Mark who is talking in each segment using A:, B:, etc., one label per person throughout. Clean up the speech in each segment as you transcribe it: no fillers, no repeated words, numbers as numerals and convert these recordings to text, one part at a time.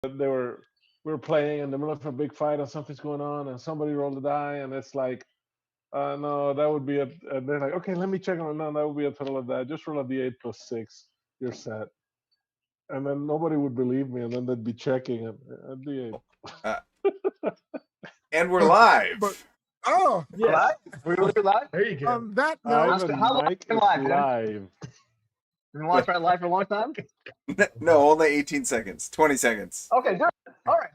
A: we were playing in the middle of a big fight and something's going on and somebody rolled a die and it's like, no, that would be a. And they're like, okay, let me check on it. No, that would be a total of that. Just roll a d8 plus 6. You're set. And then nobody would believe me, and then they'd be checking a d8.
B: Uh, and we're
C: But
B: live.
C: oh,
D: Yeah.
E: Live? We really live?
D: There you go.
C: that note,
A: Ivan
E: How long
A: Mike
E: been
A: is
E: live, man?
A: live.
E: Been watching our live for a long time?
B: No, only 18 seconds, 20 seconds.
E: Okay, good. All right.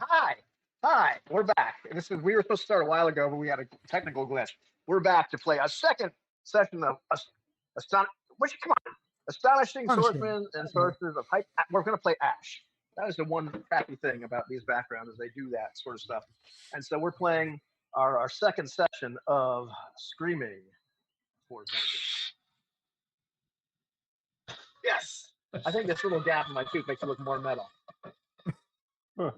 E: Hi. We're back. We were supposed to start a while ago, but we had a technical glitch. We're back to play a second session of Astonishing Swordsmen and Sorcerers of Hype. We're going to play ASSH. That is the one crappy thing about these backgrounds is they do that sort of stuff. And so we're playing our second session of Screaming for Vengeance. Yes. I think this little gap in my tooth makes it look more metal.
A: Huh.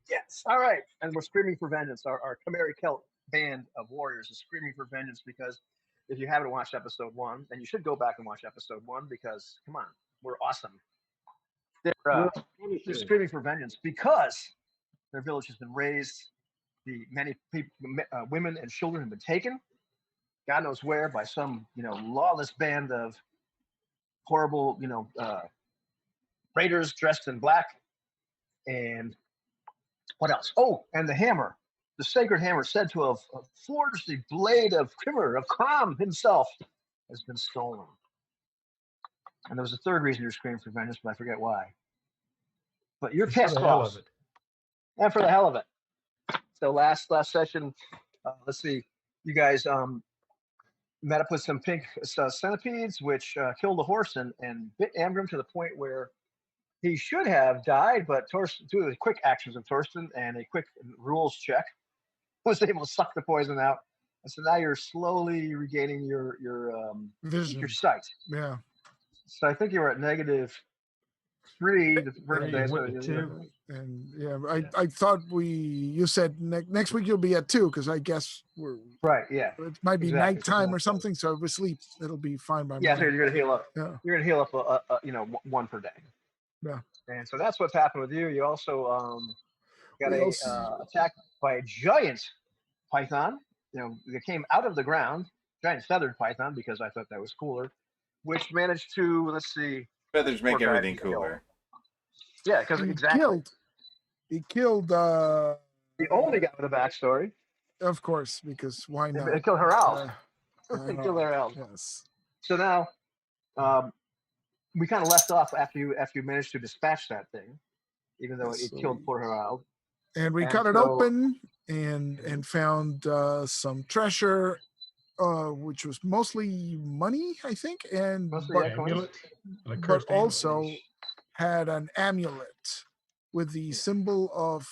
E: Yes. All right. And we're Screaming for Vengeance. Our Chimeric Celt band of warriors is screaming for vengeance because if you haven't watched episode 1, then you should go back and watch episode 1 because, come on, we're awesome. They're screaming for vengeance because their village has been razed. The many people, women and children have been taken, God knows where, by some, lawless band of horrible, raiders dressed in black. And what else? Oh, and the hammer, the sacred hammer said to have forged the blade of Kimmer, of Kram himself, has been stolen. And there was a third reason you're screaming for vengeance, but I forget why. But you're pissed off. And for the hell of it. So last session, let's see, you guys met up with some pink centipedes, which killed a horse and bit Amgrim to the point where he should have died, but Torsten, due to the quick actions of Torsten and a quick rules check, was able to suck the poison out. And so now you're slowly regaining your
C: vision,
E: your sight.
C: Yeah.
E: So I think you were at -3 the first day.
C: And I thought you said next week you'll be at 2 because I guess we're
E: right. Yeah,
C: it might be nighttime or something. So if we sleep, it'll be fine by
E: yeah. So you're gonna heal up.
C: Yeah.
E: You're gonna heal up 1 per day.
C: Yeah.
E: And so that's what's happened with you. You also got attacked by a giant python. They came out of the ground, giant feathered python, because I thought that was cooler, which managed to, let's see.
B: Feathers make everything cooler.
E: Yeah, because exactly.
C: He killed
E: the only guy with a backstory.
C: Of course, because why not?
E: They killed Harald. They killed Harald.
C: Yes.
E: So now we kind of left off after you managed to dispatch that thing, even though it killed poor Harald.
C: And we cut it open and found some treasure, which was mostly money, I think, but also had an amulet with the symbol of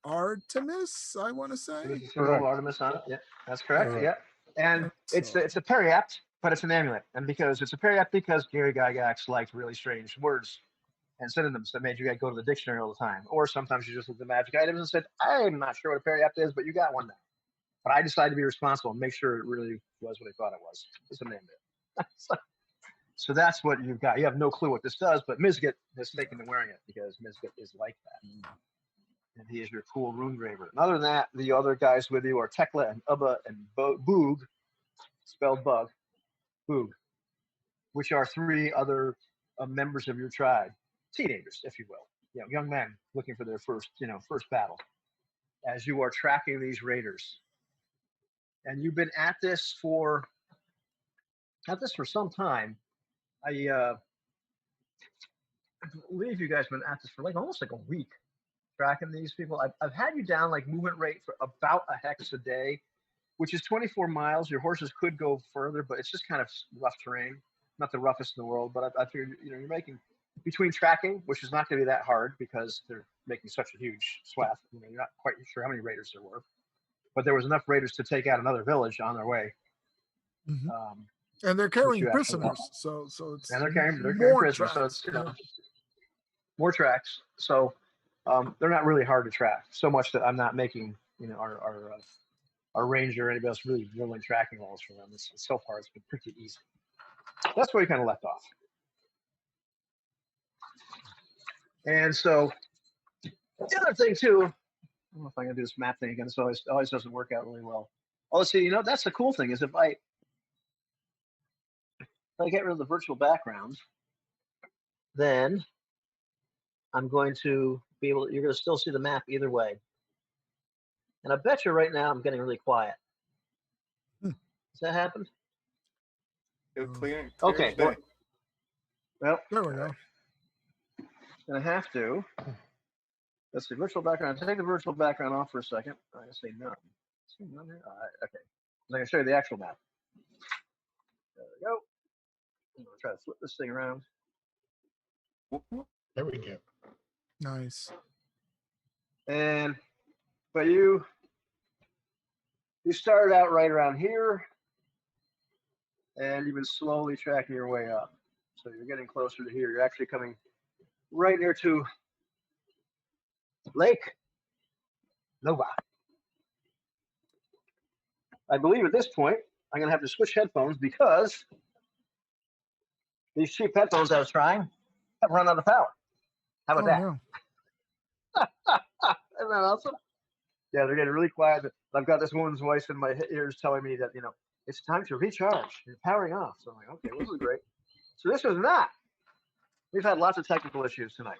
C: Artemis, I want to say.
E: Artemis on it. Yeah, that's correct. Yeah, and it's a periapt, but it's an amulet, and because it's a periapt, because Gary Gygax liked really strange words and synonyms that made you go to the dictionary all the time, or sometimes you just looked at magic items and said, "I'm not sure what a periapt is, but you got one now." But I decided to be responsible and make sure it really was what I thought it was. Just a name it. So that's what you've got. You have no clue what this does, but Mizgit has taken to wearing it because Mizgit is like that. And he is your cool rune graver. And other than that, the other guys with you are Tekla and Ubba and Boog, spelled bug, Boog, which are 3 other members of your tribe, teenagers, if you will, young men looking for their first battle. As you are tracking these raiders, and you've been at this for some time. I believe you guys have been at this for almost a week, tracking these people. I've had you down movement rate for about a hex a day, which is 24 miles. Your horses could go further, but it's just kind of rough terrain. Not the roughest in the world, but I figured you're making between tracking, which is not going to be that hard because they're making such a huge swath. You're not quite sure how many raiders there were, but there was enough raiders to take out another village on their way.
C: Mm-hmm. And they're carrying prisoners, so it's
E: they're carrying prisoners, so it's more tracks. So they're not really hard to track. So much that I'm not making our ranger or anybody else really tracking walls for them. So far, it's been pretty easy. That's where we kind of left off. And so the other thing too, I don't know if I can do this map thing again. So it always doesn't work out really well. Oh, see, you know, that's the cool thing is if I get rid of the virtual background, then I'm going to be able to, you're going to still see the map either way. And I bet you right now I'm getting really quiet. Has that happened?
B: Clear
E: Okay.
B: as day.
E: Well,
C: There we go.
E: gonna have to. Let's see, virtual background. Take the virtual background off for a second. I'm gonna say none. See none here? All right, okay. I'm gonna show you the actual map. There we go. I'm gonna try to flip this thing around.
D: There we go.
C: Nice.
E: And but you started out right around here, and you've been slowly tracking your way up. So you're getting closer to here. You're actually coming right near to Lake Nova. I believe at this point I'm gonna have to switch headphones because these cheap headphones I was trying have run out of power. How about that?
C: No.
E: Isn't that awesome? Yeah, they're getting really quiet. I've got this woman's voice in my ears telling me that, you know, it's time to recharge. You're powering off. So I'm like, okay, well, this is great. So this was not. We've had lots of technical issues tonight,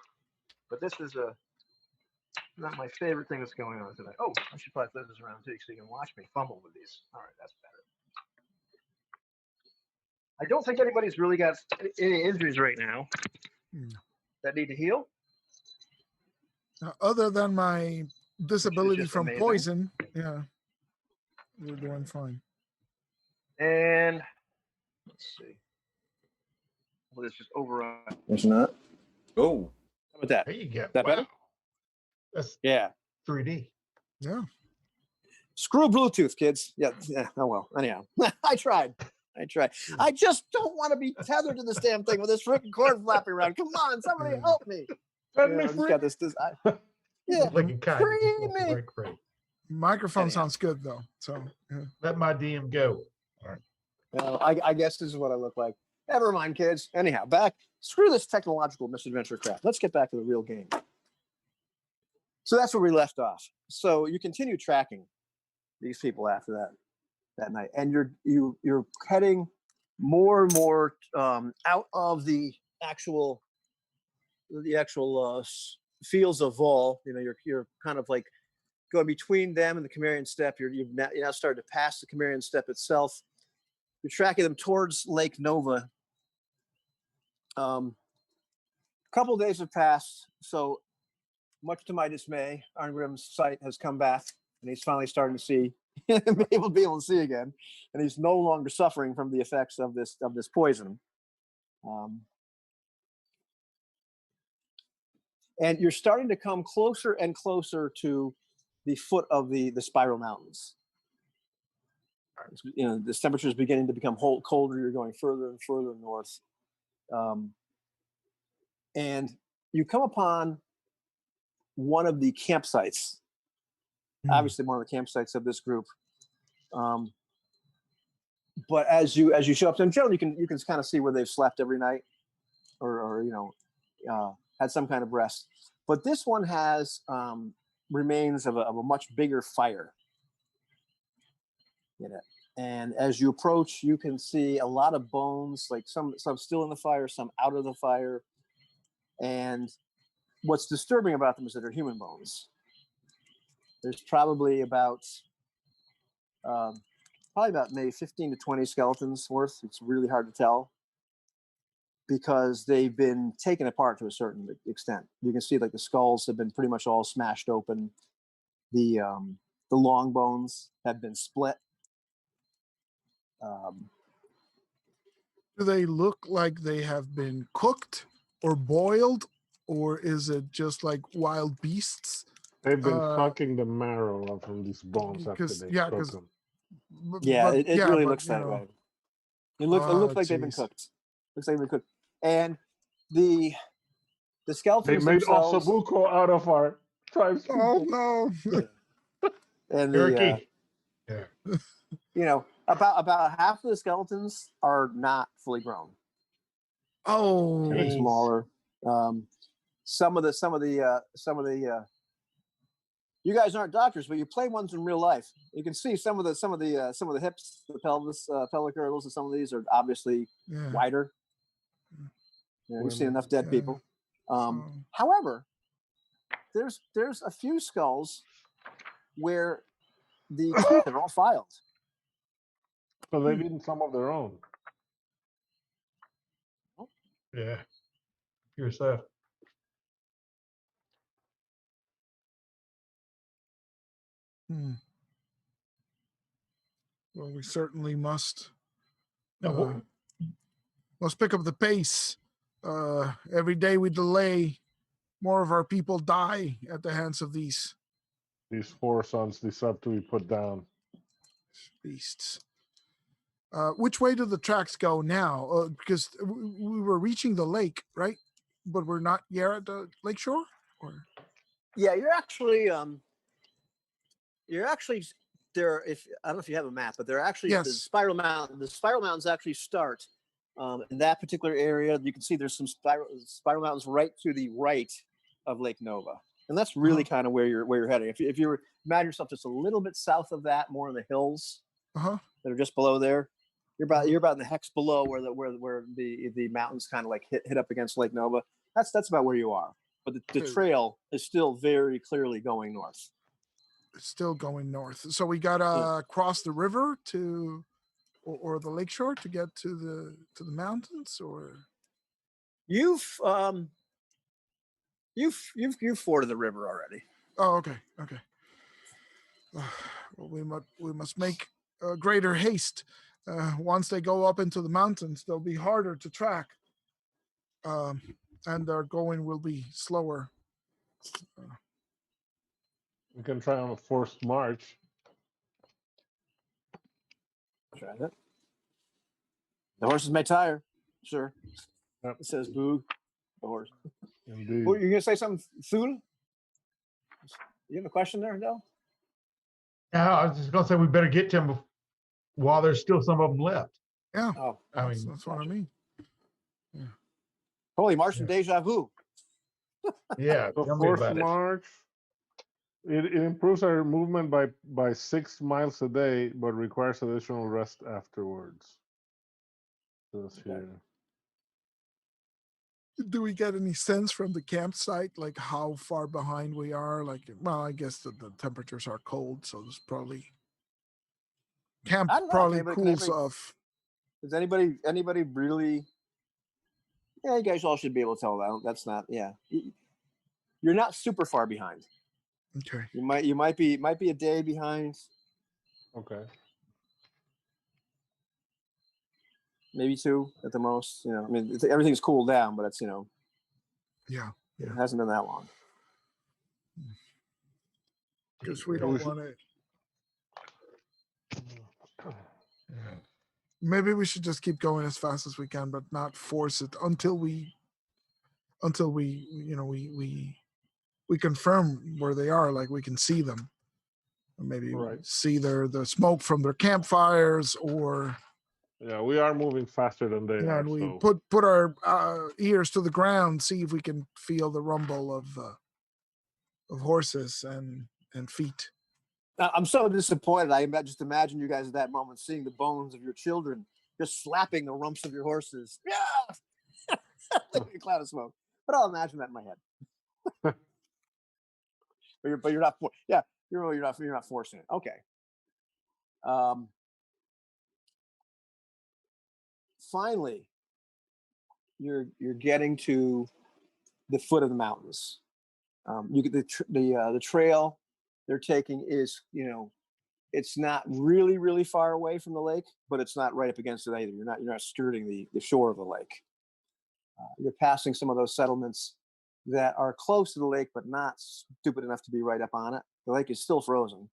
E: but this is not my favorite thing that's going on tonight. Oh, I should probably flip this around too, so you can watch me fumble with these. All right, that's better. I don't think anybody's really got any injuries right now that need to heal.
C: Other than my disability
E: just
C: from
E: amazing.
C: poison, yeah, we're doing fine.
E: And let's see. Well, it's just overrun.
F: There's not.
B: Oh,
F: How about that?
D: There you go.
F: That better?
D: That's
F: Yeah.
D: 3D.
C: Yeah.
F: Screw Bluetooth, kids. Yeah. Oh well. Anyhow, I tried. I just don't want to be tethered to this damn thing with this freaking cord flapping around. Come on, somebody help me.
A: Let
F: You
A: me
F: know, I just
A: free.
F: got this. Yeah.
D: Like a kite.
F: Free
D: Just walk
F: me.
D: away free.
C: Microphone
F: Anyhow.
C: sounds good though. So yeah.
D: Let my DM go.
F: Well, I guess this is what I look like. Never mind, kids. Anyhow, back. Screw this technological misadventure crap. Let's get back to the real game. So that's where we left off. So you continue tracking these people after that night, and you're heading more and more out of the actual fields of Vol. You know, you're kind of like going between them and the Cimmerian Steppe. You've now started to pass the Cimmerian Steppe itself. You're tracking them towards Lake Nova. A couple of days have passed, so much to my dismay, Arngrim's sight has come back, and he's finally starting to see, be able to see again, and he's no longer suffering from the effects of this poison. And you're starting to come closer and closer to the foot of the Spiral Mountains. You know, the temperature is beginning to become colder. You're going further and further north. And you come upon one of the campsites, obviously one of the campsites of this group. But as you show up to them, generally you can kind of see where they've slept every night, or you know, had some kind of rest. But this one has remains of a much bigger fire in it. And as you approach, you can see a lot of bones, like some still in the fire, some out of the fire. And what's disturbing about them is that they're human bones. There's probably about maybe 15 to 20 skeletons worth. It's really hard to tell because they've been taken apart to a certain extent. You can see like the skulls have been pretty much all smashed open. The long bones have been split.
C: Do they look like they have been cooked or boiled, or is it just like wild beasts?
A: They've been fucking the marrow off from these bones after
C: because-
A: they
C: yeah,
A: cook
C: 'cause-
A: them.
F: Yeah, it really looks
C: you
F: that
C: know,
F: way. It looks like they've been
C: jeez.
F: cooked. Looks like they've been cooked. And the
A: They
F: skeletons
A: made
F: themselves,
A: ossobuco out of our tribes.
C: Oh
A: people.
C: no!
F: and
D: Turkey.
F: the you know, about half of the skeletons are not fully grown.
C: Oh,
F: They're
D: Jeez.
F: smaller. some of the you guys aren't doctors, but you play ones in real life. You can see some of the hips, the pelvis, pelvic girdles, and some of these are obviously
C: Yeah.
F: wider. You know, you've seen enough dead
C: Yeah.
F: people. However, there's a few skulls where the teeth are all filed.
A: So they've eaten some of their own.
D: Yeah. Here's that.
C: Hmm. Well, we certainly must
D: Now,
C: pick up the pace. Every day we delay, more of our people die at the hands of these
A: These 4 sons deserve to be put down.
C: beasts. Which way do the tracks go now? Because we were reaching the lake, right? But we're not yet at the lake shore? Or?
F: Yeah, you're actually there. If I don't know if you have a map, but they're actually the
C: Yes.
F: spiral mountain. The spiral mountains actually start in that particular area. You can see there's some spiral mountains right to the right of Lake Nova, and that's really kind of where you're heading. If you imagine yourself just a little bit south of that, more in the hills that are just below there, you're about in the hex below where the mountains kind of like hit up against Lake Nova. That's about where you are. But the trail is still very clearly going north.
C: It's still going north. So we gotta cross the river to or the lakeshore to get to the mountains, or
F: You've forded the river already.
C: oh, okay. Well, we must make greater haste. Once they go up into the mountains, they'll be harder to track, and our going will be slower.
A: We can try on a forced march.
F: Try that. The horses may tire. Sure.
A: Yep.
F: It says Boog, the horse.
A: Indeed.
F: Oh, you're gonna say something, Thule? You have a question there, Del?
D: yeah, I was just gonna say we better get to them while there's still some of them left.
C: Yeah,
F: Oh,
D: I mean,
C: that's what I mean.
F: holy Martian deja vu.
D: yeah,
A: So
D: tell me
A: forced
D: about it.
A: march. It improves our movement by 6 miles a day, but requires additional rest afterwards. This here.
C: Do we get any sense from the campsite, like how far behind we are? Like, well, I guess the temperatures are cold, so there's probably camp
F: I don't know.
C: probably
F: Can
C: cools
F: anybody-
C: off.
F: Does anybody really? Yeah, you guys all should be able to tell that. That's not. Yeah, you're not super far behind.
C: Okay.
F: You might be a day behind,
A: Okay.
F: maybe 2 at the most. You know, I mean, everything's cooled down, but it's
C: Yeah.
F: it hasn't been that long.
C: Because we
A: Yeah,
C: don't
A: we should-
C: want to. Maybe we should just keep going as fast as we can, but not force it until we we confirm where they are, like we can see them. Or maybe
A: Right.
C: see the smoke from their campfires, or
A: Yeah, we are moving faster than they are.
C: and we
A: So
C: put our ears to the ground, see if we can feel the rumble of horses and feet.
F: I'm so disappointed. I just imagine you guys at that moment seeing the bones of your children just slapping the rumps of your horses. Yeah, like a cloud of smoke. But I'll imagine that in my head. but you're not. Yeah, you're not forcing it. Okay. Finally, you're getting to the foot of the mountains. You get the trail they're taking is it's not really far away from the lake, but it's not right up against it either. You're not skirting the shore of the lake. You're passing some of those settlements that are close to the lake, but not stupid enough to be right up on it. The lake is still frozen.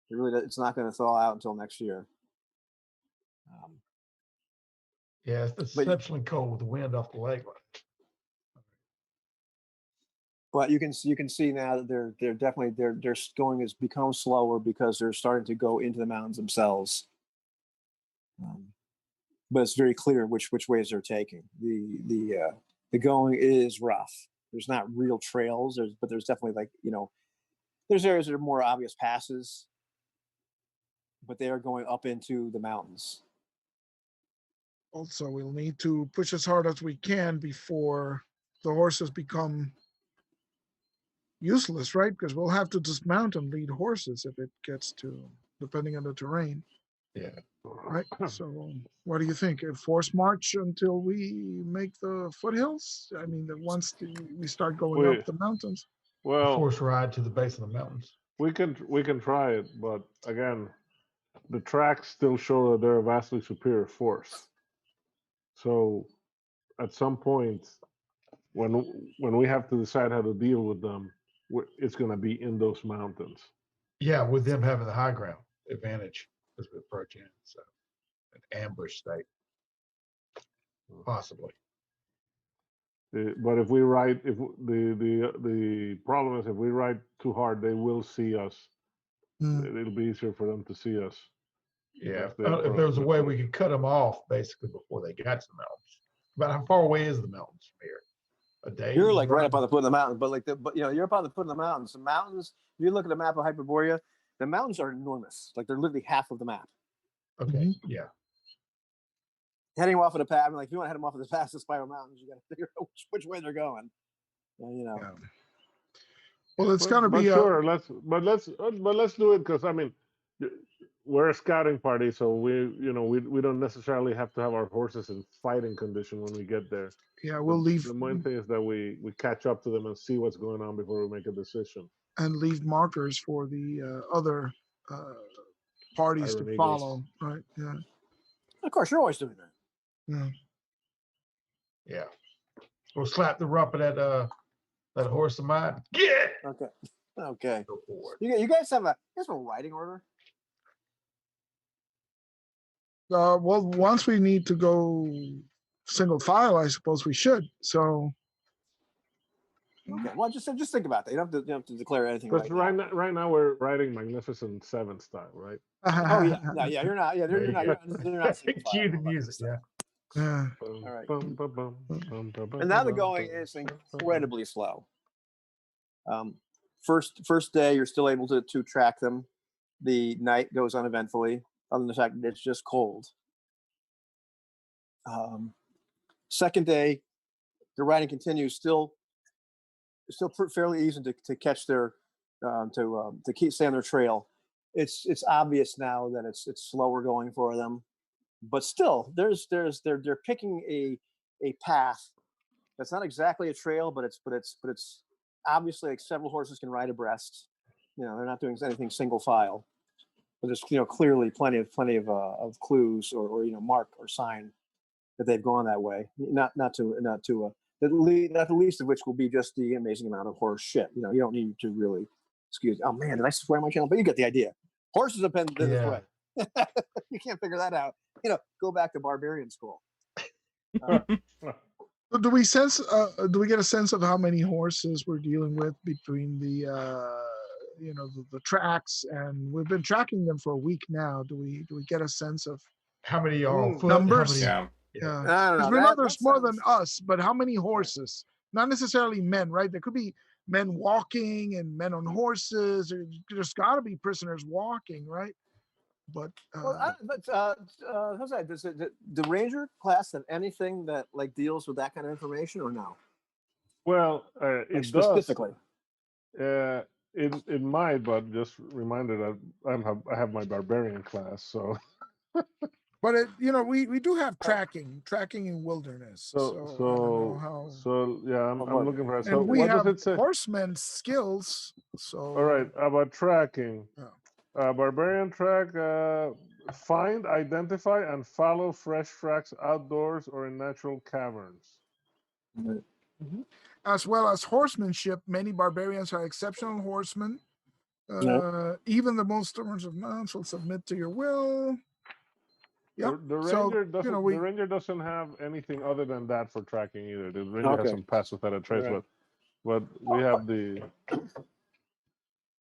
F: It's not going to thaw out until next year.
D: Yeah, it's exceptionally cold with the wind off the lake.
F: But you can see now that they're definitely their going has become slower because they're starting to go into the mountains themselves. But it's very clear which ways they're taking. The going is rough. there's not real trails. But there's definitely like, there's areas that are more obvious passes, but they are going up into the mountains.
C: Also, we'll need to push as hard as we can before the horses become useless, right? Because we'll have to dismount and lead horses if it gets to, depending on the terrain,
D: Yeah.
C: right? So, what do you think? A forced march until we make the foothills? I mean, once we start going up the mountains.
A: Well,
D: Force ride to the base of the mountains.
A: we can try it, but again, the tracks still show that they're a vastly superior force. So at some point, when we have to decide how to deal with them, it's going to be in those mountains.
D: Yeah, with them having the high ground advantage as we approach in. So an ambush state. Possibly.
A: But if we ride, if the problem is if we ride too hard, they will see us. It'll be easier for them to see us.
D: Yeah, if there was a way we could cut them off basically before they got to the mountains. But how far away is the mountains from here? A day?
F: You're like right up on the foot of the mountain, but you're up on the foot of the mountains. The mountains, if you look at the map of Hyperborea, the mountains are enormous. Like they're literally half of the map.
D: Okay, yeah.
F: Heading off of the path, I mean, like if you want to head them off of the fastest spiral mountains, you got to figure out which way they're going.
C: Yeah. Well, it's going to be
A: sure. Let's do it because I mean, we're a scouting party, so we don't necessarily have to have our horses in fighting condition when we get there.
C: Yeah, we'll leave.
A: The main thing is that we catch up to them and see what's going on before we make a decision.
C: And leave markers for the other parties to follow, right? Yeah.
F: Of course, you're always doing that.
C: Yeah.
D: Yeah. We'll slap the rump of that horse of mine. Get.
F: Okay. Go forward. You guys have a riding order?
C: Well, once we need to go single file, I suppose we should. So.
F: Okay. Well, just think about that. You don't have to declare anything.
A: Because right now we're riding Magnificent 7 style, right?
F: Oh yeah, no, yeah, you're not. Yeah, they're not.
D: Cue the music. Yeah.
C: Yeah.
F: All right. And now the going is incredibly slow. First day, you're still able to track them. The night goes uneventfully, other than the fact that it's just cold. Second day, the riding continues. Still fairly easy to catch their to stay on their trail. It's obvious now that it's slower going for them, but still they're picking a path that's not exactly a trail, but it's obviously like several horses can ride abreast. They're not doing anything single file, but there's clearly plenty of clues or mark or sign that they've gone that way. Not the least of which will be just the amazing amount of horse shit. You don't need to really excuse. Oh man, did I swear on my channel? But you get the idea. Horses have been this way. You can't figure that out. Go back to barbarian school.
C: Do we get a sense of how many horses we're dealing with between the tracks, and we've been tracking them for a week now? Do we get a sense of
D: how many are on foot?
C: Numbers?
B: Yeah.
C: Yeah. Because we know there's more than us, but how many horses? Not necessarily men, right? There could be men walking and men on horses. There's got to be prisoners walking, right? But
F: Jose, does the Ranger class have anything that like deals with that kind of information or no?
A: Well, it
F: specifically.
A: Does. It might, but just reminder that I have my barbarian class, so.
C: But we do have tracking in wilderness. So
A: yeah, I'm looking for it.
C: And
A: so
C: we
A: what
C: have
A: does it say?
C: horsemen's skills. So
A: all right, about tracking. Barbarian track, find, identify, and follow fresh tracks outdoors or in natural caverns.
C: Mm-hmm. As well as horsemanship, many barbarians are exceptional horsemen. Even the most stubborn of mounts will submit to your will. Yep.
A: The ranger doesn't have anything other than that for tracking either. The ranger has some pass without a trace, but we have the.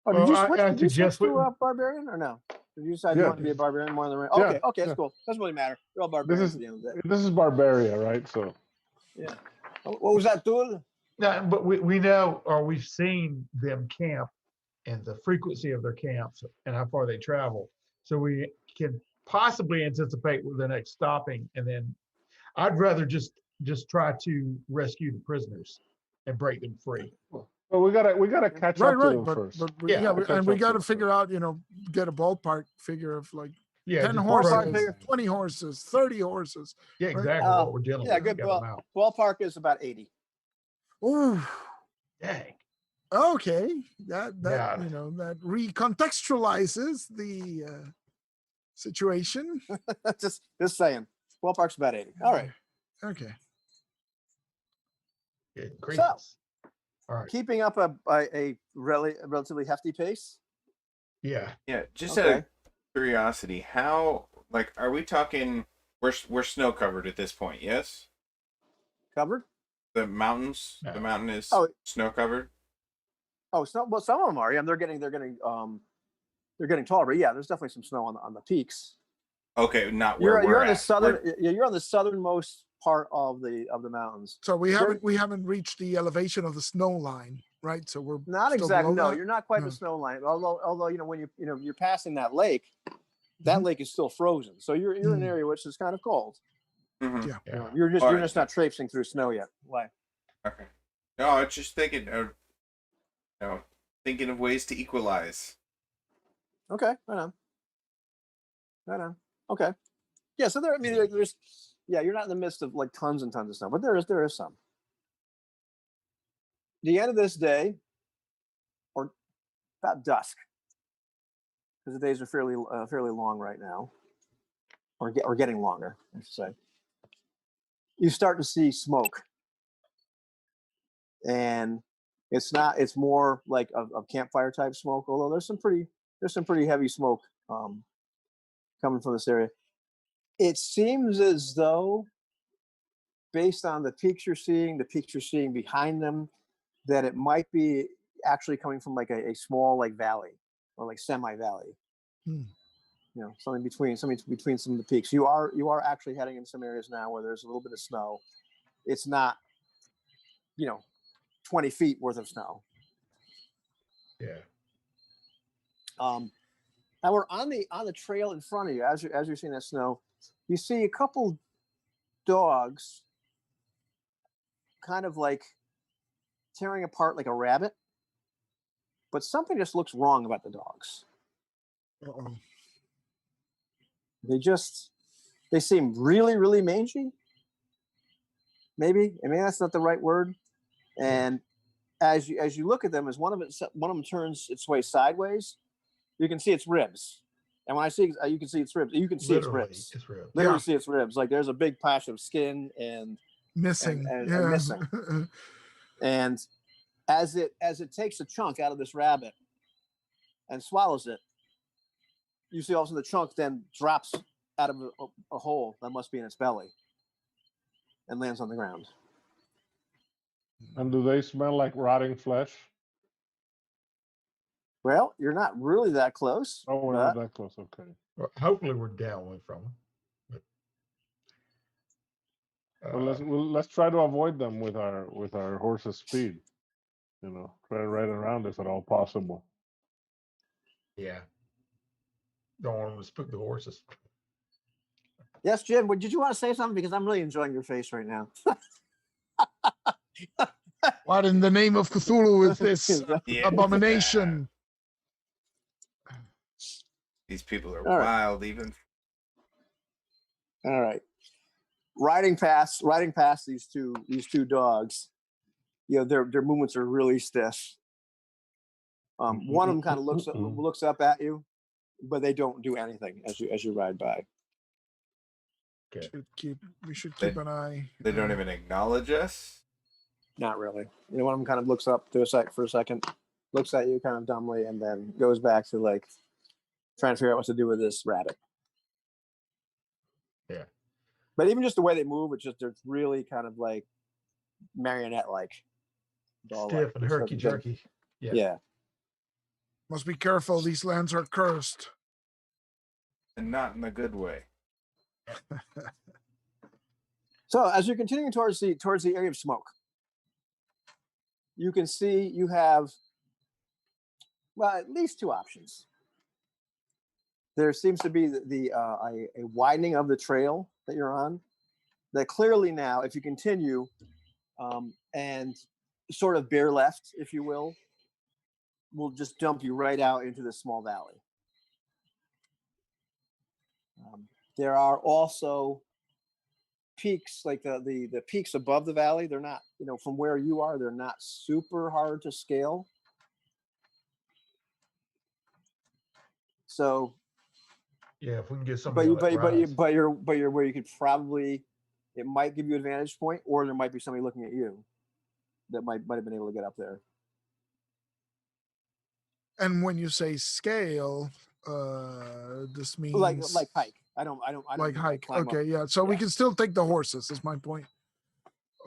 F: Oh, did you switch to barbarian or no? Did you decide you want to be a barbarian more than the ranger? Okay, that's cool. Doesn't really matter. They're all barbarians at the end of the day.
A: This is Barbaria, right? So.
F: Yeah. What was that, Tool?
D: No, but we know, or we've seen them camp and the frequency of their camps and how far they travel. So we can possibly anticipate where the next stopping. And then I'd rather just try to rescue the prisoners and break them free.
A: Well, we gotta catch
C: Right,
A: up to
C: right.
A: them
C: But
A: first.
D: Yeah,
C: yeah,
A: catch
C: and we
A: up
C: got
A: to
C: to
A: them
C: figure out, get a ballpark figure of like
D: Yeah,
C: 10
D: just
C: horses,
F: ballpark figure.
C: 20 horses, 30 horses.
D: Yeah,
C: right?
D: exactly what we're dealing
F: Yeah,
D: with.
F: good
D: Get them out.
F: ballpark is about 80.
C: Oh,
D: Dang.
C: okay. That
D: Yeah.
C: that recontextualizes the situation.
F: just saying. Ballpark's about 80. All right.
C: Okay.
D: Good gracious. All right.
F: Keeping up a relatively hefty pace.
D: Yeah.
B: Yeah, just
F: Okay.
B: out of curiosity, how are we talking? We're snow covered at this point. Yes,
F: Covered?
B: the mountains.
D: No.
B: The mountain is
F: Oh.
B: snow covered.
F: Oh, some of them are. Yeah, they're getting taller. But yeah, there's definitely some snow on the peaks.
B: Okay, not where
F: You're
B: we're
F: on the
B: at.
F: southern. Yeah, you're on the southernmost part of the mountains.
C: So we
F: There-
C: haven't reached the elevation of the snow line, right? So we're
F: Not
C: still
F: exactly.
C: below
F: No,
C: that?
F: you're not quite
C: No.
F: the snow line. Although when you're passing that lake, that lake is still frozen. So you're in an area which is kind of cold.
B: Mhm.
C: Yeah.
D: Yeah.
F: You're
B: All right.
F: just not traipsing through snow yet. Why?
B: Okay. No, I was just thinking of, thinking of ways to equalize.
F: Okay, right on. Okay. Yeah, so there's you're not in the midst of like tons and tons of snow, but there is some. The end of this day, or about dusk, because the days are fairly long right now, or getting longer, I should say. You start to see smoke, and it's more like a campfire type smoke. Although there's some pretty heavy smoke coming from this area. It seems as though, based on the peaks you're seeing behind them, that it might be actually coming from like a small like valley or like semi-valley. Something between some of the peaks. You are actually heading in some areas now where there's a little bit of snow. It's not 20 feet worth of snow.
D: Yeah.
F: Now we're on the trail in front of you as you're seeing that snow. You see a couple dogs kind of like tearing apart like a rabbit, but something just looks wrong about the dogs.
C: Uh-oh.
F: They seem really, really mangy. Maybe that's not the right word. And as you look at them, as one of them turns its way sideways, you can see its ribs. And when I see you can see its ribs, you can see its
D: Literally,
F: ribs.
D: it's real.
F: Literally
C: Yeah.
F: see its ribs. Like there's a big patch of skin and
C: Missing.
F: and
C: yeah.
F: missing. And as it takes a chunk out of this rabbit and swallows it, you see also the chunk then drops out of a hole that must be in its belly and lands on the ground.
A: And do they smell like rotting flesh?
F: Well, you're not really that close.
A: Oh, we're not that close. Okay.
D: Well, hopefully we're downwind from them. But,
A: Let's try to avoid them with our horse's speed. Try to ride around if at all possible.
D: yeah. Don't want them to spook the horses.
F: Yes, Jim. Did you want to say something? Because I'm really enjoying your face right now.
C: What in the name of Cthulhu is this
B: Yeah.
C: abomination?
B: These people are
F: All right.
B: wild, even.
F: All right. Riding past these two dogs, their movements are really stiff. One of them kind of looks up at you, but they don't do anything as you ride by.
D: Okay.
C: We should keep an eye.
B: They don't even acknowledge us.
F: Not really. One of them kind of looks up for a second, looks at you kind of dumbly, and then goes back to like trying to figure out what to do with this rabbit.
D: Yeah.
F: But even just the way they move, they're really kind of like marionette-like.
D: Stiff and herky jerky.
F: Yeah.
C: Must be careful. These lands are cursed.
B: And not in a good way.
F: So as you're continuing towards the area of smoke, you can see you have, well, at least two options. There seems to be a widening of the trail that you're on. That clearly now, if you continue and sort of bear left, if you will just dump you right out into this small valley. There are also peaks, like the peaks above the valley. They're not, from where you are, they're not super hard to scale. So
D: yeah, if we can get somebody
F: but
D: on
F: you're where you could probably, it might give you a vantage point, or there might be somebody looking at you that might have been able to get up there.
C: And when you say scale, this means
F: like hike. I don't
C: like
F: mean
C: hike.
F: climb
C: Okay,
F: up.
C: yeah. So we can still take the horses. Is my point.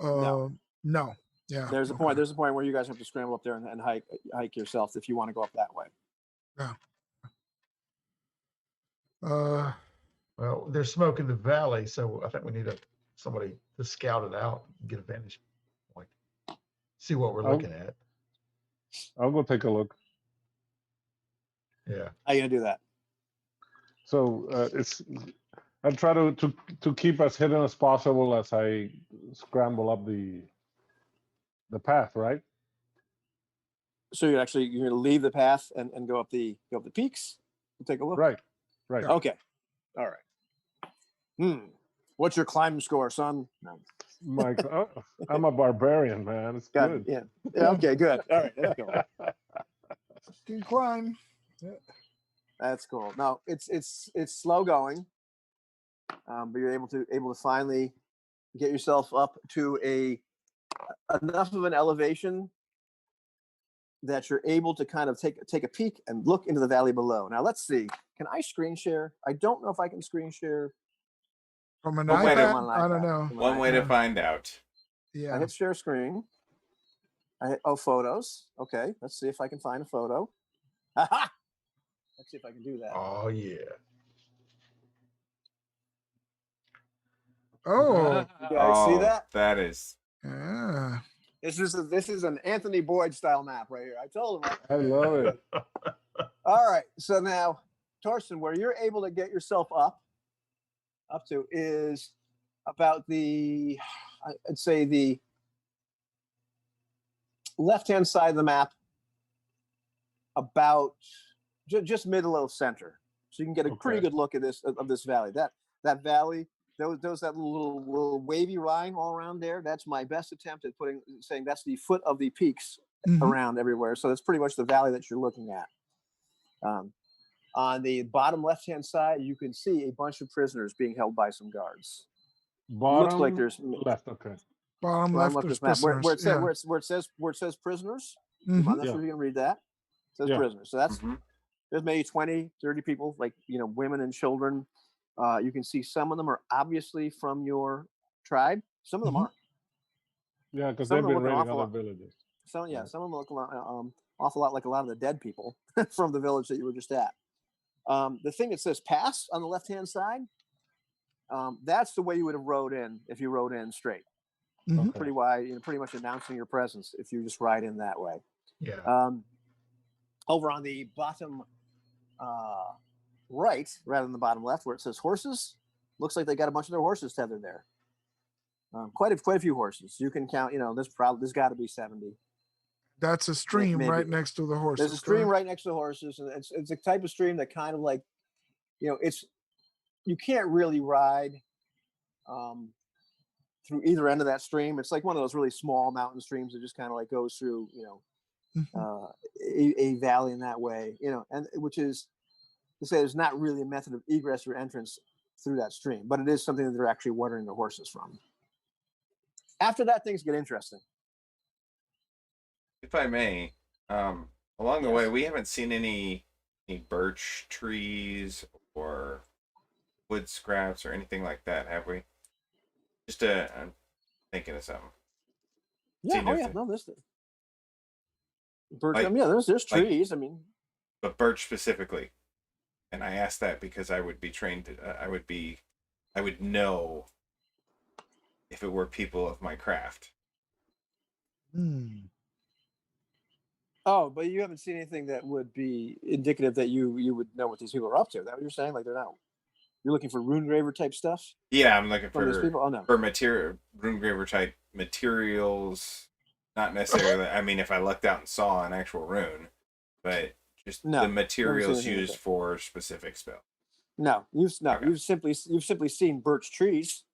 F: No.
C: No. Yeah.
F: There's a point. There's a point where you guys have to scramble up there and hike yourself if you want to go up that way.
C: Yeah.
D: well, there's smoke in the valley, so I think we need somebody to scout it out and get a vantage point. See what we're looking at.
A: I'll go take a look.
D: Yeah.
F: How you gonna do that?
A: So I'll try to keep as hidden as possible as I scramble up the path, right?
F: So you're gonna leave the path and go up the peaks and take a look.
A: Right.
F: Okay. All right. What's your climbing score, son? No.
A: Mike, I'm a barbarian, man. It's good.
F: Yeah. Okay. Good. All right. Let's go.
C: You can climb. Yeah.
F: That's cool. No, it's slow going, but you're able to finally get yourself up to enough of an elevation that you're able to kind of take a peek and look into the valley below. Now let's see. Can I screen share? I don't know if I can screen share
C: From an
B: One way to-
C: iPad? I don't know.
B: One way to find out.
C: Yeah.
F: I hit share screen. I hit photos. Okay, let's see if I can find a photo. Aha! Let's see if I can do that.
D: Oh yeah.
C: Oh.
F: You guys see that?
B: That is.
C: Yeah.
F: This is an Anthony Boyd style map right here. I told him.
A: I love it.
F: All right, so now, Torsten, where you're able to get yourself up to is about I'd say the left-hand side of the map, about just middle of center, so you can get a pretty good look at this valley. That valley, that little wavy line all around there. That's my best attempt at saying that's the foot of the peaks around everywhere. So that's pretty much the valley that you're looking at. On the bottom left-hand side, you can see a bunch of prisoners being held by some guards.
A: Bottom
F: Looks like there's
A: left. Okay.
C: Bottom left is prisoners.
F: where it says prisoners.
C: Mhm.
F: I'm not sure if you can read that. It says prisoners. So that's there's maybe 20, 30 people, like women and children. You can see some of them are obviously from your tribe. Some of them aren't.
A: Yeah, because
F: Some
A: they've
F: of them
A: been
F: look an
A: raiding
F: awful
A: other villages.
F: Some of them look awful lot like a lot of the dead people from the village that you were just at. The thing that says pass on the left-hand side, that's the way you would have rode in if you rode in straight.
C: Mhm.
F: Pretty wide, pretty much announcing your presence if you just ride in that way.
D: Yeah.
F: Over on the bottom right, rather than the bottom left, where it says horses, looks like they got a bunch of their horses tethered there. Quite a few horses. You can count. There's got to be 70.
C: That's a stream
F: Maybe.
C: right next to the horses.
F: There's a stream right next to the horses, and it's a type of stream that kind of like, you can't really ride through either end of that stream. It's like one of those really small mountain streams that just kind of like goes through, a valley in that way, and which is to say there's not really a method of egress or entrance through that stream, but it is something that they're actually watering their horses from. After that, things get interesting.
B: If I may, along the way, we haven't seen any birch trees or wood scraps or anything like that, have we? Just I'm thinking of something.
F: Yeah. No, this birch. There's trees.
B: But birch specifically, and I asked that because I would be trained. I would know if it were people of my craft.
F: Oh, but you haven't seen anything that would be indicative that you would know what these people are up to. Is that what you're saying? Like they're not. You're looking for rune graver type stuff
B: Yeah, I'm looking
F: from these people. Oh no.
B: for material room graver type materials. Not necessarily. I mean, if I lucked out and saw an actual rune, but just
F: No,
B: the
F: never seen
B: materials
F: anything like
B: used
F: that.
B: for specific spell.
F: No,
B: Okay.
F: you've simply seen birch trees.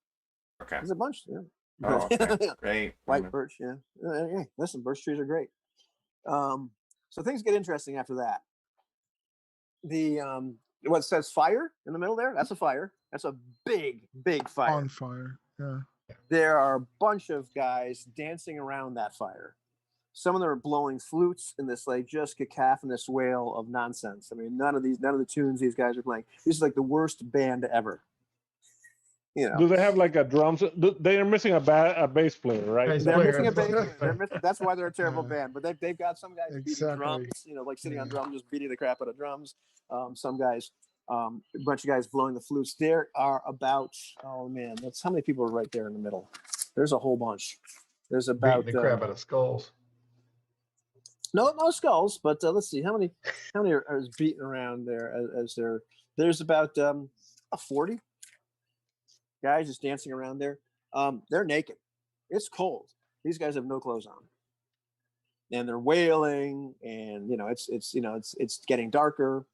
B: Okay.
F: There's a bunch. Yeah.
B: Oh, okay. Great.
F: White birch. Yeah. Hey, listen, birch trees are great. So things get interesting after that. The what says fire in the middle there? That's a fire. That's a big fire.
C: On fire. Yeah.
F: There are a bunch of guys dancing around that fire. Some of them are blowing flutes in this like just cacophonous wail of nonsense. I mean, none of the tunes these guys are playing. This is like the worst band ever. You know,
A: Do they have like a drums? They are missing a bass player, right?
D: Bass
F: they're
D: player.
F: missing a bass player. That's why they're a terrible
C: Yeah.
F: band. But they've got some guys beating
C: Exactly.
F: drums. You know, like sitting on
C: Yeah.
F: drums, just beating the crap out of drums. Some guys, a bunch of guys blowing the flutes. There are about how many people are right there in the middle? There's a whole bunch. There's about
D: Beating the crap out of skulls.
F: no skulls, but let's see how many are beating around there as they're. There's about 40 guys just dancing around there. They're naked. It's cold. These guys have no clothes on, and they're wailing. And it's getting darker.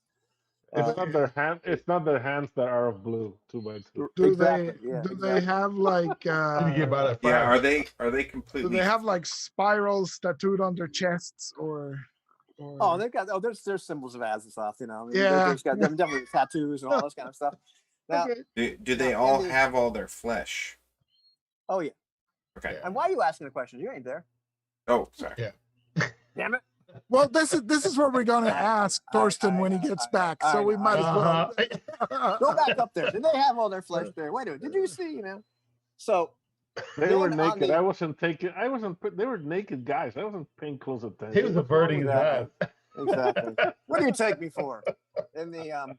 A: It's not their hand. It's not their hands that are of blue. 2x2.
C: Do
F: Exactly,
C: they
F: yeah,
C: do
F: exactly.
C: they have like
D: Did you get by that
B: Yeah.
D: fire?
B: Are they
C: do
B: completely?
C: they have like spirals tattooed on their chests or
F: Oh, they've got there's symbols of Azathoth. You know, I mean,
C: Yeah.
F: there's got them definitely tattoos and all this kind of stuff. Now,
C: okay.
B: Do they
F: Now,
B: all
F: Andy-
B: have all their flesh?
F: oh yeah.
B: Okay.
F: And why are you asking a question? You ain't there.
B: Oh, sorry.
D: Yeah.
F: Damn it.
C: Well, this is what we're gonna ask Thorsten when he gets back. So we might as well.
F: Go back up there. Did they have all their flesh there? Wait a minute. Did you see? You know. So
A: They were
F: then on
A: naked.
F: the-
A: I wasn't taking. I wasn't. They were naked guys. I wasn't paying close attention.
D: He was
A: What's wrong
D: averting his
A: with that?
D: eyes.
F: Exactly. What do you take me for? In the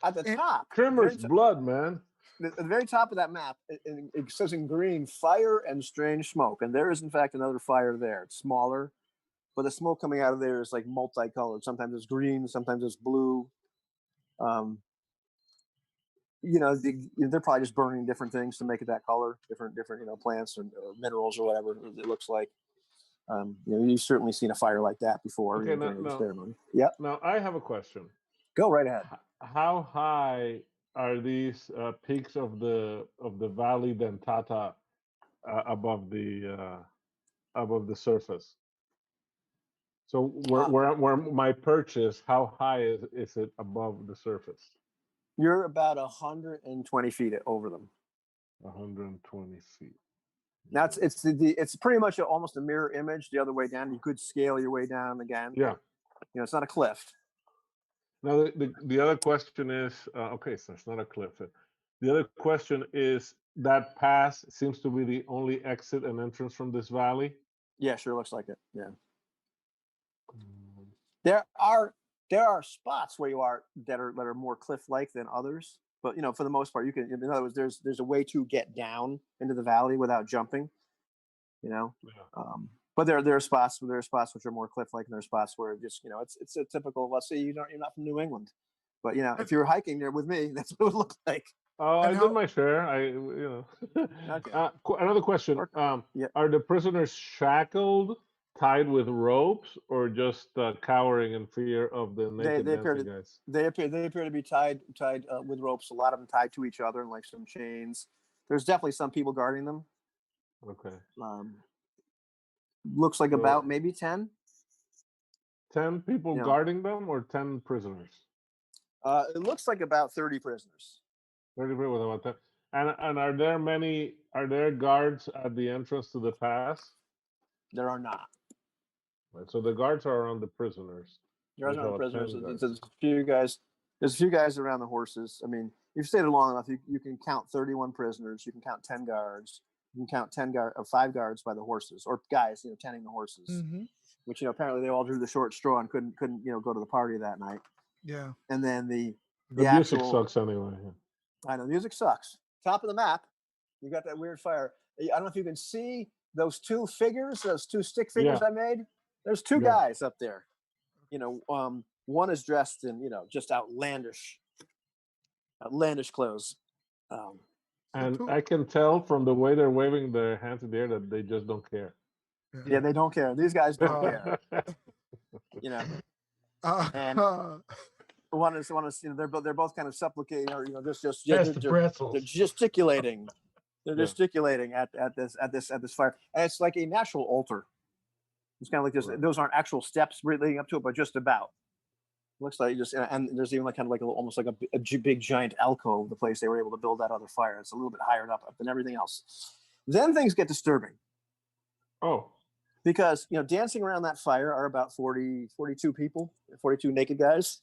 F: at the top,
A: Trimmer's
F: very
A: blood, man.
F: at the very top of that map, it says in green, fire and strange smoke. And there is, in fact, another fire there. It's smaller, but the smoke coming out of there is like multicolored. Sometimes it's green, sometimes it's blue. They're probably just burning different things to make it that color, different plants or minerals or whatever it looks like. You've certainly seen a fire like that before.
A: Okay,
F: during the
A: now-
F: ceremony. Yep,
A: Now I have a question.
F: go right ahead.
A: How high are these peaks of the Valley Dentata above the surface? So where my perch is, how high is it above the surface?
F: You're about 120 feet over them.
A: 120 feet.
F: Now it's pretty much almost a mirror image the other way down. You could scale your way down again.
A: Yeah.
F: It's not a cliff.
A: Now the other question is okay, so it's not a cliff. The other question is that pass seems to be the only exit and entrance from this valley.
F: Yeah, sure looks like it. Yeah.
A: Mm,
F: There are spots where you are that are more cliff-like than others, but for the most part, you can. In other words, there's a way to get down into the valley without jumping.
A: Yeah.
F: But there are spots which are more cliff-like, and there are spots where just it's a typical. Let's say you're not from New England, but if you were hiking there with me, that's what it would look like.
A: Oh, I
C: And
A: did my share.
F: Okay.
A: Another question.
F: Yeah.
A: Are the prisoners shackled, tied with ropes, or just cowering in fear of the naked
F: they appear
A: dancing guys?
F: They appear to be tied with ropes. A lot of them tied to each other and like some chains. There's definitely some people guarding them.
A: Okay.
F: Looks like
A: So-
F: about maybe 10.
A: 10 people
F: Yeah.
A: guarding them, or 10 prisoners?
F: It looks like about 30 prisoners.
A: 30 people with about 10. And are there guards at the entrance to the pass?
F: There are not.
A: Right, so the guards are around the prisoners.
F: There are
A: There's
F: no
A: about
F: prisoners.
A: 10
F: There's a few guys. There's a few guys around the horses. I mean, you've stayed long enough. You can count 31 prisoners. You can count 10 guards. You can count 5 guards by the horses, or guys, tending the horses.
C: Mhm.
F: Which apparently they all drew the short straw and couldn't go to the party that night.
C: Yeah.
F: And then the
A: music
F: actual
A: sucks anyway. Yeah.
F: I know music sucks. Top of the map, you got that weird fire. I don't know if you can see those two figures, those two stick figures
A: Yeah.
F: I made. There's two
A: Yeah.
F: guys up there. one is dressed in just outlandish clothes.
A: And I can tell from the way they're waving their hands in the air that they just don't care.
F: Yeah, they don't care. These guys don't care. And one is they're both kind of supplicating, or just
D: pretzels.
F: they're gesticulating. They're gesticulating at this fire, and it's like a natural altar. It's kind of like this.
A: Right.
F: Those aren't actual steps leading up to it, but just about. Looks like and there's even kind of almost like a big giant alcove. The place they were able to build that other fire. It's a little bit higher up than everything else. Then things get disturbing.
A: Oh.
F: Because dancing around that fire are about 42 people, 42 naked guys.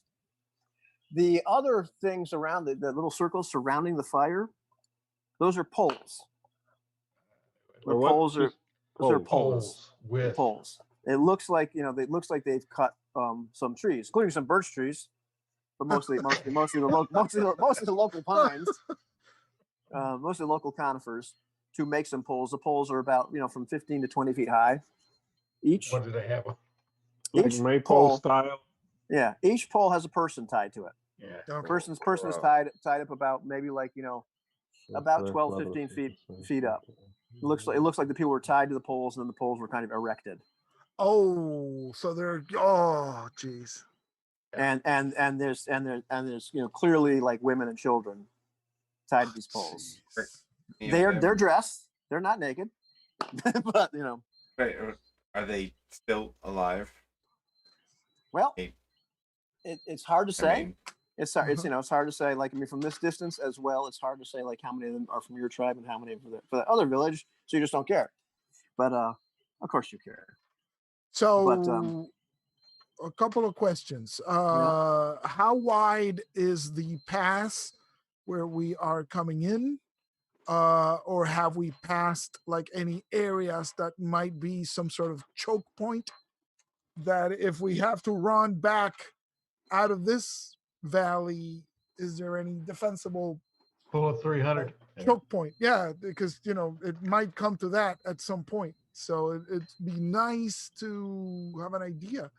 F: The other things around the little circles surrounding the fire, those are poles. Those are poles
D: with
F: poles. It looks like they've cut some trees, including some birch trees, but mostly the local pines, most of the local conifers, to make some poles. The poles are about from 15 to 20 feet high each.
D: What do they have?
A: Like maypole style.
F: Yeah, each pole has a person tied to it.
D: Yeah.
F: Okay. Person is tied up about maybe about 12, 15 feet up. It looks like the people were tied to the poles, and then the poles were kind of erected.
C: Oh, so they're geez.
F: And there's clearly like women and children tied to these poles. They're dressed. They're not naked, but
B: Wait, are they still alive?
F: Well, it's hard to say.
B: I mean,
F: it's hard to say. From this distance as well, it's hard to say how many of them are from your tribe and how many for the other village. So you just don't care. But of course you care.
C: So a couple of questions. How wide is the pass where we are coming in? Or have we passed any areas that might be some sort of choke point that if we have to run back out of this valley, is there any defensible
D: Full of 300
C: choke point? Yeah, because it might come to that at some point. So it'd be nice to have an idea.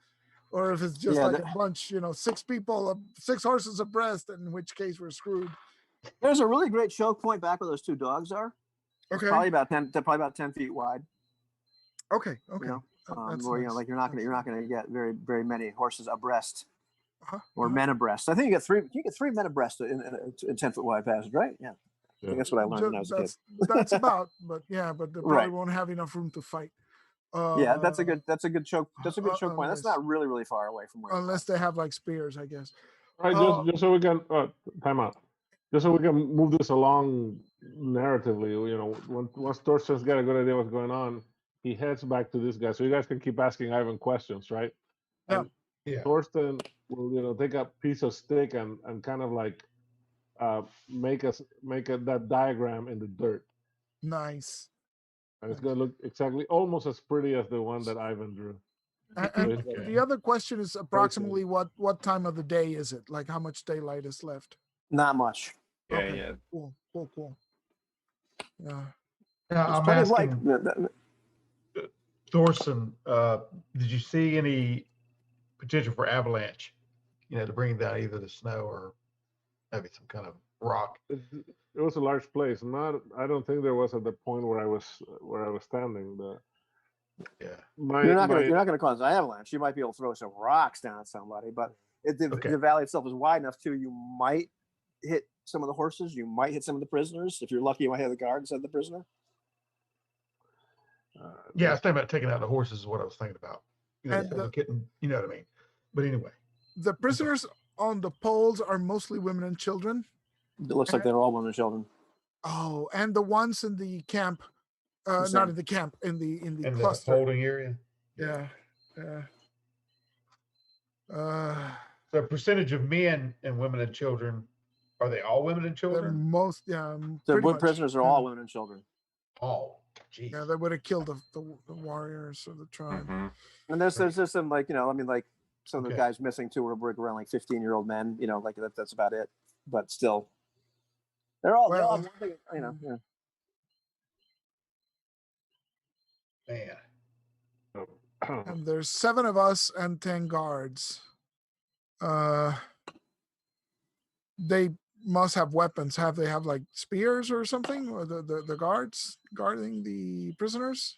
C: Or if it's just a bunch, 6 people, 6 horses abreast, in which case we're screwed.
F: There's a really great choke point back where those 2 dogs are.
C: Okay.
F: It's probably about 10 feet wide.
C: Okay.
F: Where
C: nice.
F: you're not going to get very, very many horses abreast, or
C: Uh-huh.
F: men abreast. I think you get 3 men abreast in 10-foot wide passage, right? Yeah. I think that's what I learned when I was a kid.
C: That's about, but they probably won't have enough room to fight.
F: Yeah, that's a good choke. That's a good choke point. That's not really, really far away from where.
C: Unless they have spears, I guess.
A: Right, just so we can time out. Just so we can move this along narratively, once Thorsten's got a good idea what's going on, he heads back to this guy. So you guys can keep asking Ivan questions, right?
C: Yeah.
D: Yeah.
A: Thorsten will take a piece of stick and kind of make that diagram in the dirt.
C: Nice.
A: And it's gonna look exactly almost as pretty as the one that Ivan drew.
C: And the other question is approximately what time of the day is it? How much daylight is left?
F: Not much.
B: Yeah,
C: Okay.
B: yeah.
C: Cool. Yeah.
D: Now, I'm asking Thorsten, did you see any potential for avalanche? To bring down either the snow or maybe some kind of rock.
A: It was a large place. I don't think there was at the point where I was standing. But
D: yeah,
F: you're not gonna cause an avalanche. You might be able to throw some rocks down at somebody, but the valley itself is wide enough too. You might hit some of the horses. You might hit some of the prisoners. If you're lucky, you might hit the guard instead of the prisoner.
D: Yeah, I was thinking about taking out the horses is what I was thinking about. Getting, you know what I mean? But anyway.
C: The prisoners on the poles are mostly women and children.
F: It looks like they're all women and children.
C: Oh, and the ones in the camp, not in the camp, in the cluster.
D: The holding area.
C: Yeah.
D: The percentage of men and women and children, are they all women and children?
F: The prisoners are all women and children.
D: Oh, geez.
C: Yeah, they would have killed the warriors of the tribe.
B: Mm-hmm.
F: And there's just some some of the guys missing too were around 15-year-old men. That's about it. But still, they're all
D: Man.
C: And there's 7 of us and 10 guards. They must have weapons. They have like spears or something? Or the guards guarding the prisoners?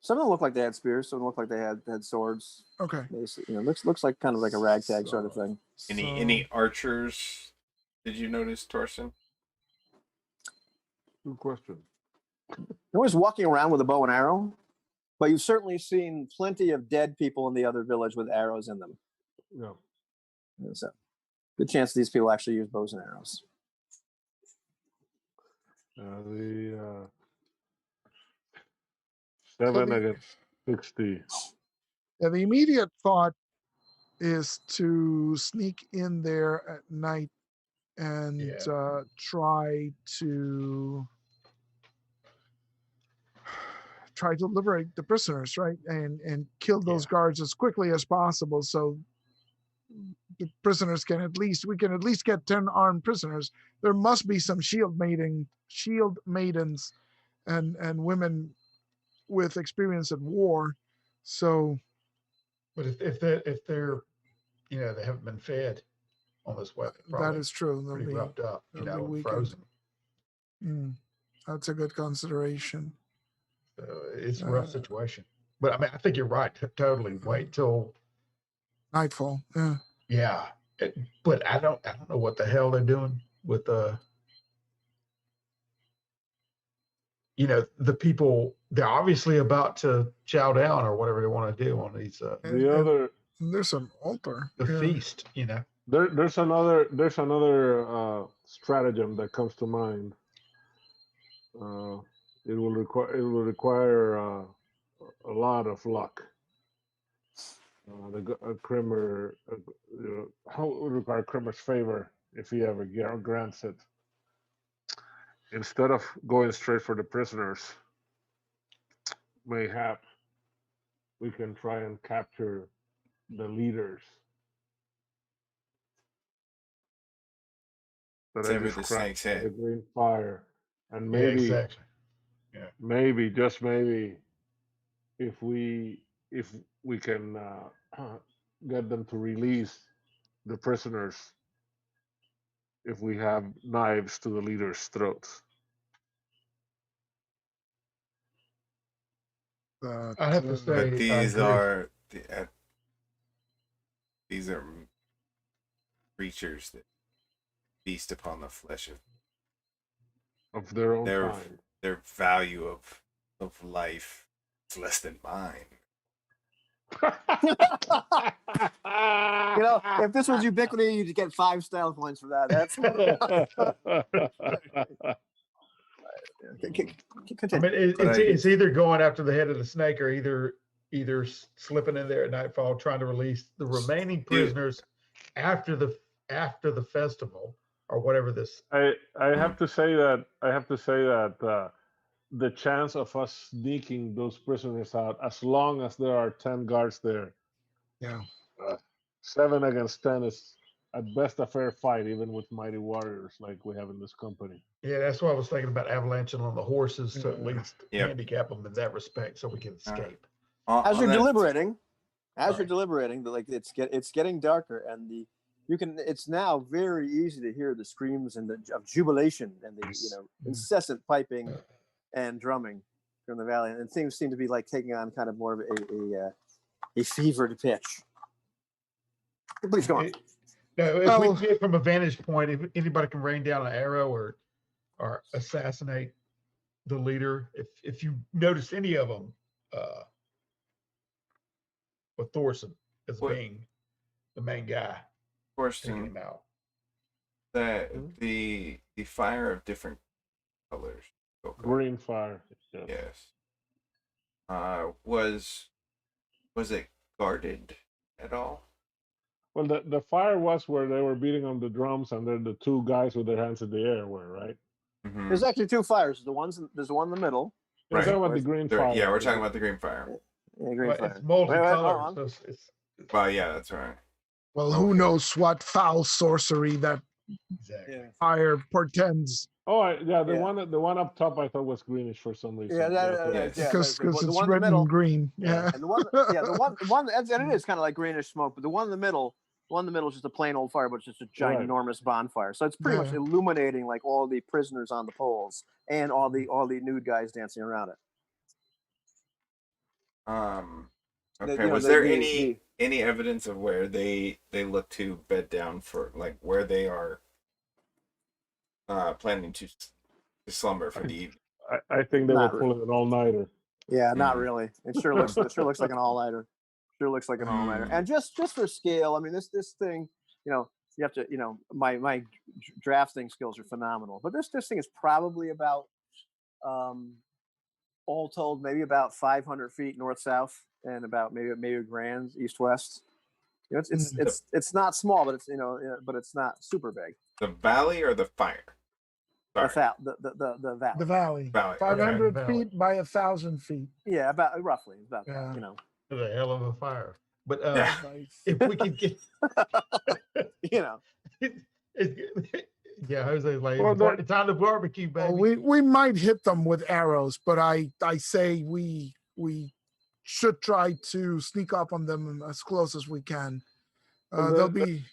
F: Some of them look like they had spears. Some of them look like they had swords.
C: Okay.
F: Basically, looks like kind of like a ragtag sort of thing.
B: Any archers? Did you notice, Torsten?
A: Good question.
F: No one's walking around with a bow and arrow, but you've certainly seen plenty of dead people in the other village with arrows in them.
A: Yeah.
F: So, good chance these people actually use bows and arrows.
A: The 7 against 60.
C: Yeah, the immediate thought is to sneak in there at night and try to liberate the prisoners, right? And kill those guards as quickly as possible, so the prisoners we can at least get 10 armed prisoners. There must be some shield maidens and women with experience at war. So,
D: but if they're they haven't been fed on this weapon,
C: that is true. They'll
D: pretty
C: be
D: roughed up,
C: weakened.
D: frozen.
C: That's a good consideration.
D: It's a rough situation, but I mean, I think you're right. Totally. Wait till
C: nightfall. Yeah.
D: Yeah, but I don't know what the hell they're doing with the people. They're obviously about to chow down or whatever they want to do on these.
C: There's an altar.
D: The feast.
A: There's another stratagem that comes to mind. It will require a lot of luck. Krimmer would require Krimmer's favor if he ever grants it. Instead of going straight for the prisoners, mayhap we can try and capture the leaders. That I
B: the snake's head.
A: the green fire, and maybe, maybe just maybe, if we can get them to release the prisoners, if we have knives to the leaders' throats.
D: I have to say,
B: but these are creatures that feast upon the flesh
A: of their own kind.
B: Their value of life is less than mine.
F: If this was Ubiquity, you'd get 5 style points for that. That's.
D: I mean, it's either going after the head of the snake or either slipping in there at nightfall, trying to release the remaining prisoners after the festival or whatever this.
A: I have to say that the chance of us sneaking those prisoners out, as long as there are 10 guards there, 7 against 10 is at best a fair fight, even with mighty warriors like we have in this company.
D: Yeah, that's why I was thinking about avalanching on the horses to at least handicap them in that respect, so we can escape.
F: As you're deliberating, like it's getting darker, and it's now very easy to hear the screams and of jubilation and the incessant piping and drumming from the valley, and things seem to be like taking on kind of more of a fevered pitch. Please go on.
D: No, if we see it from a vantage point, if anybody can rain down an arrow or assassinate the leader, if you notice any of them, with Thorson as being the main guy, taking him out.
B: The fire of different colors.
A: Green fire.
B: Yes. Was it guarded at all?
A: Well, the fire was where they were beating on the drums, and then the 2 guys with their hands in the air were, right?
B: Mm-hmm.
F: There's actually 2 fires. There's one in the middle.
A: We're talking about the green fire.
B: Yeah, we're talking about the green fire.
F: Yeah, green fire.
D: It's multicolored.
B: Well, yeah, that's right.
C: Well, who knows what foul sorcery that fire portends
A: Oh, yeah, the
F: Yeah.
A: one up top I thought was greenish for some reason.
F: Yeah,
A: That's what-
B: Yes.
F: yeah,
C: Because
F: the
C: it's
F: one in the
C: red
F: middle,
C: and green.
A: Yeah.
C: Yeah.
F: and the one, and it is kind of like greenish smoke, but the one in the middle is just a plain old fire, but it's just a
A: Right.
F: ginormous bonfire. So it's pretty much
C: Yeah.
F: illuminating like all the prisoners on the poles and all the nude guys dancing around it.
B: Okay.
F: You know,
B: Was there any evidence of where they look to bed down for, like, where they are planning to slumber for the evening?
A: I think they were
F: Not
A: pulling an all-nighter.
F: Yeah, not
B: Mm.
F: really. It sure looks like an all nighter. Sure looks like an all nighter.
B: Mm.
F: And just for scale, I mean, this thing, you know, you have to, you know, my drafting skills are phenomenal, but this thing is probably about, all told, maybe about 500 feet north south, and about maybe a grand east west. You know, it's not small, but it's, you know, but it's not super big.
B: The valley or the fire? Sorry.
F: The valley.
C: The valley.
B: Valley.
C: 500
D: Valley.
C: feet by 1,000 feet.
F: Yeah, about roughly about
C: Yeah.
F: that, you know.
D: The hell of a fire. But
B: Yeah.
C: Nice.
D: if we could get,
F: You know.
D: yeah, Jose's like,
A: Well,
D: it's time to barbecue, baby.
C: Well, we might hit them with arrows, but I say we should try to sneak up on them as close as we can.
A: Well,
C: They'll be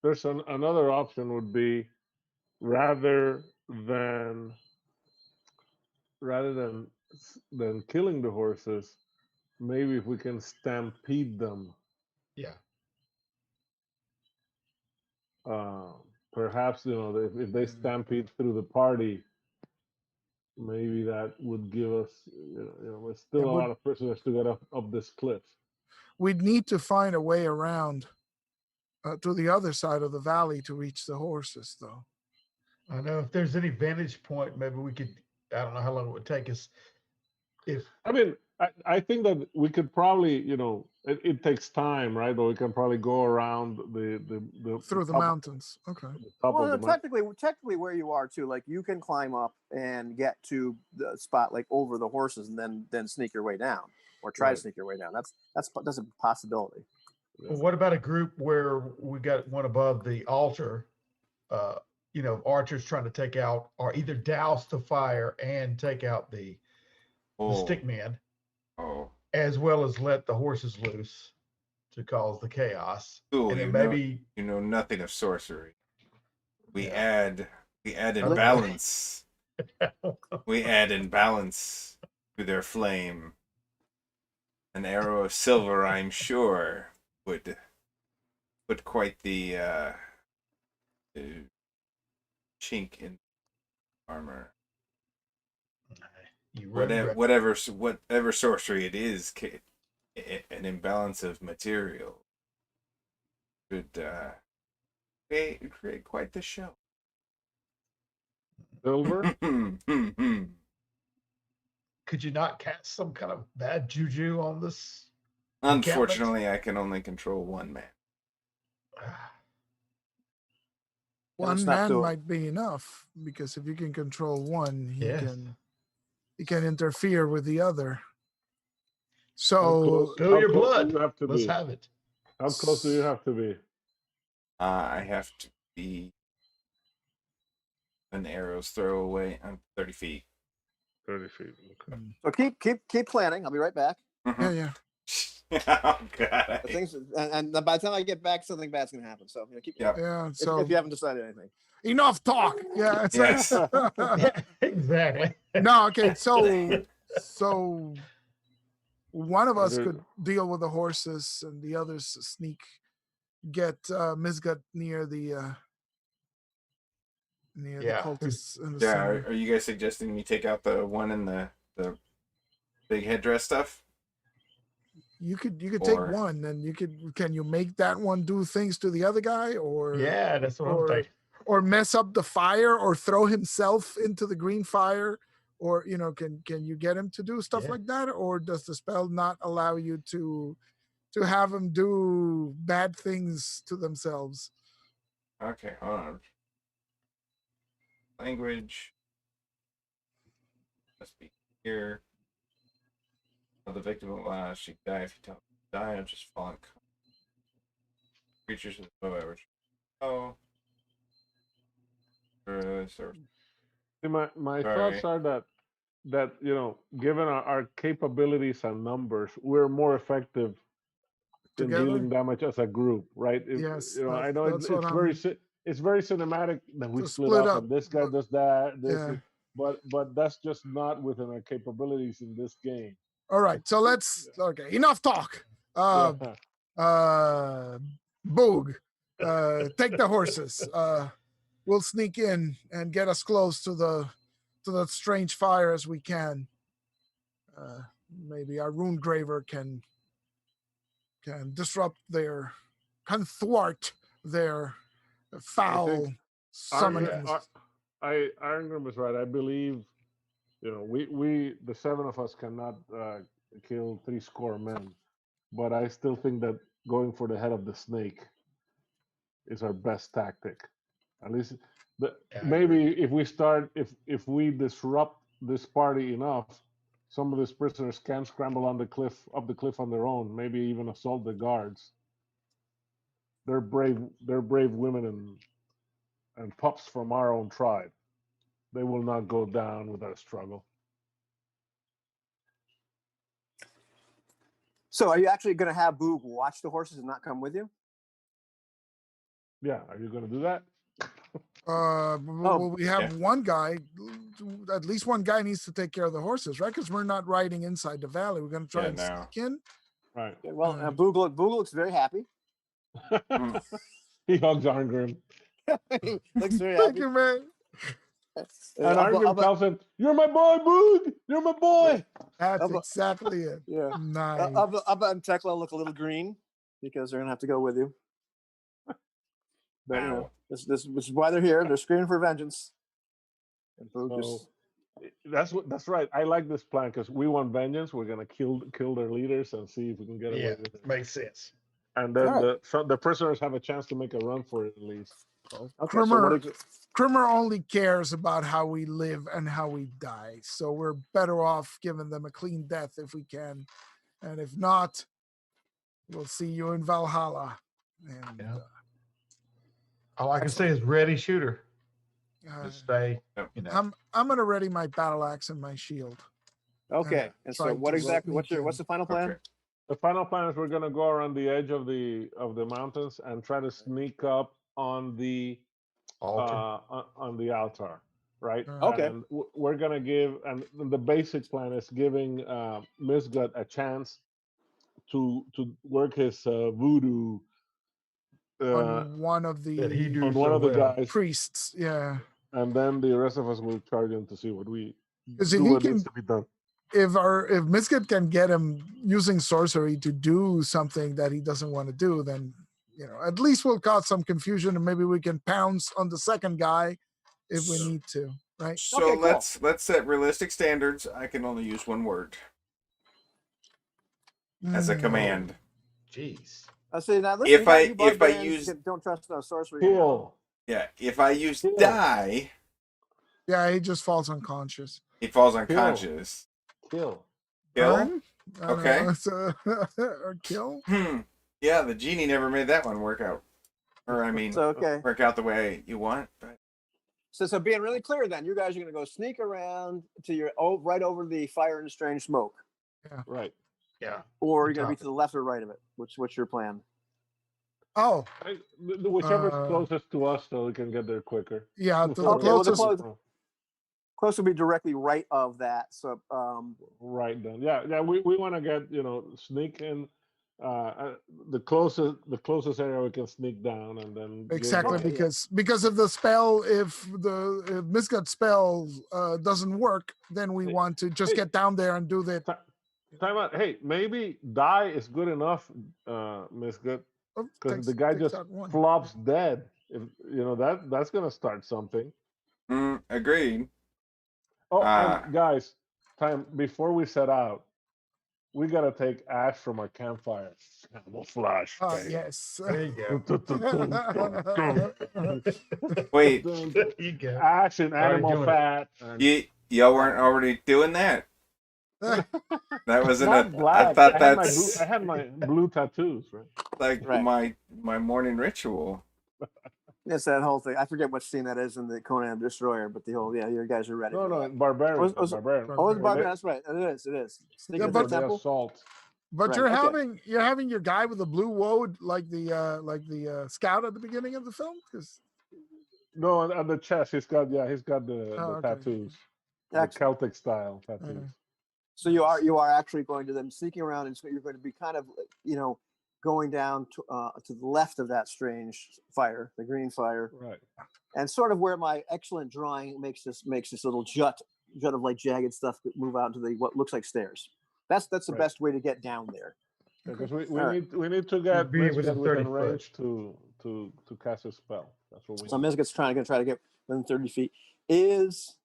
A: There's another option would be rather than than killing the horses, maybe if we can stampede them.
D: Yeah.
A: Perhaps, you know, if they stampede through the party, maybe that would give us, there's still
C: It
A: a
C: would-
A: lot of prisoners to get up this cliff.
C: we'd need to find a way around to the other side of the valley to reach the horses, though.
D: I know if there's any vantage point, maybe we could, I don't know how long it would take us.
A: I mean, I think that we could probably, it takes time, right? But we can probably go around the
C: Through the
A: top-
C: mountains. Okay.
A: the top
F: Well,
A: of the mountain.
F: technically, where you are too, like you can climb up and get to the spot like over the horses, and then sneak your way down, or try to
A: Right.
F: sneak your way down. That's a possibility.
D: Well, what about a group where we got one above the altar? Archers trying to take out, or either douse the fire and take out the stick man, as well as let the horses loose to cause the chaos.
B: Ooh,
D: and
B: you
D: then
B: know,
D: maybe
B: you know nothing of sorcery. We
D: Yeah.
B: add imbalance. We add imbalance to their flame. An arrow of silver, I'm sure, would put quite the chink in armor.
D: you run
B: Whatever sorcery it is, an imbalance of material could create quite the show.
A: Silver.
D: Could you not cast some kind of bad juju on this?
B: Unfortunately, I can only control one man.
C: One
F: let's not
C: man
F: do it.
C: might be enough, because if you can control one, he
D: Yes.
C: can interfere with the other.
A: How
C: So
A: close-
D: Spill
A: how
D: your
A: close do
D: blood.
A: you have to
D: Let's
A: be?
D: have it.
A: How close do you have to be?
B: I have to be an arrow's throw away. I'm 30 feet.
A: 30 feet. Okay.
F: So keep planning. I'll be right back.
C: yeah.
B: Oh god.
F: The things, and by the time I get back, something bad's gonna happen. So keep.
B: Yep.
C: Yeah.
F: If,
C: So
F: if you haven't decided anything.
C: enough talk. Yeah. It's
B: Yes.
D: Exactly.
C: No. Okay. So one of us
A: Okay.
C: could deal with the horses, and the others get Misgut near the
D: Yeah.
C: cultists in the
B: Yeah,
C: center.
B: are you guys suggesting me take out the one in the big headdress stuff?
C: You could
B: Or-
C: take one, and can you make that one do things to the other guy, or
D: Yeah, that's what I'm
C: or
D: thinking.
C: or mess up the fire, or throw himself into the green fire, or can you get him to do stuff
D: Yeah.
C: like that, or does the spell not allow you to have him do bad things to themselves?
B: Okay, hold on. Language must be here. The victim will she die if you tell them to die. I'm just falling. Creatures with no average. Oh.
A: My
B: Sorry.
A: thoughts are that given our capabilities and numbers, we're more effective in
C: Together?
A: dealing damage as a group, right?
C: Yes,
A: I know
C: that's what
A: it's very cinematic that we
C: to
A: split
C: split
A: up
C: up.
A: and this guy does that,
C: Yeah.
A: but that's just not within our capabilities in this game.
C: All right. So let's enough talk.
A: Yeah.
C: Boog, take the horses. We'll sneak in and get as close to the strange fire as we can. Maybe our rune graver can disrupt can thwart their foul summonings.
A: Arngrim was right. I believe, we the seven of us cannot kill 30 men, but I still think that going for the head of the snake is our best tactic. At least, maybe if we disrupt this party enough, some of these prisoners can scramble up the cliff on their own. Maybe even assault the guards. They're brave. They're brave women and pups from our own tribe. They will not go down without a struggle.
F: So, are you actually going to have Boog watch the horses and not come with you?
A: Yeah, are you going to do that?
C: Well, we have one guy. At least one guy needs to take care of the horses, right? Because we're not riding inside the valley. We're going to try and sneak in.
A: Right.
F: Okay, well, Boog looks very happy.
A: He hugs Arngrim.
F: He looks very
C: Thank
F: happy.
C: you, man.
A: And Arngrim tells him, "You're my boy, Boog. You're my boy."
C: That's exactly it.
F: Yeah.
C: Nice.
F: Abba and Tekla look a little green because they're gonna have to go with you. But this is why they're here. They're screaming for vengeance. And
A: that's right. I like this plan because we want vengeance. We're gonna kill their leaders and see if we can get away with it.
D: Makes sense.
A: And then the prisoners have a chance to make a run for it at least.
F: Okay,
C: Krimmer only cares about how we live and how we die. So we're better off giving them a clean death if we can. And if not, we'll see you in Valhalla. And
D: all I can say is ready shooter. Just stay.
C: I'm gonna ready my battle axe and my shield.
F: Okay. And so what exactly what's the final plan?
A: Okay. The final plan is we're gonna go around the edge of the mountains and try to sneak up on the altar, right?
F: Okay.
A: And we're gonna and the basic plan is giving Misgut a chance to work his voodoo
C: on one of the
A: guys,
C: priests, yeah.
A: And then the rest of us will charge him to see what we
C: because
A: do. What needs to be done.
C: If Misgut can get him using sorcery to do something that he doesn't want to do, then at least we'll cause some confusion, and maybe we can pounce on the second guy if we need to, right?
B: So let's set realistic standards. I can only use one word as a command.
F: Jeez. I say now. Listen, if I use don't trust no sorcery.
A: Kill.
B: Yeah. If I use die.
C: Yeah, he just falls unconscious.
B: He falls unconscious.
A: Kill.
B: Okay.
C: Or kill.
B: Yeah, the genie never made that one work out. Or work out the way you want. But
F: so being really clear, then you guys are going to go sneak around to right over the fire and strange smoke.
C: Yeah.
A: Right.
D: Yeah.
F: Or you're going to be to the left or right of it. What's your plan?
C: Oh.
A: Whichever's closest to us, so we can get there quicker.
C: Yeah.
F: Close will be directly right of that. So
A: right then. Yeah. We want to get sneak in the closest area we can sneak down, and then
C: exactly because of the spell. If Misgut spell doesn't work, then we want to just get down there and do the
A: time out. Hey, maybe die is good enough, Misgut, because the guy just flops dead. If that's gonna start something.
B: Agreed.
A: Oh, and guys, before we set out, we gotta take ash from our campfire. Camouflage.
C: Oh, yes.
D: There you
B: go. Wait.
A: Ash and animal fat.
B: Y'all weren't already doing that? That wasn't
A: I
B: thought
A: I had my blue tattoos, right?
B: Like my morning ritual.
F: It's that whole thing. I forget what scene that is in the Conan Destroyer, but the whole you guys are ready.
A: No,
F: for
A: no,
F: that.
A: barbarian.
F: Oh,
A: barbarian.
F: Oh, it's
A: When
F: Barbarian.
A: they-
F: That's right. It is. Sneak
C: Yeah,
F: into the
A: for the
F: temple.
A: assault.
C: But
F: Right,
C: you're
F: okay.
C: having your guy with the blue woad like the scout at the beginning of the film, because
A: No, on the chest, he's got the
C: okay.
A: tattoos, the
F: Excellent.
A: Celtic style tattoos.
F: So you are actually going to them sneaking around, and so you're going to be kind of going down to the left of that strange fire, the green fire,
A: Right.
F: and sort of where my excellent drawing makes this little jut of like jagged stuff that move out to the what looks like stairs. That's the
A: Right.
F: best way to get down there.
A: Because
F: All right.
A: we need to get
D: be within
A: Misget
D: 30
A: within
D: foot.
A: range to cast a spell. That's what we
F: So
A: need.
F: Mizget's going to try to get within 30 feet. Is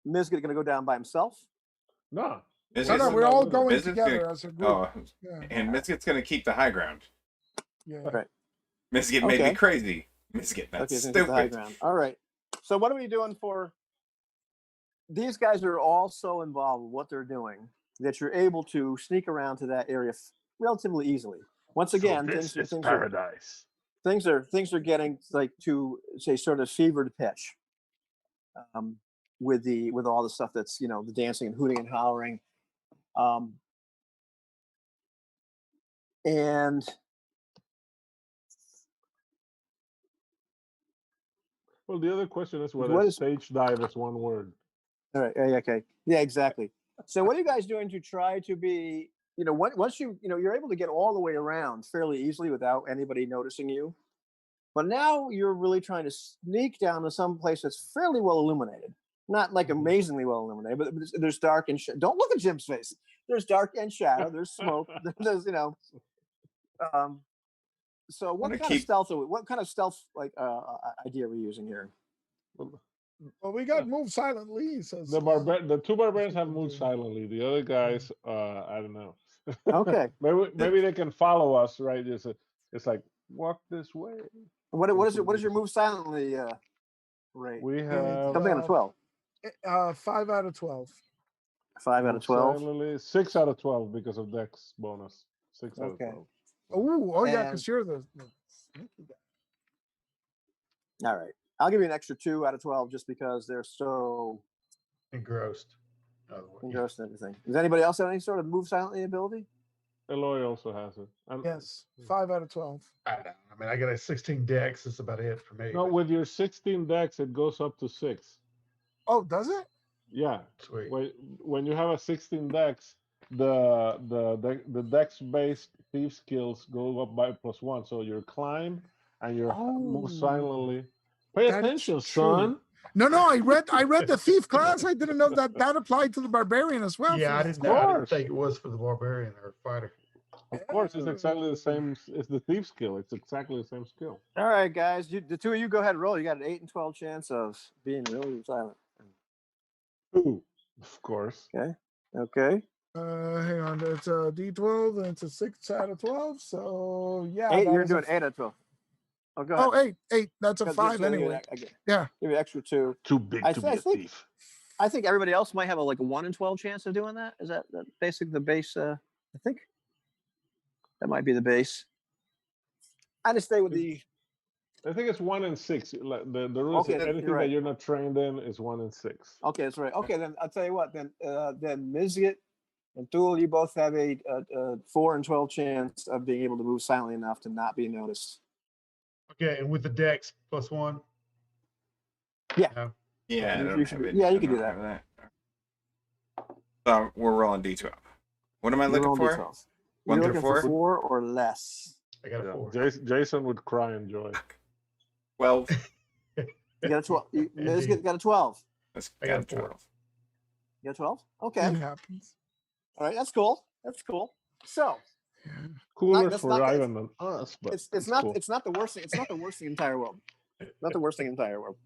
F: Mizget going to go down by himself?
A: No.
C: No, we're all going together as a group.
B: Oh,
C: Yeah.
B: and Misget's going to keep the high ground.
C: Yeah.
F: Right.
B: Misget made me crazy. Misget, that's
F: Okay, so the high
B: stupid.
F: ground. All right. So what are we doing for? These guys are all so involved with what they're doing that you're able to sneak around to that area relatively easily. Once again,
A: this is
F: things
A: paradise.
F: things are getting like to say sort of fevered pitch. With all the stuff that's the dancing and hooting and hollering, and
A: Well, the other question is
F: What
A: whether
F: is-
A: stage dive is one word.
F: all right, okay, yeah, exactly. So what are you guys doing to try to be once you're able to get all the way around fairly easily without anybody noticing you, but now you're really trying to sneak down to some place that's fairly well illuminated, not like amazingly well illuminated, but there's dark and don't look at Jim's face. There's dark and shadow. There's smoke. There's So what kind of stealth like idea are we using here?
C: Well, we got move silently. So
A: The two barbarians have moved silently. The other guys, I don't know.
F: Okay.
A: maybe they can follow us, right? It's like walk this way.
F: What is your move silently rate?
A: We have
F: Something on a 12.
C: 5 out of 12.
F: 5 out of 12.
A: silently, 6 out of 12 because of Dex bonus. 6 out of
F: Okay.
A: 12.
C: Oh yeah,
F: And-
C: because you're the sneaky guy.
F: All right. I'll give you an extra 2 out of 12 just because they're so
D: Engrossed.
F: engrossed in everything. Does anybody else have any sort of move silently ability?
A: Eloy also has it.
C: Yes, 5 out of 12.
D: I don't know. I mean, I got a 16 dex. That's about it for me.
A: No, with your 16 Dex, it goes up to 6.
C: Oh, does it?
A: Yeah.
D: Sweet.
A: When you have a 16 Dex, the Dex based thief skills go up by +1. So your climb and your move silently. Pay
C: That is
A: attention,
C: true.
A: son.
C: No, I read the thief class. I didn't know that applied to the barbarian as well.
D: Yeah, I
C: For-
D: didn't think it was for the barbarian or fighter.
A: Of course, it's exactly the same. It's the thief skill. It's exactly the same skill.
F: All right, guys. The two of you go ahead and roll. You got an 8 and 12 chance of being really silent.
A: Ooh, of course.
F: Okay.
C: hang on, it's a D12 and it's a 6 out of 12. So yeah,
F: 8.
C: that
F: You're
C: was a
F: doing 8 out of 12. Oh, go ahead.
C: Oh, 8. That's a
F: Just
C: 5
F: so I
C: anyway.
F: Yeah. Give you an extra 2.
A: Too big
F: I
A: to
F: th-
A: be
F: I
A: a
F: think-
A: thief.
F: I think everybody else might have a 1 in 12 chance of doing that. Is that basically the base? I think that might be the base. I just stay with the.
A: I think it's 1 in 6. Like the rule
F: Okay,
A: is
F: you're
A: anything
F: right.
A: that you're not trained in is 1 in 6.
F: Okay, that's right. Okay, then I'll tell you what. Then Mizget and Thule, you both have a 4 in 12 chance of being able to move silently enough to not be noticed.
D: Okay, and with the dex +1.
F: Yeah.
D: No?
B: Yeah, I
F: You
B: don't
F: should
B: have
F: be-
B: it.
F: yeah, you
B: I
F: can do
B: don't have that. We're rolling D12. What am I
F: You're
B: looking
F: rolling
B: for?
F: D12.
B: 1
F: You're
B: through
F: looking for
B: 4?
F: 4 or less.
D: I got a 4.
A: Jason would cry in joy.
B: 12.
F: You got a 12. Mizget got a 12.
B: Let's
D: I got
B: get
D: a 4.
B: 12.
F: You got a 12? Okay.
C: It happens.
F: All right, that's cool. That's cool. So
A: Cooler
F: that's
A: for
F: not-
A: Ivan than us, but
F: it's not
A: cool.
F: it's not the worst thing. It's not the worst thing in the entire world. Not the worst thing in the entire world.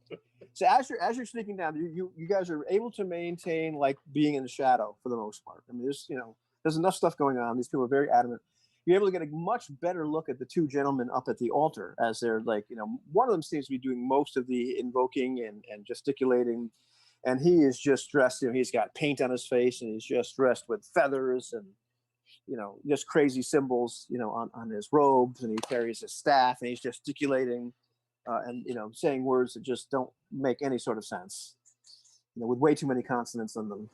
F: So as you're sneaking down, you guys are able to maintain like being in the shadow for the most part. I mean, there's enough stuff going on. These people are very adamant. You're able to get a much better look at the two gentlemen up at the altar as they're like, one of them seems to be doing most of the invoking and gesticulating, and he is just dressed. He's got paint on his face, and he's just dressed with feathers and just crazy symbols, on his robes, and he carries his staff, and he's gesticulating. and saying words that just don't make any sort of sense, with way too many consonants in them.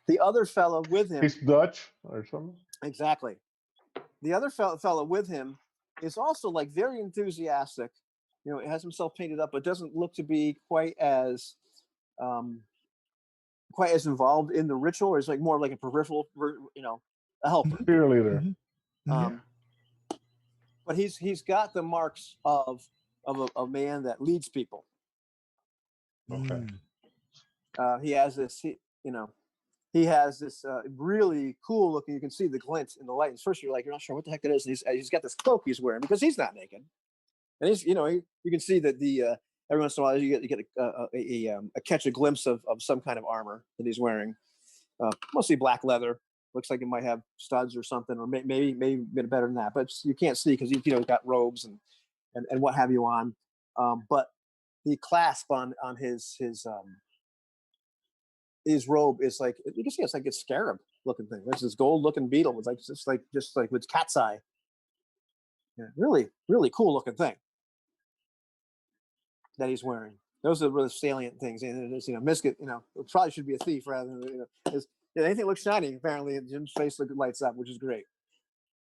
F: The other fellow with him,
A: He's Dutch or something.
F: exactly. The other fellow with him is also like very enthusiastic. Has himself painted up, but doesn't look to be quite as involved in the ritual. Or is like more like a peripheral, a helper.
A: Cheerleader.
F: But he's got the marks of a man that leads people.
A: Okay.
F: He has this, he has this really cool looking. You can see the glint in the light. And first, you're not sure what the heck it is. And he's got this cloak he's wearing because he's not naked. And he's, you can see that every once in a while you get catch a glimpse of some kind of armor that he's wearing. Mostly black leather. Looks like it might have studs or something, or maybe a bit better than that. But you can't see because he's got robes and what have you on. But the clasp on his robe is like, you can see it's like a scarab looking thing. There's this gold looking beetle with just like with cat's eye. Yeah, really, really cool looking thing that he's wearing. Those are really salient things. And it's, Miskit, it probably should be a thief rather than, anything looks shiny. Apparently, Jim's face lights up, which is great.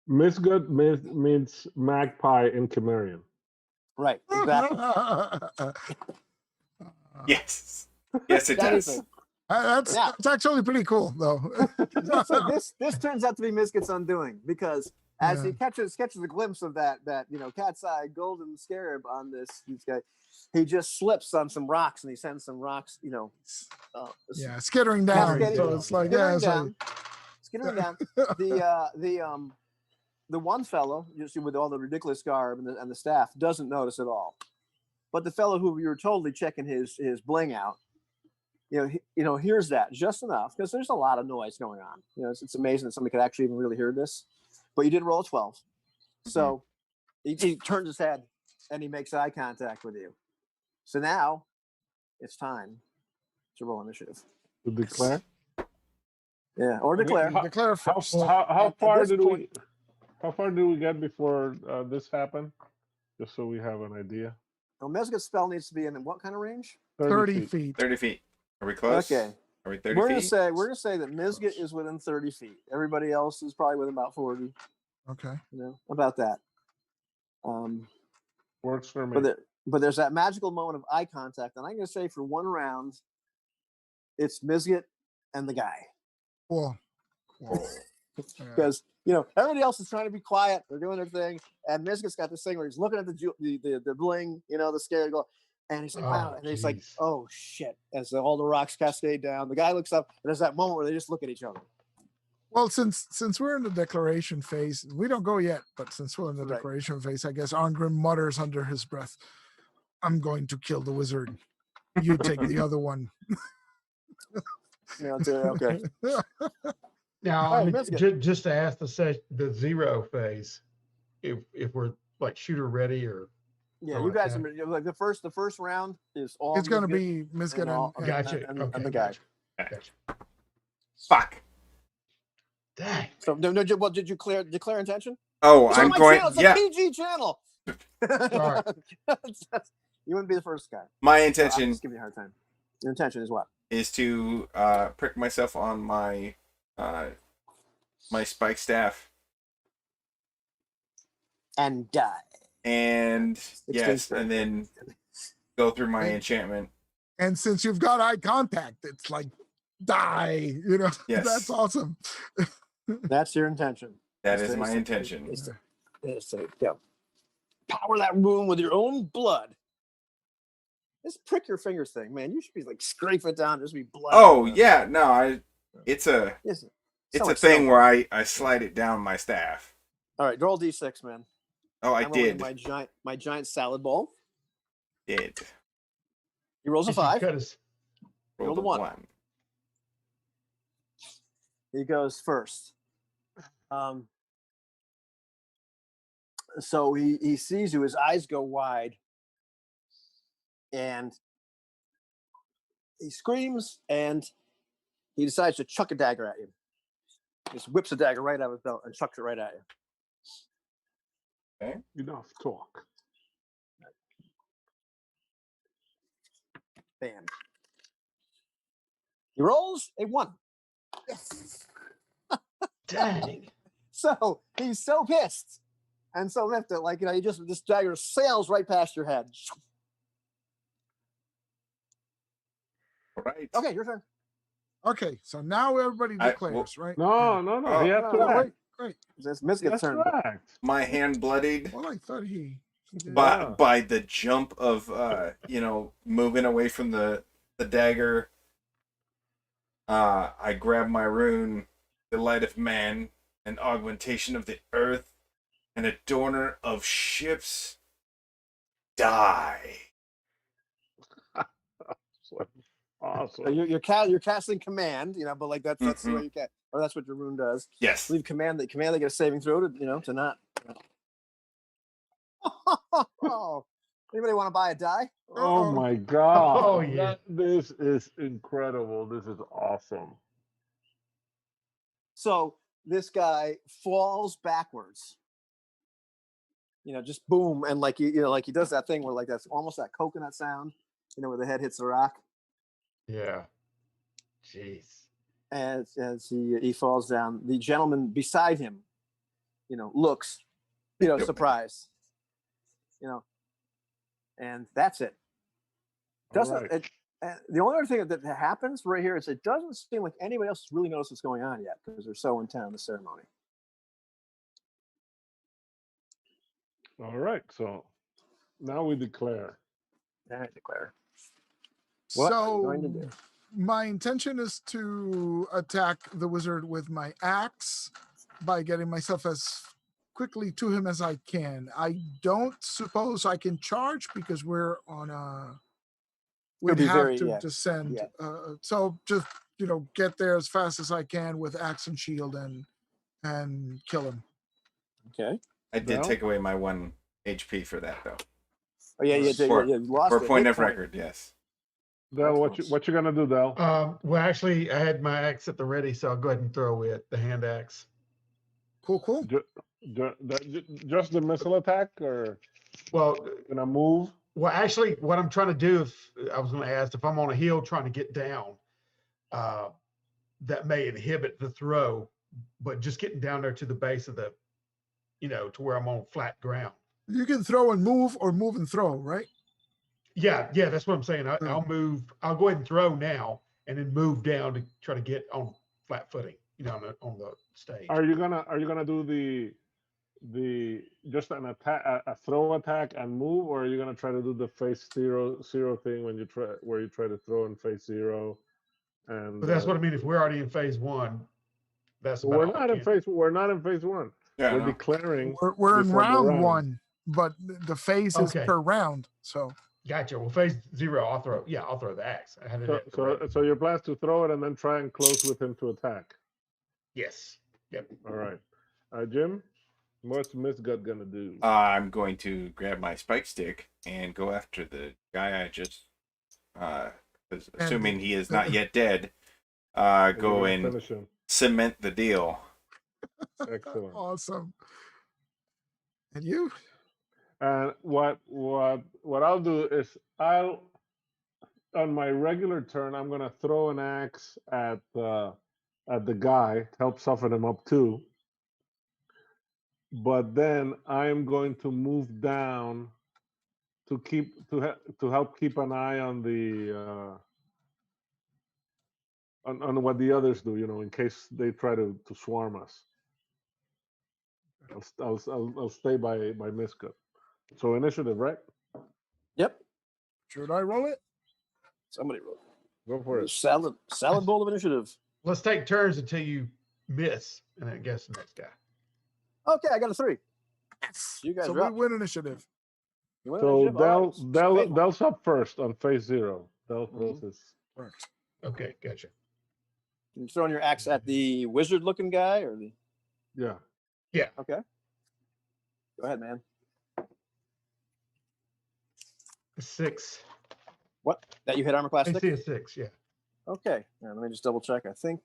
A: Misgut means magpie in Cimmerian.
F: Right, exactly.
B: Yes. Yes, it does.
C: That's actually pretty cool, though.
F: this turns out to be Miskit's undoing, because as he catches a glimpse of that cat's eye golden scarab on this guy, he just slips on some rocks and he sends some rocks,
C: skittering down. So it's like
F: skittering down. The one fellow, you see, with all the ridiculous garb and the staff, doesn't notice at all. But the fellow who you were totally checking his bling out, hears that just enough, because there's a lot of noise going on. It's amazing that somebody could actually even really hear this. But you did roll a 12, so he turns his head and he makes eye contact with you. So now it's time to roll initiative.
A: To declare.
F: Yeah, or declare.
C: Declare first.
A: How far did we get before this happened? Just so we have an idea.
F: Well, Mezgit's spell needs to be in what kind of range?
C: 30 feet.
B: 30 feet. Are we close?
F: Okay.
B: Are we 30
F: we're
B: feet?
F: Gonna say that Mizgit is within 30 feet. Everybody else is probably within about 40.
C: Okay.
F: About that.
A: Works for me.
F: But there's that magical moment of eye contact, and I'm going to say for one round, it's Mizgit and the guy.
C: Cool.
F: Because everybody else is trying to be quiet, they're doing their thing, and Mizgit's got this thing where he's looking at the bling, the scary glow, and he's like, wow, and he's like, oh shit, as all the rocks cascade down. The guy looks up, and there's that moment where they just look at each other.
C: Well, since we're in the declaration phase, we don't go yet, but since we're in the declaration phase, I guess Arngrim mutters under his breath, I'm going to kill the wizard. You take the other one.
F: Okay.
D: Now, just to ask the zero phase, if we're like shooter ready or
F: you guys are like the first round is all.
C: It's going to be Mizgit
F: and the guy.
B: Gotcha. Fuck.
F: Dang. So no, what did you declare intention?
B: Oh,
F: it's
B: I'm going.
F: Channel. It's a PG channel. Sorry. You wouldn't be the first guy.
B: My intention.
F: Just give me a hard time. Your intention is what?
B: Is to prick myself on my my spike staff
F: and die.
B: And yes, and then go through my enchantment.
C: And since you've got eye contact, it's like die.
B: Yes.
C: That's awesome.
F: That's your intention.
B: That is my intention.
F: Power that room with your own blood. This prick your fingers thing, man. You should be like scrape it down. Just be blood.
B: Oh yeah, no, it's a thing where I slide it down my staff.
F: All right, roll D6, man.
B: Oh, I did.
F: My giant salad bowl.
B: Did.
F: He rolls a 5.
B: Rolled a 1.
F: He goes first. So he sees you. His eyes go wide, and he screams, and he decides to chuck a dagger at you. He just whips a dagger right out of his belt and chucks it right at you.
B: Okay.
A: Enough talk.
F: Bam. He rolls a 1.
D: Dang.
F: So he's so pissed and so miffed that, like, this dagger sails right past your head.
B: Right.
F: Okay, your turn.
C: Okay, so now everybody declares, right?
A: No, he has to
F: no,
A: act.
C: Wait, wait.
F: It's
A: He
F: Misket's
A: has
F: turn.
A: to
F: But
A: act.
B: My hand bloodied
C: Well, I thought he did.
A: Yeah.
B: by the jump of moving away from the dagger. I grab my rune, the light of man, an augmentation of the earth, an adorner of ships. Die.
A: Awesome.
F: so you're casting command, but like that's the way you can, or that's what your rune does.
B: Yes.
F: Leave command. They get a saving throw to not. Oh, anybody want to buy a die?
A: Oh
C: Uh-oh.
A: my god.
D: Oh, yeah.
A: This is incredible. This is awesome.
F: So this guy falls backwards. Just boom, and like like he does that thing where, like, that's almost that coconut sound, where the head hits the rock,
D: Yeah. Jeez.
F: as he falls down. The gentleman beside him, looks, surprised, and that's it. Doesn't
A: Alright.
F: the only other thing that happens right here is it doesn't seem like anybody else really knows what's going on yet because they're so intent on the ceremony.
A: All right. So now we declare.
F: I declare. What are you going to do?
C: My intention is to attack the wizard with my axe by getting myself as quickly to him as I can. I don't suppose I can charge because we're on a. We'd
F: be
C: have
F: very-
C: to
F: yeah,
C: descend.
F: yeah.
C: So just get there as fast as I can with axe and shield and kill him.
F: Okay.
B: I did
A: Well.
B: take away my 1 HP for that though.
F: Oh yeah, you
B: For-
F: lost
B: For
F: a
B: point
F: hit
B: of record, yes.
A: Del,
F: Excellent.
A: what you gonna do, Del?
D: Well, actually, I had my axe at the ready, so I'll go ahead and throw it, the hand axe.
C: Cool.
A: Just the missile attack, or
D: Well,
A: gonna move?
D: actually, what I'm trying to do, if I was going to ask, if I'm on a hill trying to get down, that may inhibit the throw, but just getting down there to the base of the, to where I'm on flat ground.
C: You can throw and move, or move and throw, right?
D: Yeah, that's what I'm saying. I'll move. I'll go ahead and throw now, and then move down to try to get on flat footing, on the stage.
A: Are you gonna do the just an attack, a throw attack and move, or are you gonna try to do the face zero thing when you try to throw in face 0? And
D: But that's what I mean. If we're already in phase 1, that's about
A: we're
D: all I
A: not in
D: can.
A: phase. We're not in phase 1.
B: Yeah,
A: We're
B: no.
A: declaring.
C: We're in
A: before the
C: round
A: round.
C: 1, but the phase is
D: Okay.
C: per round. So
D: Gotcha. Well, phase 0, I'll throw the axe. I had it at the ready.
A: So your plan is to throw it and then try and close with him to attack.
D: Yes. Yep.
A: All right, Jim, what's Misgut gonna do?
B: I'm going to grab my spike stick and go after the guy I just, assuming he is not yet dead,
A: We're
B: go
A: gonna
B: and
A: finish him.
B: cement the deal.
A: Excellent.
C: awesome. And you?
A: And what I'll do is on my regular turn I'm gonna throw an axe at the guy to help soften him up too. But then I'm going to move down to help keep an eye on the on what the others do, in case they try to swarm us. I'll stay by Miska. So initiative, right?
F: Yep.
C: Should I roll it?
F: Somebody roll.
A: Go for it.
F: Salad bowl of initiative.
D: Let's take turns until you miss, and then guess the next guy.
F: Okay, I got a 3.
C: Yes.
F: You guys
C: So
F: are
C: we
F: up.
C: win initiative.
F: You win
A: So
F: initiative? All right. So phase one.
A: Del's up first on phase 0. Del throws his.
D: Okay, gotcha.
F: You throwing your axe at the wizard-looking guy, or the?
A: Yeah.
F: Okay. Go ahead, man.
D: 6.
F: What? That you hit armor class
D: I
F: 6?
D: see a 6. Yeah.
F: Okay. Now, let me just double check. I think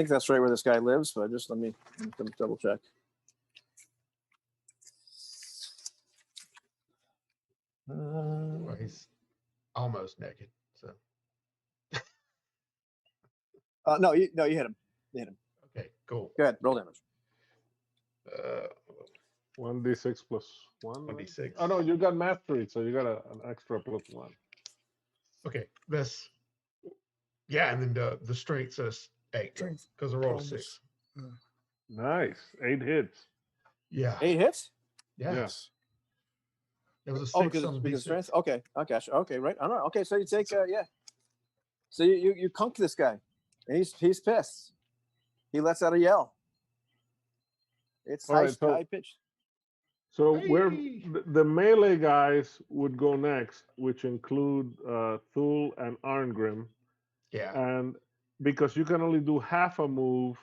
F: that's right where this guy lives, but let me double check.
D: Well, he's almost naked. So
F: No, you hit him. You hit him.
D: okay, cool.
F: Go ahead, roll damage.
A: 1d6 plus 1. right?
D: 1d6.
A: Oh no, you got mastery, so you got an extra plus 1.
D: Okay, that's yeah, and then the strength says 8
C: Strength
D: because I rolled a
C: bonus.
D: 6.
A: Nice, 8 hits.
D: Yeah.
F: 8 hits?
D: Yes. It was a 6
F: Oh,
D: on
F: because
D: the
F: because
D: D6.
F: strength. Okay, I got you. Okay, right. I don't know. Okay, so you take yeah. So you conk this guy, and he's pissed. He lets out a yell. It's
A: All right, so
F: high pitched.
A: so we're
D: Hey!
A: the melee guys would go next, which include Thule and Arngrim,
D: Yeah,
A: and because you can only do half a move,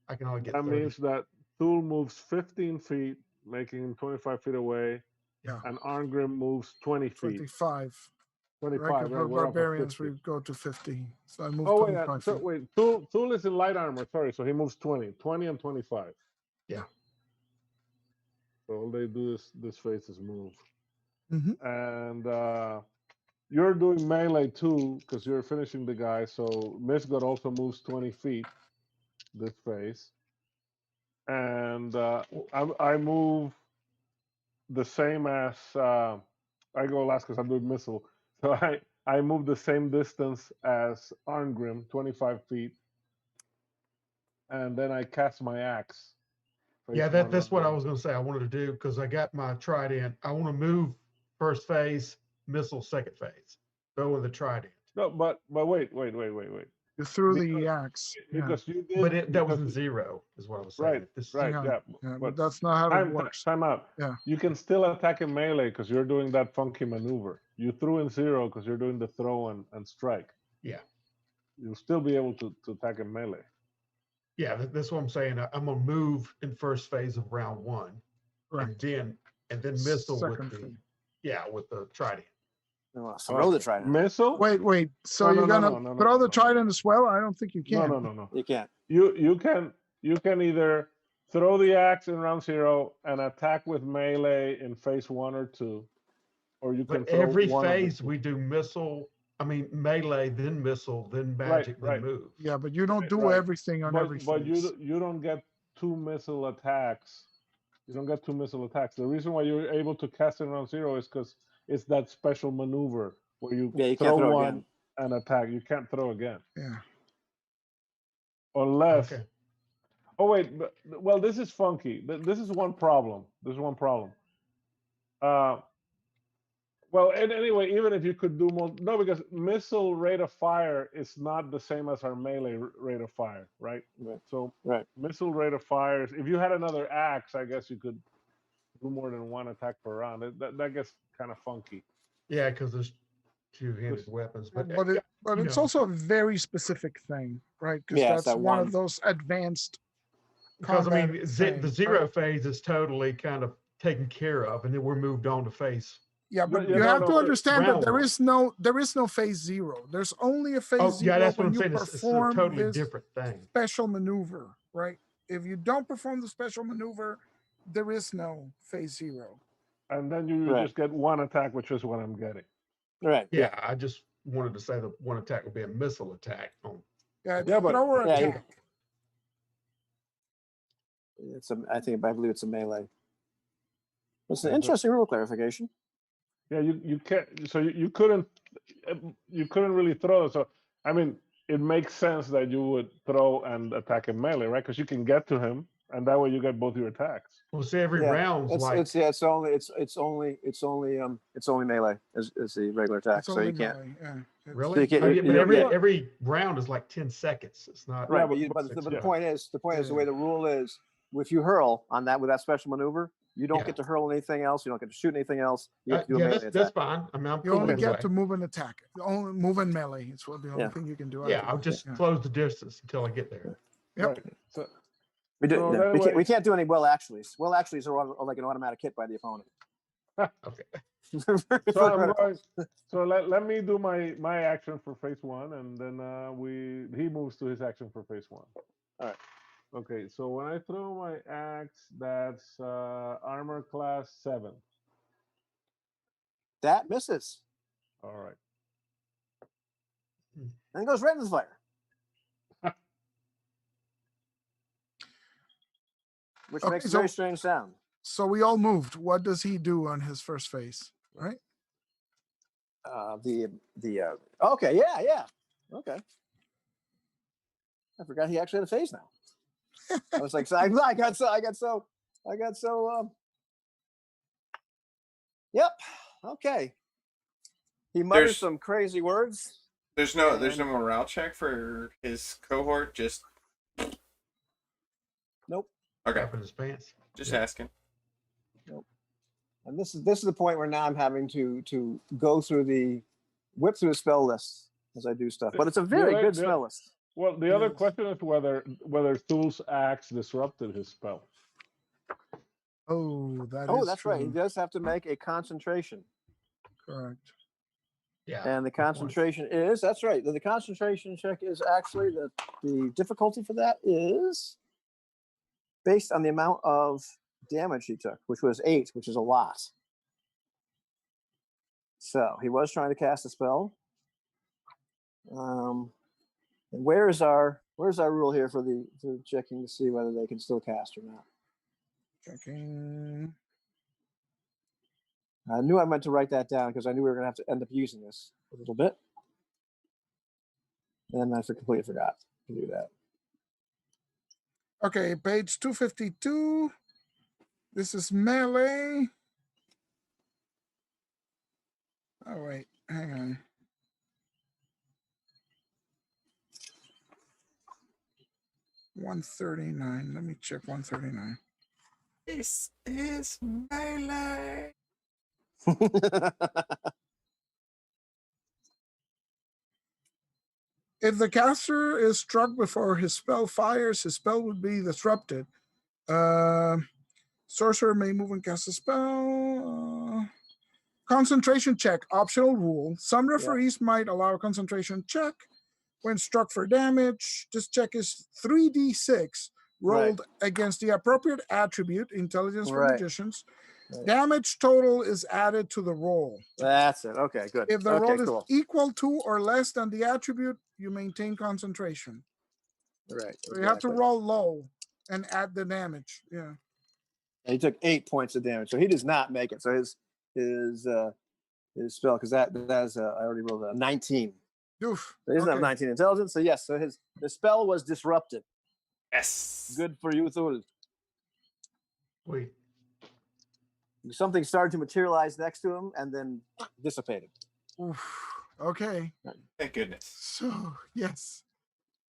D: I can only get
A: that
D: 30.
A: means that Thule moves 15 feet, making him 25 feet away,
C: Yeah.
A: and Arngrim moves 20 feet.
C: 25. Right,
A: 25,
C: because
A: right?
C: for
A: We're up at
C: barbarians
A: 50.
C: we go to 50. So I moved
A: Oh, wait,
C: 25
A: so
C: feet.
A: wait, Thule is in light armor, sorry, so he moves 20. 20 and 25.
D: Yeah.
A: So all they do is this phase is move.
C: Mhm.
A: And you're doing melee too, because you're finishing the guy, so Misgod also moves 20 feet this phase. And I move the same as I go last because I'm doing missile. So I move the same distance as Arngrim, 25 feet. And then I cast my axe.
D: Yeah,
A: Phase one
D: that's what I
A: on
D: was going to say. I wanted to do because I got my trident. I want to move first phase, missile second phase. Go with the trident.
A: No, but wait.
C: You threw the
A: Because,
C: axe. Yeah.
A: because you did.
D: But that was in
A: because-
D: 0, is what I was saying.
A: right,
D: This,
A: right,
C: Yeah,
A: yeah.
C: Yeah,
A: But
C: but that's not how it works.
A: time out.
C: Yeah.
A: You can still attack in melee because you're doing that funky maneuver. You threw in 0 because you're doing the throw and strike.
D: yeah.
A: You'll still be able to attack in melee.
D: Yeah, that's what I'm saying. I'm going to move in first phase of round 1.
C: Right.
D: And then missile
C: Second
D: with the,
C: phase.
D: with the trident.
F: No, throw the trident.
A: Missile?
C: Wait. So
A: No,
C: you're
A: no,
C: gonna
A: no,
C: throw the
A: no.
C: trident as well? I don't think you can.
A: No.
F: You can't.
A: You can either throw the axe in round 0 and attack with melee in phase 1 or 2, or you can
D: But
A: throw
D: every
A: one of the
D: phase
A: two.
D: we do melee, then missile, then magic,
A: right.
D: then move.
C: Yeah, but you don't do
A: Right.
C: everything on every
A: But
C: phase.
A: you don't get 2 missile attacks. You don't get 2 missile attacks. The reason why you're able to cast in round 0 is because it's that special maneuver where you
F: Yeah, you
A: throw
F: can't throw
A: one
F: again.
A: and attack. You can't throw again
C: Yeah.
A: unless.
D: Okay.
A: Oh wait, well this is funky. This is one problem. Well, and anyway, even if you could do more, no, because missile rate of fire is not the same as our melee rate of fire, right?
F: Right.
A: So
F: Right.
A: missile rate of fire, if you had another axe, I guess you could do more than one attack per round. That gets kind of funky.
D: Yeah, because there's two-handed weapons. But
C: But
D: you
C: it's
D: know.
C: also a very specific thing, right? Because
F: Yeah, it's
C: that's
F: that
C: one
F: one.
C: of those advanced
D: Because
C: combat
D: the
C: things,
D: 0
C: right?
D: phase is totally kind of taken care of, and then we're moved on to phase.
C: Yeah, but
A: Yeah,
C: you
A: no,
C: have
A: no,
C: to
A: but
C: understand that
D: round
C: there
D: one.
C: is no phase 0. There's only a phase
D: Oh,
C: 0
D: yeah, that's what
C: when
D: I'm
C: you
D: saying. It's a
C: perform
D: totally
C: this
D: different thing.
C: special maneuver, right? If you don't perform the special maneuver, there is no phase 0.
A: and then you
F: Right.
A: just get one attack, which is what I'm getting.
F: Right.
D: Yeah, I just wanted to say the one attack would be a missile attack.
C: Yeah, it's
A: Yeah, but-
C: thrower
F: Yeah, you-
C: attack.
F: I believe it's a melee. It's an
A: Yeah, but-
F: interesting rule clarification.
A: Yeah, you can't. So you couldn't really throw. So I mean, it makes sense that you would throw and attack in melee, right? Because you can get to him, and that way you get both your attacks.
D: Well, see, every
F: Yeah,
D: round's like
F: it's only melee is the regular attack.
C: It's
F: So
C: only
F: you can't.
C: melee, yeah. It's-
D: really.
F: you can't-
D: Oh, yeah,
F: you
D: but
F: don't get-
D: every round is like 10 seconds. It's not
F: Right,
A: Yeah,
F: but
A: but-
F: the
A: yeah.
F: point is the
C: Yeah.
F: way the rule is. If you hurl on that with that special maneuver, you don't
D: Yeah.
F: get to hurl anything else. You don't get to shoot anything else. You have to do a
D: yeah,
F: melee
D: that's
F: attack.
D: fine. I mean, I'm
C: You
D: cool
C: only
D: either
C: get
D: way.
C: to move and attack. You only move and melee. It's what the only
F: Yeah.
C: thing you can do.
D: Yeah,
C: after
D: I'll
C: that.
D: just
C: Yeah.
D: close the distance until I get there.
C: Yep.
A: Right. So
F: We do.
A: So
F: yeah,
A: that
F: we
A: way-
F: can't do any well actuallys. Well actuallys are like an automatic hit by the opponent.
D: Okay.
A: So
F: For
A: I'm
F: critical.
A: going. So let me do my action for phase 1, and then he moves to his action for phase 1.
F: All right.
A: Okay. So when I throw my axe, that's armor class 7.
F: That misses.
A: All right.
F: and it goes right into the fire. Which
C: Okay,
F: makes a
C: so-
F: very strange sound.
C: So we all moved. What does he do on his first phase? Right?
F: Okay, yeah. Okay. I forgot he actually had a phase now. I was like, I got so. Yep. Okay. He mutters
B: There's-
F: some crazy words.
B: There's no morale check for his cohort. Just
F: Nope.
B: okay.
D: Up in his pants.
B: Just
D: Yeah.
B: asking.
F: And this is the point where now I'm having to go through whip through the spell list as I do stuff. But it's a very good spell list.
A: Well, the other
C: Yes.
A: question is whether Thul's axe disrupted his spell.
C: Oh,
F: That's right. He
C: true.
F: does have to make a concentration.
C: Correct.
D: Yeah.
F: And the
D: good point.
F: concentration is, that's right. The concentration check is actually the difficulty for that is based on the amount of damage he took, which was 8, which is a lot. So he was trying to cast a spell. And where's our rule here for checking to see whether they can still cast or not?
C: Checking.
F: I knew I meant to write that down because I knew we were going to have to end up using this a little bit. And I completely forgot to do that.
C: Okay, page 252. This is melee. Oh, wait. Hang on. $139. Let me check $139.
B: This is melee.
C: If the caster is struck before his spell fires, his spell would be disrupted. Sorcerer may move and cast a spell. Concentration check, optional rule. Some referees might allow a concentration check when struck for damage. This check is 3d6 rolled against the appropriate attribute, intelligence for
F: Right.
C: magicians.
F: Right.
C: Damage total is added to the roll.
F: That's it. Okay, good.
C: If the
F: Okay,
C: roll
F: cool.
C: is equal to or less than the attribute, you maintain concentration.
F: Right.
C: So you have to roll low and add the damage. Yeah.
F: And he took 8 points of damage, so he does not make it. So his spell, because that is I already rolled a 19.
C: Oof.
F: So he doesn't have
C: Okay.
F: 19 intelligence. So yes, so the spell was disrupted.
B: Yes.
F: Good for you, Thul.
D: Wait.
F: Something started to materialize next to him and then dissipated.
C: Oof. Okay.
B: Thank goodness.
C: So yes.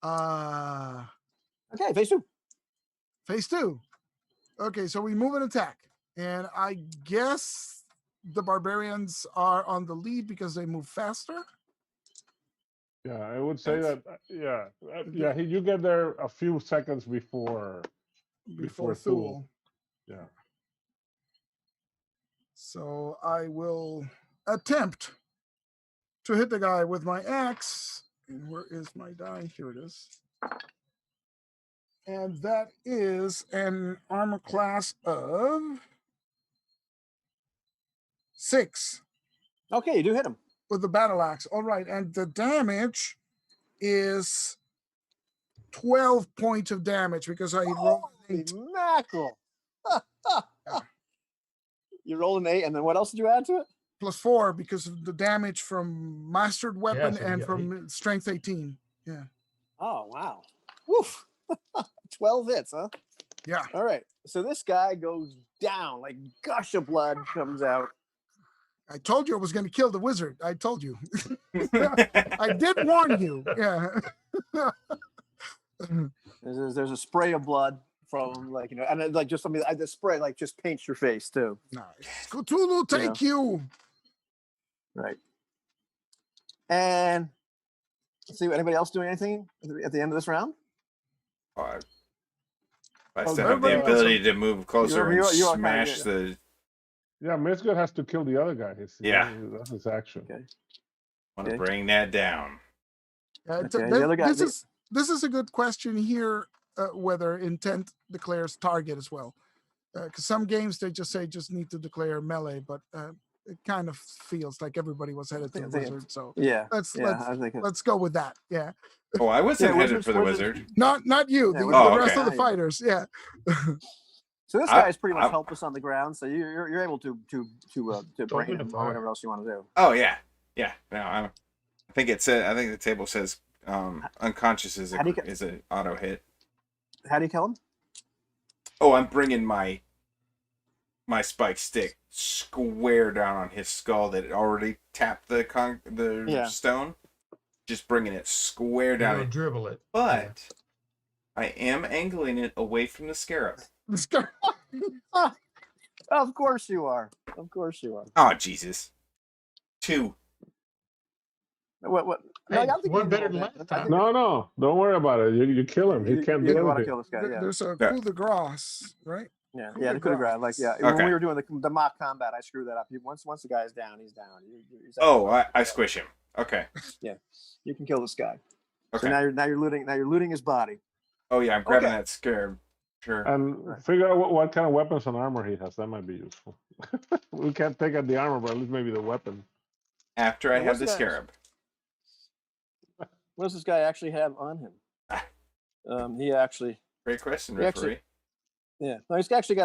F: Okay, phase 2.
C: Phase 2. Okay, so we move an attack. And I guess the barbarians are on the lead because they move faster.
A: Yeah, I would say that. You get there a few seconds before
C: Before
A: Thul.
C: Thul.
A: Yeah.
C: So I will attempt to hit the guy with my axe. And where is my die? Here it is. And that is an armor class of 6
F: Okay, you do hit him.
C: with the battle axe. All right, and the damage is 12 points of damage because I rolled an 8.
F: Holy mackerel. You rolled an 8, and then what else did you add to it?
C: Plus 4 because of the damage from mastered weapon
D: so you
C: and
D: got
C: from strength 18. Yeah.
F: Oh, wow. Woof. 12 hits, huh?
C: Yeah.
F: All right. So this guy goes down, like gush of blood comes out.
C: I told you I was going to kill the wizard. I told you. I did warn you. Yeah.
F: There's a spray of blood from and then, like just something. The spray just paints your face too.
C: Nice. Cthulhu, take you.
F: Right. And let's see. Anybody else doing anything at the end of this round?
B: I still have
C: everybody
B: the
C: else-
B: ability to move closer and
F: you are kinda
B: smash
F: good.
B: the.
A: Yeah, Misgood has to kill the other guy. That's his action.
F: Okay.
B: Want to
F: Okay.
B: bring that down.
F: Okay. The other guy.
C: This is a good question here, whether intent declares target as well. Because some games they just say just need to declare melee, but it kind of feels like everybody was headed to the wizard. So
F: Yeah.
C: let's
F: I think
C: let's go with that. Yeah,
B: Oh, I wasn't headed
F: Wizards-
B: for the
F: Wizards-
B: wizard.
C: not you.
F: Yeah,
C: The,
F: we-
C: the
B: Oh,
C: rest
B: okay.
C: of the
F: Yeah, yeah.
C: fighters. Yeah.
F: So this
B: I-
F: guy is pretty much
B: I-
F: helpless on the ground, so you're able to bring
D: Open the
F: him or
D: fire.
F: whatever else you want to do.
B: Oh yeah, yeah. No, I think it said. I think the table says unconscious is
F: How do you
B: is an auto hit.
F: How do you kill him?
B: Oh, I'm bringing my spike stick square down on his skull that already tapped the
F: Yeah.
B: stone. Just bringing it square
D: You're
B: down.
D: gonna dribble it.
B: But I am angling it away from the scarab.
F: Of course you are. Of course you are.
B: Oh Jesus! 2.
F: What?
D: Hey,
F: I don't think
D: one
F: you
D: better
F: rolled
D: than
F: that.
D: last
F: I
D: time.
F: think
A: No, don't worry about it. You kill him. He can't
F: you
A: do
F: want to
A: anything.
F: kill this guy. Yeah.
C: There's a
B: Yeah.
C: coup de grace, right?
F: Yeah,
C: Coup
F: yeah,
C: de
F: the coup de grace. Like, yeah, when
B: Okay.
F: we were doing the mock combat, I screwed that up. Once the guy's down, he's down. He's out.
B: Oh, I squish him. Okay.
F: You can kill this guy.
B: Okay.
F: So now you're looting his body.
B: Oh yeah, I'm grabbing
F: Okay.
B: that scarab. Sure.
A: And figure out what kind of weapons and armor he has. That might be useful. We can't take out the armor, but at least maybe the weapon.
B: After I
F: Now,
B: have
F: what's
B: the
F: that?
B: scarab.
F: What does this guy actually have on him? He actually,
B: Great question,
F: He actually-
B: referee.
F: yeah. No, he's actually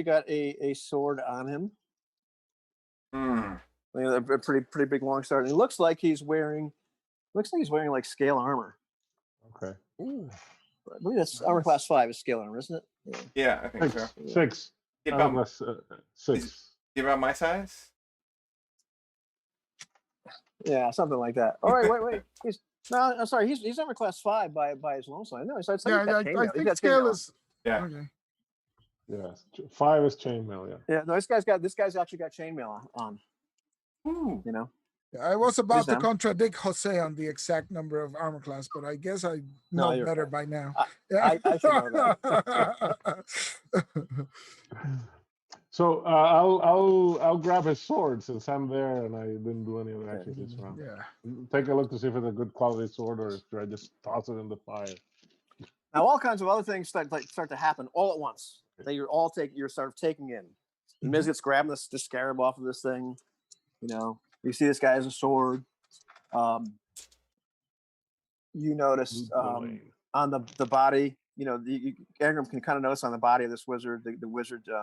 F: got a sword on him.
B: Hmm.
F: You know, a pretty big long sword. And it looks like he's wearing like scale armor.
A: Okay.
F: I believe that's armor class 5 is scale armor, isn't it? Yeah.
B: Yeah, I think so.
A: Six.
B: Get
A: Armor
B: about,
A: class, 6.
B: get about my size.
F: Yeah, something like that. All right, wait. No, I'm sorry. He's armor class 5 by his loan sign. No, he's
C: Yeah, I think scale is
B: Yeah.
C: okay.
A: Yes. 5 is chainmail. Yeah.
F: Yeah, no, this guy's actually got chainmail on.
B: Ooh.
F: You know.
C: I was about to
F: down.
C: contradict Jose on the exact number of armor class, but I guess I
F: No,
C: know
F: you're
C: better
F: fine.
C: by now.
F: I should know that.
A: So I'll grab his sword since I'm there and I didn't do any of the actions this round.
C: Yeah.
A: Take a look to see if it's a good quality sword or if I just toss it in the fire.
F: Now all kinds of other things start to happen all at once. That you're sort of taking in. Miz gets grabbing the scarab off of this thing. You know, you see this guy has a sword. You notice on the body, you know, Agram can kind of notice on the body of this wizard, the wizard, you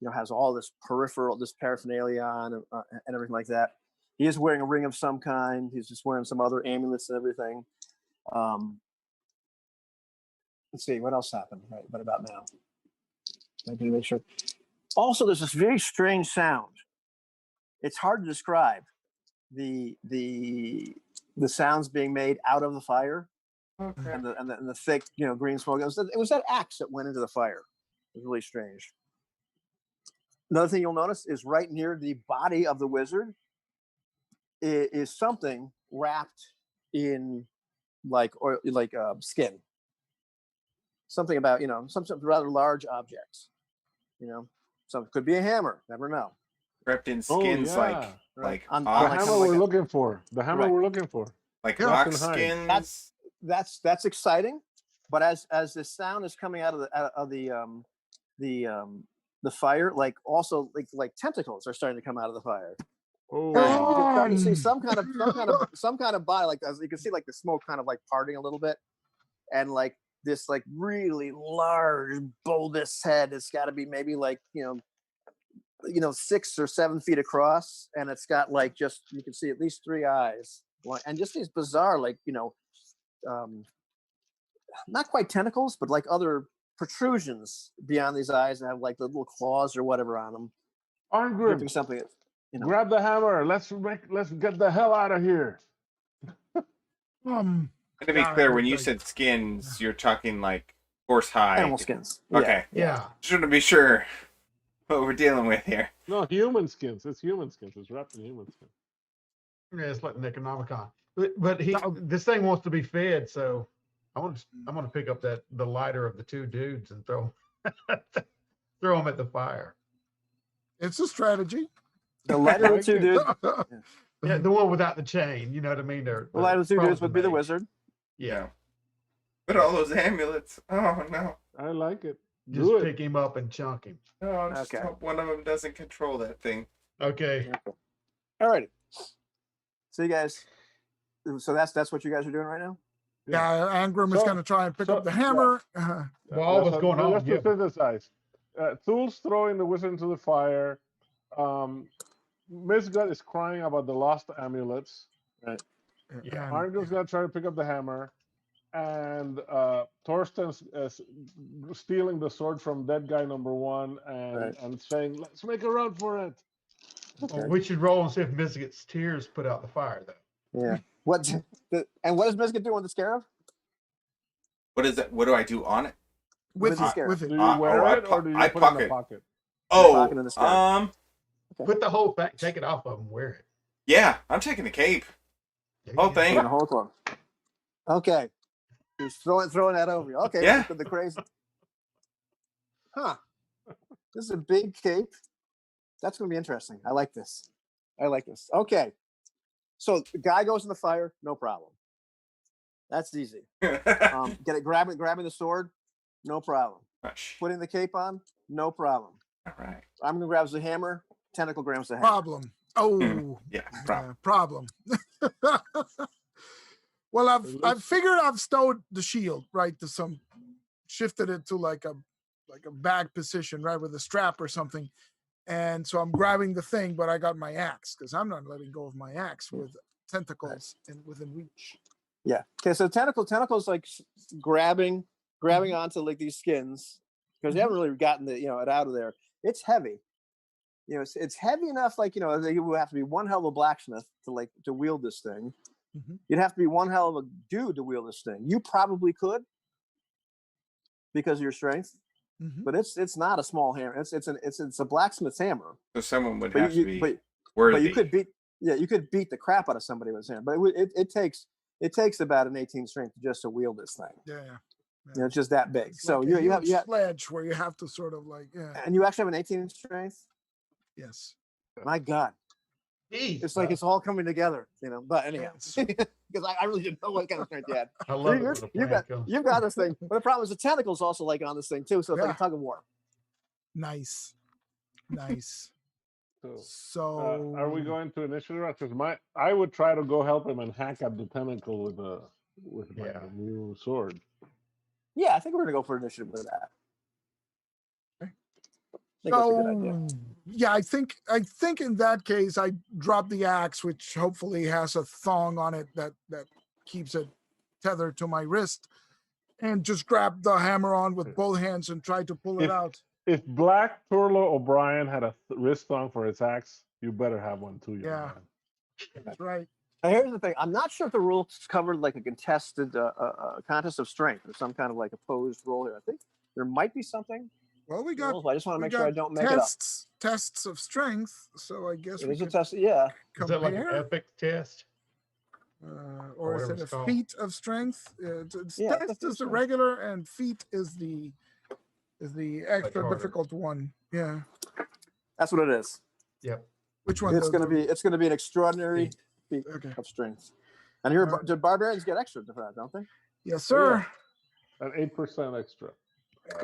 F: know, has all this paraphernalia on and everything like that. He is wearing a ring of some kind. He's just wearing some other amulets and everything. Let's see what else happened. Right, what about now? I can make sure. Also, there's this very strange sound. It's hard to describe the sounds being made out of the fire.
B: Okay.
F: And the thick, you know, green smoke. It was that axe that went into the fire. It was really strange. Another thing you'll notice is right near the body of the wizard is something wrapped in skin. Something about, you know, some rather large objects. You know, some could be a hammer. Never know.
B: Wrapped in
A: Oh,
B: skins
A: yeah.
B: like
F: On
A: The
F: like
B: ox,
F: kind
A: hammer
F: of
A: we're
F: like
A: looking for. The hammer
F: Right.
A: we're looking for.
B: like
A: Yeah.
B: ox
A: Fucking hide.
B: skins.
F: that's exciting. But as the sound is coming out of the fire, like also like tentacles are starting to come out of the fire.
A: Oh,
F: You're starting to see some kind of body, like as you can see, like the smoke kind of like parting a little bit, and like this like really large bulbous head. It's got to be maybe like you know 6 or 7 feet across, and it's got like just you can see at least 3 eyes, and just these bizarre like not quite tentacles, but like other protrusions beyond these eyes that have like the little claws or whatever on them.
A: Arngrim,
F: Gripping something. You know.
A: grab the hammer. Let's get the hell out of here.
B: And to be
C: God,
B: clear,
C: I
B: when
C: look
B: you
C: like-
B: said skins, you're talking like horse hide.
F: Animal skins.
B: Okay.
D: Yeah.
B: Just want to be sure what we're dealing with here.
A: No, human skins. It's human skins. It's wrapped in human skins.
D: Yeah, it's like the Necronomicon. But this thing wants to be fed, so I'm gonna pick up the lighter of the 2 dudes and throw them at the fire.
C: It's a strategy.
F: The lighter of the 2 dudes.
D: Yeah, the one without the chain. You know what I mean?
F: The lighter of the 2 dudes would be the
D: mage.
F: wizard.
D: Yeah,
B: But all those amulets. Oh no.
A: I like it.
D: just
A: Do it.
D: pick him up and chunk him.
B: No, I just
F: Okay.
B: hope one of them doesn't control that thing.
D: Okay.
F: All righty. So you guys, so that's what you guys are doing right now?
C: Yeah, Angram is
A: So-
C: going to try and pick
A: so-
C: up the hammer.
D: Well, all what's going on,
A: Just to
D: yeah.
A: synthesize, Tool's throwing the wizard into the fire. Misgut is crying about the lost amulets.
F: Right.
D: Yeah.
A: Arngrim's gonna try to pick up the hammer, and Torsten's stealing the sword from dead guy number 1
F: Right.
A: and saying, "Let's make a run for it."
D: Well, we should roll and see if Mizzget's tears put out the fire, though.
F: Yeah. And what does Biscuit do with the scarab?
B: What is it? What do I do on it?
C: with
F: the
C: it,
F: scarab?
C: with it.
A: Do you wear
B: I
A: it or do you
B: I
A: put it in the
B: pocket.
A: pocket?
B: Oh,
F: pocket in the scarf.
D: Put the whole thing, take it off of him, wear it.
B: yeah, I'm taking the cape.
D: There
B: Whole
D: you go.
B: thing.
F: The whole cloth. Okay. He's throwing that over you. Okay.
B: Yeah.
F: The crazy. Huh. This is a big cape. That's going to be interesting. I like this. Okay. So the guy goes in the fire, no problem. That's easy. Grabbing the sword, no problem.
B: Gosh.
F: Putting the cape on, no problem.
B: All right.
F: I'm gonna grab the hammer. Tentacle grabs the hammer.
C: Problem. Oh,
B: Yeah.
C: yeah, problem. Well, I've figured I've stowed the shield right to some, shifted it to like a bag position, right, with a strap or something. And so I'm grabbing the thing, but I got my axe because I'm not letting go of my axe with tentacles within reach.
F: Yeah. Okay. So tentacles like grabbing onto like these skins because they haven't really gotten it out of there. It's heavy. It's heavy enough. Like you would have to be one hell of a blacksmith to wield this thing.
C: Mm-hmm.
F: You'd have to be one hell of a dude to wield this thing. You probably could because of your strength.
C: Mm-hmm.
F: But it's not a small hammer. It's a blacksmith's hammer.
B: So someone would
F: But
B: have to be
F: but
B: worthy.
F: you could beat the crap out of somebody with his hammer. But it takes about an 18 strength just to wield this thing.
C: Yeah.
F: It's just that big.
C: It's
F: So
C: like
F: you
C: a
F: have
C: huge sledge where you have to sort of like
F: and you actually have an 18 strength.
C: yes.
F: My God,
D: Jeez,
F: it's like it's all coming together. But anyhow,
C: Yeah,
F: because I really didn't know what kind of strength you had.
D: I love it when a plan comes.
F: You've got this thing. But the problem is the tentacles also like on this thing too. So it's like a tug of war.
C: Nice.
A: So,
C: So
A: are we going to initiative? Because I would try to go help him and hack at the tentacle with my
D: Yeah.
A: new sword.
F: Yeah, I think we're gonna go for initiative with that. I think that's a good idea.
C: yeah, I think in that case I drop the axe, which hopefully has a thong on it that keeps it tethered to my wrist, and just grab the hammer on with both hands and try to pull it out.
A: If Black Turlo O'Brien had a wrist thong for his axe, you better have one too.
C: Yeah.
A: Man.
C: That's right.
F: Now, here's the thing. I'm not sure if the rules covered like a contested contest of strength or some kind of like opposed role here. I think there might be something.
C: Well, we got.
F: I just want to
C: we
F: make sure I
C: got
F: don't make it up.
C: tests of strength. So I guess
F: It
C: we
F: is a
C: could
F: test. Yeah.
D: Is that like an
C: compare.
D: epic test?
C: Or is
D: whatever
C: it
D: it's
C: a
D: called.
C: feat of strength?
F: Yeah,
C: Test
F: that's
C: is the
F: right.
C: regular, and feat is the extra
D: harder.
C: difficult one. Yeah.
F: That's what it is.
D: Yep.
C: Which one?
F: It's gonna be an extraordinary feat
C: Okay.
F: of strength. And here,
C: Alright.
F: do barbarians get extra for that, don't they?
C: Yes, sir.
A: At 8% extra.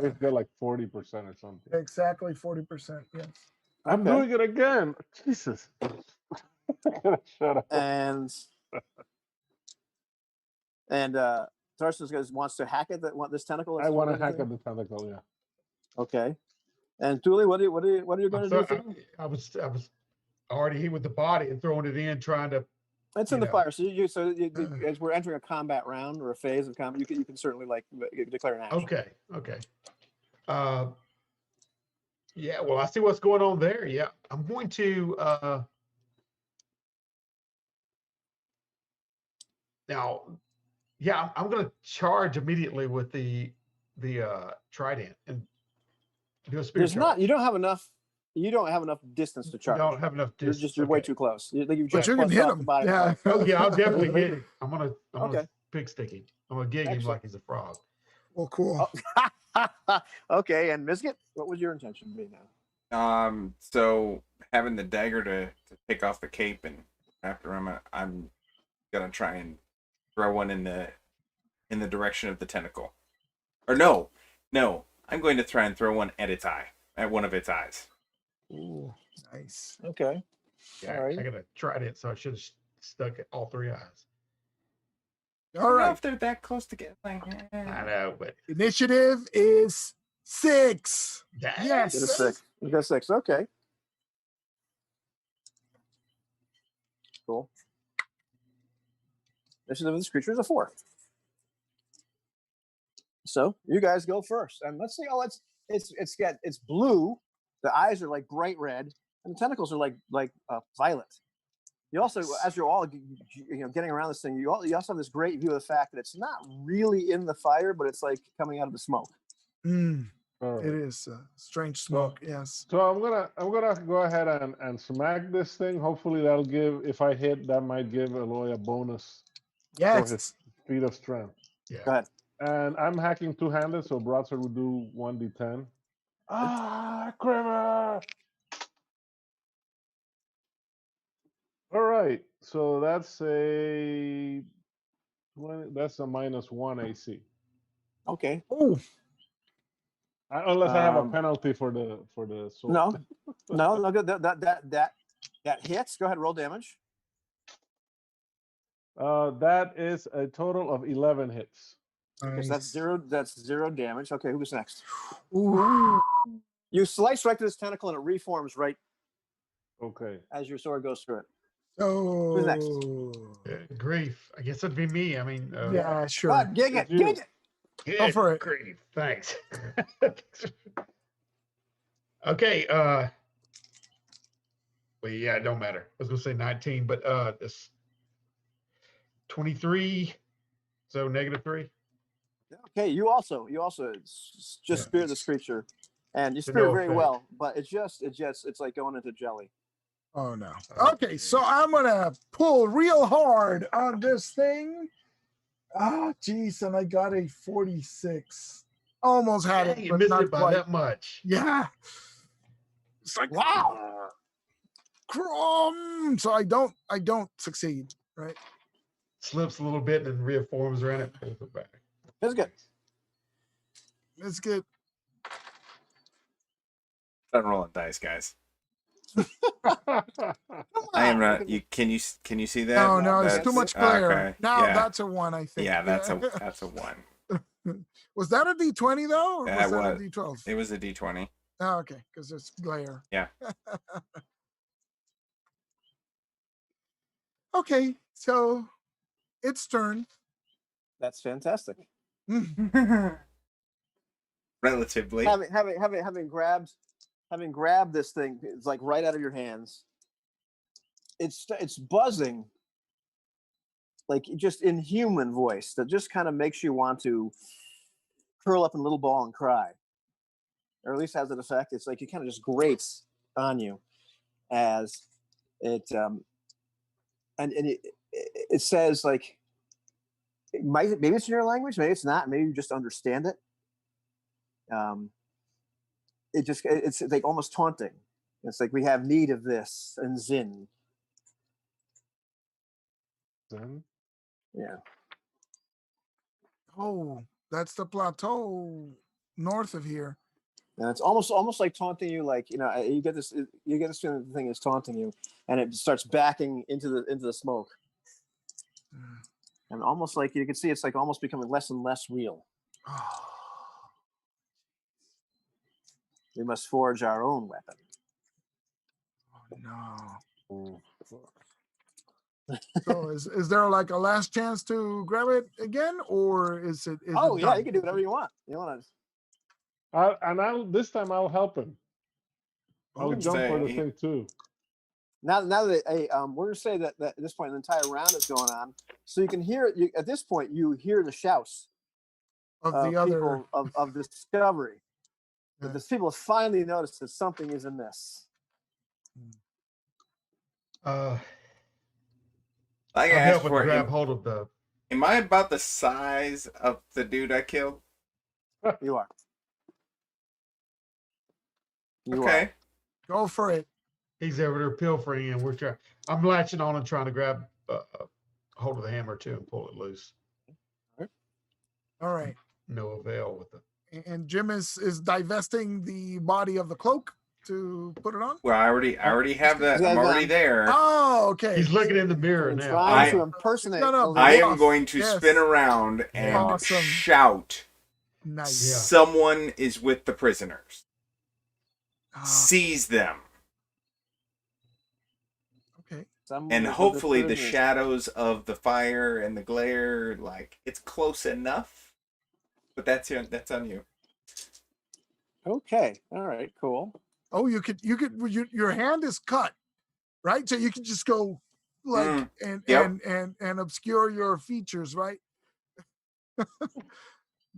A: They've got like 40% or something.
C: Exactly 40%. Yes.
A: I'm
F: Okay.
A: doing it again. Jesus. Shut up.
F: And Tarson's wants to hack it. This tentacle.
A: I want to hack at the tentacle. Yeah.
F: Okay. And Thule, what are you going to do? For him?
D: I was already here with the body and throwing it in, trying to.
F: It's in the
D: know.
F: fire. So as we're entering a combat round or a phase of combat, you can certainly like declare an action.
D: Okay. Yeah. Well, I see what's going on there. Yeah, I'm going to. Now, yeah, I'm going to charge immediately with the trident and do a spear
F: There's
D: charge.
F: not. You don't have enough. You don't have enough distance to charge.
D: You don't have enough distance.
F: You're way
D: Okay.
F: too close. You
C: But
F: just
C: you can
F: bust
C: hit
F: off
C: him.
F: the body
C: Yeah.
F: part.
D: Oh yeah, I'll definitely hit him. I'm gonna
F: Okay.
D: pig stick him. I'm gonna gig him
F: Excellent.
D: like he's a frog.
C: Well, cool.
F: Okay, and Misket, what would your intention be now?
B: So having the dagger to take off the cape and after I'm gonna try and throw one in the direction of the tentacle. Or no, I'm going to try and throw one at one of its eyes.
C: Ooh, nice.
F: Okay.
D: Yeah,
F: All right.
D: I gotta try it, so I should have stuck it all 3 eyes.
B: I
C: All
B: don't know
C: right.
B: if they're that close to get like.
D: I know, but
C: Initiative is 6.
D: dang.
C: Yes.
F: Get a 6. You got 6. Okay. Cool. Initiative of this creature is a 4. So you guys go first, and let's see. Oh, it's blue. The eyes are like bright red, and the tentacles are like violet. You also, as you're all getting around this thing, you also have this great view of the fact that it's not really in the fire, but it's like coming out of the smoke.
C: Mm,
A: All
C: it
A: right.
C: is strange smoke. Yes.
A: So I'm gonna go ahead and smack this thing. Hopefully that'll give. If I hit, that might give Eloy a bonus for his
C: Yes.
A: feat of strength.
D: Yeah.
F: Go ahead.
A: And I'm hacking two-handed, so broadsword would do 1d10. Ah, Kramer! All right, so that's a 20, that's a -1 AC.
F: Okay.
C: Oh,
A: Unless I have a
F: Um,
A: penalty for the sword.
F: No, no, good. That hits. Go ahead, roll damage.
A: That is a total of 11 hits.
F: Okay, so that's
C: nice.
F: 0. That's 0 damage. Okay, who's next?
C: Ooh.
F: You slice right to this tentacle, and it reforms right
A: Okay.
F: as your sword goes through it.
C: Oh.
F: Who's next?
D: Good grief. I guess it'd be me. I mean,
C: Yeah, sure.
F: Bud, gig
A: It's
F: it,
A: you.
F: gig it.
D: good
C: Go for it.
D: grief. Thanks. Okay. Well, yeah, it don't matter. I was gonna say 19, but this 23. So -3.
F: Okay, you also just
D: Yeah.
F: spear this creature, and you
D: To
F: spear
D: no
F: very
D: effect.
F: well, but it's like going into jelly.
C: Oh no.
D: Oh,
C: Okay, so I'm gonna pull real hard on this thing. Oh, geez, and I got a 46. Almost had
D: Dang,
C: it,
D: you
C: but
D: missed
C: not
D: it by
C: quite.
D: that much.
C: Yeah. It's like wow. Crum. So I don't succeed, right?
D: Slips a little bit and then reforms around it. Pulls it back.
F: That's good.
C: That's good.
B: Start rolling dice, guys.
F: Come
B: I am
F: on,
B: not.
F: look at-
B: You can you see that?
C: No, no, it's
F: that's-
C: too much
B: oh,
C: glare.
B: okay.
C: Now
B: Yeah.
C: that's a 1, I think.
B: Yeah, that's a 1.
C: Was that a D20 though? Or
B: That
C: was that a
B: was-
C: D12?
B: It was a D20.
C: Oh, okay, because it's glare.
B: Yeah.
C: Okay, so it's turn.
F: That's fantastic.
B: Relatively.
F: Having grabbed this thing, it's like right out of your hands. It's buzzing, like just in human voice that just kind of makes you want to curl up in a little ball and cry, or at least has an effect. It's like it kind of just grates on you as it and it says like maybe it's in your language, maybe it's not, maybe you just understand it. It's like almost taunting. It's like we have need of this and Zin.
A: Then
F: Yeah.
C: Oh, that's the plateau north of here.
F: And it's almost like taunting you, like you get this feeling that the thing is taunting you, and it starts backing into the smoke, and almost like you can see it's like almost becoming less and less real. We must forge our own weapon.
C: No.
A: oh,
C: So is there like a last chance to grab it again, or is it?
F: Oh
C: it
F: yeah,
C: done?
F: you can do whatever you want. You want to?
A: this time I'll help him. I'll
C: Okay.
A: jump for the
B: Say-
A: thing too.
F: Now that we're gonna say that at this point the entire round is going on, so you can hear at this point you hear the shouts
C: Of
F: of
C: the other.
F: people of discovery. That
C: Yeah.
F: the people have finally noticed that something is amiss.
D: Uh,
B: Like I
D: I'm
B: asked
D: helping
B: for,
D: grab hold of the.
B: am I about the size of the dude I killed?
F: You are. You
B: Okay.
C: Go for it.
D: He's over there pilfering, and we're trying. I'm latching on and trying to grab hold of the hammer too and pull it loose.
C: All right.
D: No avail with it.
C: And Jim is divesting the body of the cloak. to put it on?
B: Well, I already have that. I'm already there.
C: Oh, okay.
D: He's looking in the mirror
F: I'm
D: now.
F: trying to
B: I-
F: impersonate.
C: No, no,
F: the
B: I
C: Buff,
B: am going to
C: yes.
B: spin around and
C: Awesome.
B: shout.
C: Nice.
D: Yeah.
B: Someone is with the prisoners.
C: Ah,
B: Seize them.
C: okay.
F: Someone
B: And
F: with
B: hopefully the
F: prisoners.
B: shadows of the fire and the glare, like, it's close enough. But that's on you.
F: Okay. All right. Cool.
C: Oh, you could your hand is cut, right? So you can just go like
B: yep.
C: and obscure your features, right?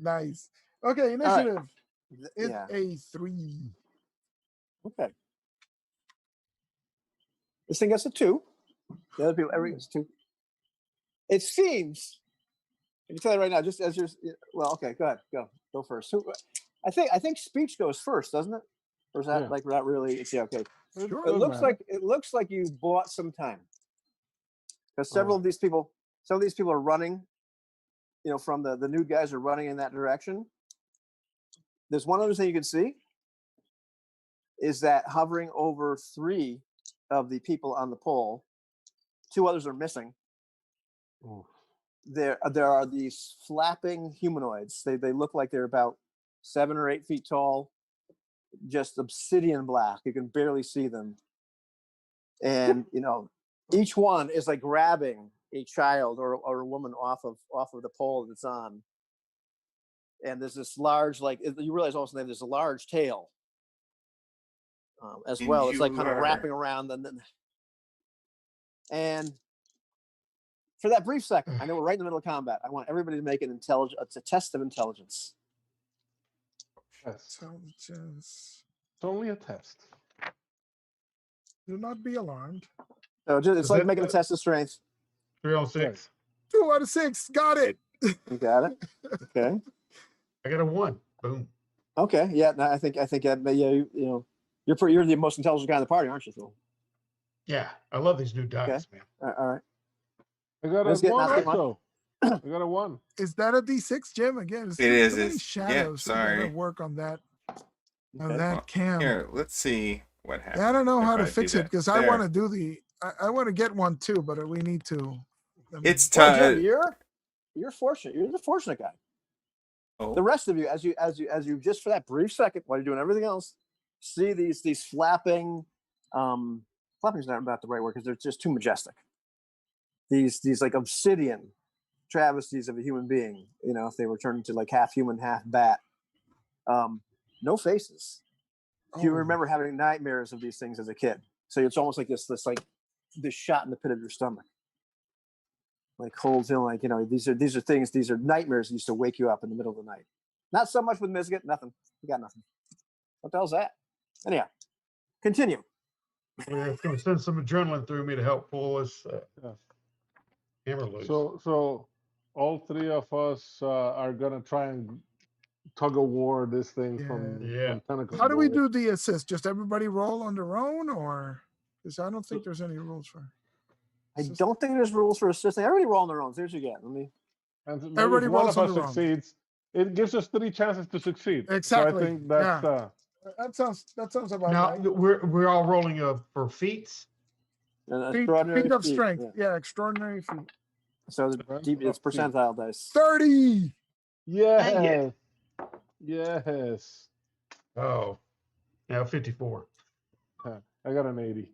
C: Nice. Okay, initiative. It's
F: Yeah.
C: a 3.
F: Okay. This thing gets a 2. The other people, everything gets 2. It seems. I can tell you right now, just as you're. Well, okay. Go ahead. Go first. I think speech goes first, doesn't it? Or is that
A: Yeah.
F: like not really? It's yeah. Okay.
C: Sure.
F: It looks like you bought some time because several of these people are running. You know, from the new guys are running in that direction. There's one other thing you can see is that hovering over 3 of the people on the pole, 2 others are missing.
A: Oof.
F: There are these flapping humanoids. They look like they're about 7 or 8 feet tall, just obsidian black. You can barely see them. And each one is like grabbing a child or a woman off of the pole that it's on. And there's this large, like you realize also there's a large tail as well. It's like kind of wrapping around and for that brief second, I know we're right in the middle of combat. I want everybody to make an it's a test of intelligence.
A: Yes.
C: Intelligence.
A: It's only a test.
C: Do not be alarmed.
F: So it's
D: Is
F: like
D: that
F: making a
D: the-
F: test of strength.
D: 306.
C: 2 out of 6. Got it.
F: You got it. Okay.
D: I got a 1. Boom.
F: Okay. Yeah. No, I think yeah. You're the most intelligent guy in the party, aren't you, Phil?
D: Yeah, I love these new dice, man.
F: All right.
A: I got
F: Let's
A: a
F: get-
A: 1
F: let's get
A: also. I got a 1.
C: Is that a D6, Jim? Again,
B: It is,
C: Too many
B: it's- yeah,
C: shadows. We gotta
B: sorry.
C: work on that. On
F: Okay.
C: that
B: Well,
C: cam.
B: Here, let's see what happens.
C: Yeah, I don't know
B: if
C: how to
B: I do
C: fix it
B: that.
C: because I
B: There.
C: want to do I want to get one too, but we need to. I mean,
B: It's
F: Well, Jim,
B: tough.
F: you're fortunate. You're the fortunate guy.
B: Oh,
F: The rest of you, as you just for that brief second while you're doing everything else, see these flapping. Flapping's not the right word because they're just too majestic. These like obsidian travesties of a human being. If they were turned into like half human, half bat. No faces. You
C: oh,
F: remember having nightmares of these things as a kid, so it's almost like this shot in the pit of your stomach, like holds in like these are things, these are nightmares that used to wake you up in the middle of the night. Not so much with Mizzget, nothing. You got nothing. What the hell's that? Anyhow, continue.
D: We're going to send some adrenaline through me to help pull this
A: Yes.
D: hammer loose.
A: So all 3 of us are gonna try and tug of war this thing from tentacles.
C: how do we
A: right?
C: do the assist? Just everybody roll on their own, or because I don't think there's any rules for.
F: I
C: assist.
F: don't think there's rules for assisting. Everybody roll on their own. Here's what you get. Let me.
A: And maybe
C: Everybody
A: if one
C: rolls
A: of
C: on
A: us
C: their own.
A: succeeds, it gives us 3 chances to succeed.
C: Exactly,
A: So I think that's
C: That sounds about
D: Now
C: right.
D: we're all rolling for feats.
F: An
C: Feet
F: extraordinary
C: of
F: feat,
C: strength.
F: yeah.
C: Yeah, extraordinary feat.
F: So it's percentile dice.
C: 30.
A: yes, yes.
D: Oh, now 54.
A: I got an 80.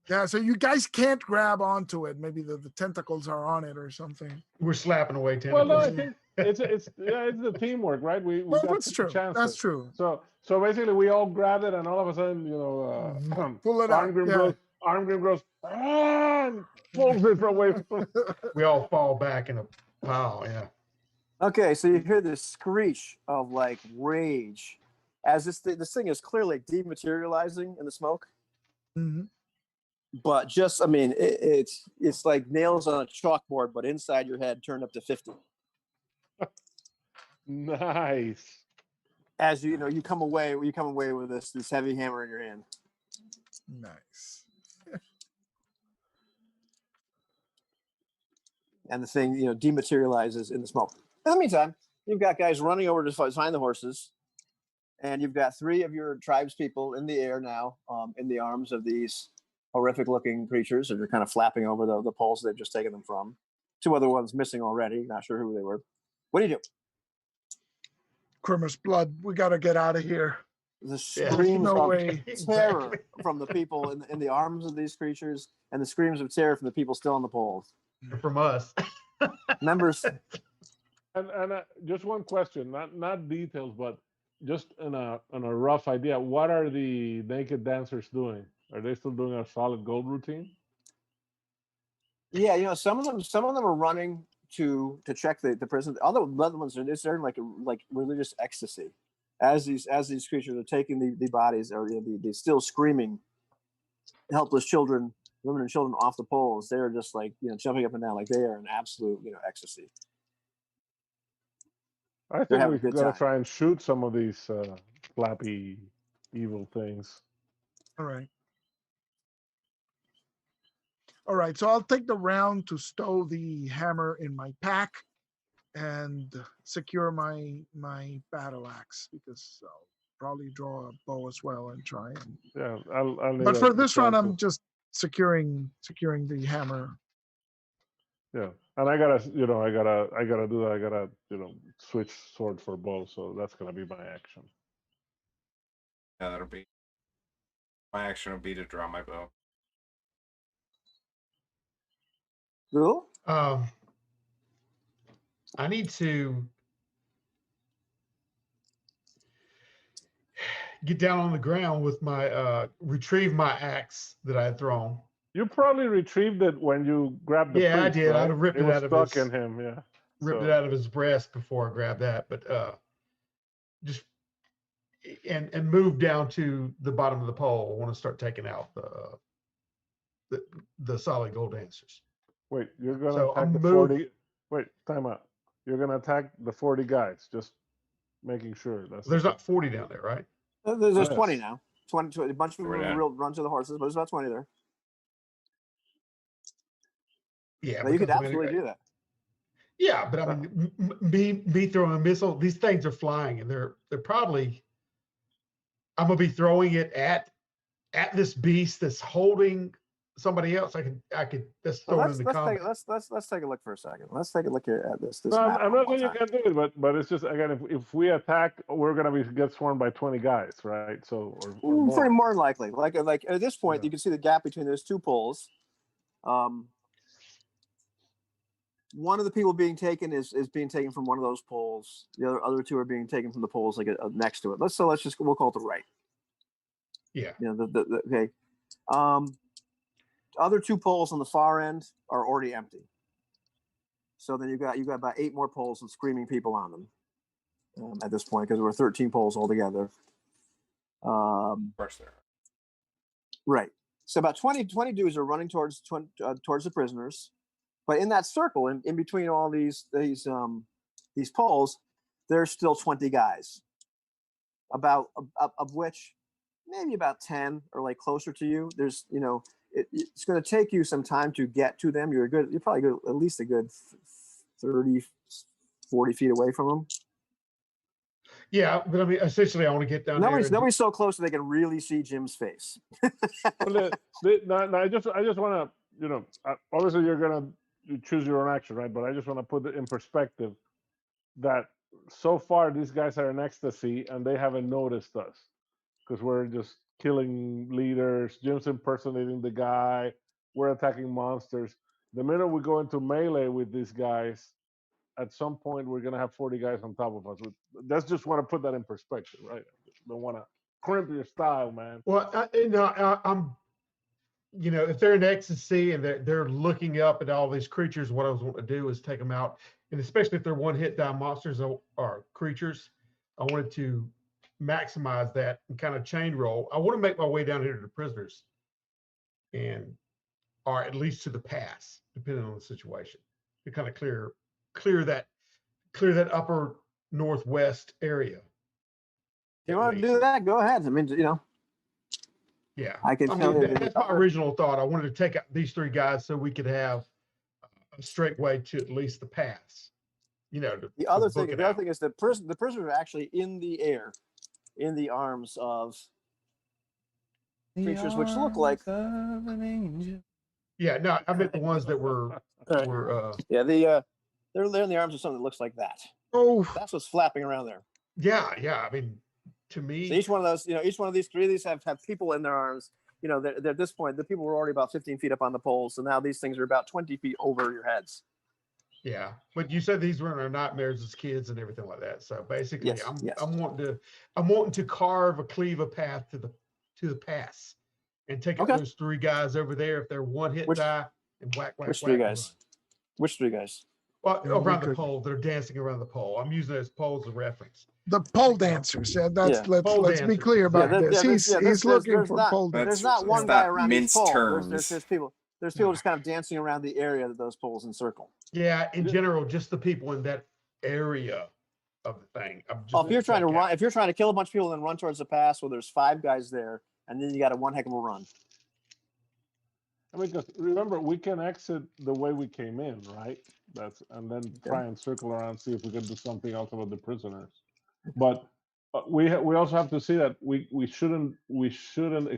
C: Yeah, so you guys can't grab onto it. Maybe the tentacles are on it or something.
D: We're slapping away
A: Well, no, I
D: tentacles.
A: think it's the teamwork, right? We
C: Well,
A: got
C: that's
A: 3
C: true.
A: chances.
C: That's true.
A: So basically, we all grab it, and all of a sudden,
C: Pull it out.
A: Arngrim goes, and pulls it away from.
D: We all fall back in a pile. Yeah.
F: Okay, so you hear this screech of like rage as this thing is clearly dematerializing in the smoke.
C: Mhm.
F: But just, I mean, it's like nails on a chalkboard, but inside your head turned up to 50.
A: Nice.
F: As you come away with this heavy hammer in your hand.
C: Nice.
F: And the thing, dematerializes in the smoke. In the meantime, you've got guys running over to find the horses. And you've got 3 of your tribes people in the air now, in the arms of these horrific looking creatures that are kind of flapping over the poles they've just taken them from. 2 other ones missing already. Not sure who they were. What do you do?
C: Crimmers blood. We got to get out of here.
F: The
D: Yeah.
F: screams
C: No
F: of
C: way.
F: terror
D: Exactly.
F: from the people in the arms of these creatures, and the screams of terror from the people still on the poles.
D: From us.
F: Members,
A: And just one question, not details, but just in a rough idea, what are the naked dancers doing? Are they still doing a solid gold routine?
F: yeah, you know, some of them are running to check the prison. Other ones are they're in like religious ecstasy, as these creatures are taking the bodies, or the still screaming helpless children, women and children off the poles. They're just like, you know, jumping up and down like they are in absolute, you know, ecstasy.
A: I
F: They're
A: think
F: having
A: we
F: a good
A: gotta
F: time.
A: try and shoot some of these flappy evil things.
C: All right. All right. So I'll take the round to stow the hammer in my pack and secure my battle axe, because I'll probably draw a bow as well and try and.
A: Yeah, I'll need
C: But
A: a
C: for this round,
A: example.
C: I'm just securing the hammer.
A: Yeah, and I gotta do that. I gotta switch sword for bow. So that's gonna be my action.
B: Yeah, that'll be my action. Will be to draw my bow.
F: Who?
D: I need to get down on the ground with my retrieve my axe that I had thrown.
A: You probably retrieved it when you grabbed the
D: Yeah, I
A: priest,
D: did. I'd
A: right?
D: have ripped it
A: was
D: out of
A: stuck
D: his
A: in him. Yeah,
D: ripped
A: so.
D: it out of his breast before I grabbed that, but just and move down to the bottom of the pole. I want to start taking out the solid gold dancers.
A: Wait, you're gonna
D: So
A: attack
D: I'm
A: the
D: move.
A: 40. Wait, time out. You're gonna attack the 40 guys. Just making sure.
D: There's not 40 down there, right?
F: There's 20
A: Yes.
F: now. 20, a bunch of them
B: Right on.
F: run to the horses, but there's about 20 there.
D: Yeah,
F: Now, you could
D: because, I mean,
F: absolutely do that.
D: yeah, but I mean, me throwing a missile. These things are flying, and they're probably. I'm gonna be throwing it at this beast that's holding somebody else. I could just throw it into combat.
F: Let's take a look for a second. Let's take a look here at this
A: No,
F: map
A: I'm
F: one
A: not
F: more
A: saying you
F: time.
A: can't do it, but it's just again, if we attack, we're gonna get swarmed by 20 guys, right? So or more.
F: Pretty more than likely. Like at this point,
A: Yeah.
F: you can see the gap between those 2 poles. One of the people being taken is being taken from one of those poles. The other 2 are being taken from the poles like next to it. Let's just we'll call it the right.
D: Yeah.
F: You know okay. Other 2 poles on the far end are already empty. So then you got about 8 more poles with screaming people on them at this point, because there were 13 poles altogether.
B: Of course, there are.
F: Right. So about 20 dudes are running towards the prisoners, but in that circle, in between all these poles, there's still 20 guys. About of which maybe about 10 are like closer to you. There's it's going to take you some time to get to them. You're probably good, at least a good 30, 40 feet away from them.
D: Yeah, but I mean, essentially, I want to get down there.
F: Nobody's so close that they can really see Jim's face.
A: Well, I just want to, obviously you're gonna choose your own action, right? But I just want to put it in perspective that so far these guys are in ecstasy and they haven't noticed us because we're just killing leaders. Jim's impersonating the guy. We're attacking monsters. The minute we go into melee with these guys, at some point we're gonna have 40 guys on top of us. That's just want to put that in perspective, right? Don't want to crimp your style, man.
D: Well, I'm, if they're in ecstasy and they're looking up at all these creatures, what I was wanting to do is take them out, and especially if they're one-hit die monsters or creatures, I wanted to maximize that and kind of chain roll. I want to make my way down here to the prisoners, or at least to the pass, depending on the situation, to kind of clear that upper northwest area.
F: If you want to do that, go ahead. I mean,
D: Yeah,
F: I can tell you
D: that's my original thought. I wanted to take out these 3 guys so we could have a straight way to at least the pass.
F: The other thing is the prisoners are actually in the air. in the arms of creatures which look like
B: of an angel.
D: Yeah, no, I meant the ones that were
F: yeah, they're in the arms of something that looks like that.
C: Oh,
F: That's what's flapping around there.
D: yeah. I mean, to
F: So
D: me,
F: each one of those, each one of these three of these have people in their arms. They're at this point, the people were already about 15 feet up on the poles, so now these things are about 20 feet over your heads.
D: yeah. But you said these were our nightmares as kids and everything like that. So basically,
F: Yes, yes.
D: I'm wanting to carve a cleaver path to the pass and take out
F: Okay.
D: those three guys over there. If they're one hit
F: Which-
D: die and whack.
F: Which three
D: and
F: guys? Which three guys?
D: run. Well,
C: Yeah, we
D: around the
C: could-
D: pole, they're dancing around the pole. I'm using those poles as reference.
C: the pole dancers. Yeah, that's
F: Yeah.
C: let's
D: Pole
C: let's be
D: dancers.
C: clear
D: Yeah,
C: about this. He's looking
F: there's
C: for
F: not-
C: pole
B: That's-
C: dancers.
F: There's not one
B: let's
F: guy
B: not
F: around each
B: mince
F: pole.
B: terms.
F: There's people just kind of dancing around the area that those poles encircle.
D: Yeah, in general, just the people in that area of the thing.
F: If you're trying to run, if you're trying to kill a bunch of people and then run towards the pass, well, there's 5 guys there, and then you got a one heck of a run.
A: I mean, 'cause remember, we can exit the way we came in, right? And then try and circle around, see if we can do something else about the prisoners. But we also have to see that we shouldn't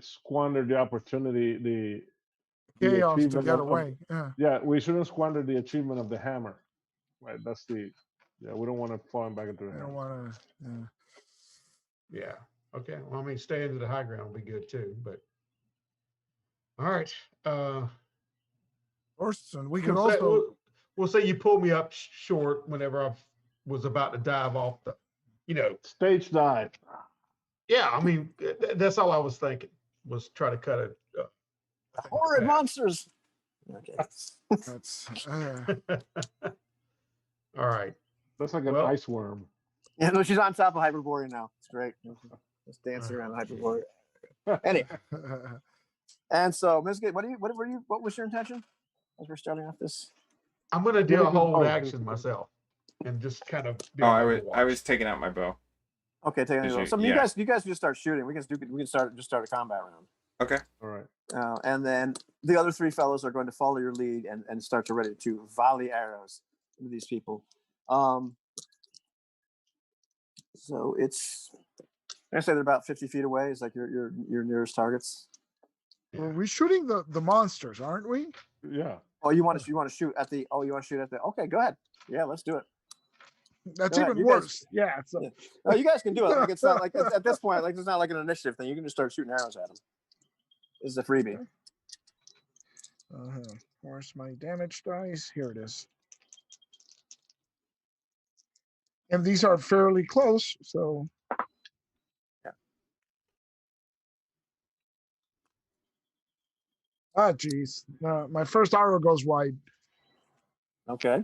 A: squander the opportunity, the
C: Chaos to
A: achievement
C: get
A: of-
C: away. Yeah.
A: yeah, we shouldn't squander the achievement of the hammer, right? We don't want to fall back into the
C: I
A: hammer.
C: don't want to.
D: Yeah. Okay. Well, I mean, staying to the high ground will be good too. But all right.
C: Orson, we could
D: We'll say,
C: also.
D: we'll say you pulled me up short whenever I was about to dive off the,
A: Stage dive.
D: Yeah. I mean, that's all I was thinking was try to cut it.
F: Horrid monsters. Okay.
C: That's
D: All right.
A: That's like an
D: Well-
A: ice worm.
F: Yeah, no, she's on top of Hyperborea now. It's great. Just dancing around Hyperborea. Anyway, and so, Ms. Gate, what was your intention as we're starting off this?
D: I'm gonna do a
A: Really good
D: hold
A: pose.
D: action myself and just kind of.
B: Oh, I was taking out my bow.
F: Okay, take it.
B: Is
F: So
B: you-
F: you
B: yeah.
F: guys just start shooting. We can start a combat round.
B: Okay.
A: All right.
F: And then the other 3 fellows are going to follow your lead and start to ready to volley arrows into these people. So it's, I say they're about 50 feet away. Is like your nearest targets.
C: Well, we're shooting the monsters, aren't we?
A: Yeah.
F: Oh, you want to shoot at the? Oh, you want to shoot at the? Okay, go ahead. Yeah, let's do it.
C: That's
F: Go ahead,
C: even
F: you guys-
C: worse. Yeah. It's
F: Yeah. Oh, you guys can do it. Like it's not like at this point, like it's not like an initiative thing. You can just start shooting arrows at them. This is a freebie.
C: Where's my damage dice? Here it is. And these are fairly close, so.
F: Yeah.
C: Ah, geez. My first arrow goes wide.
F: Okay.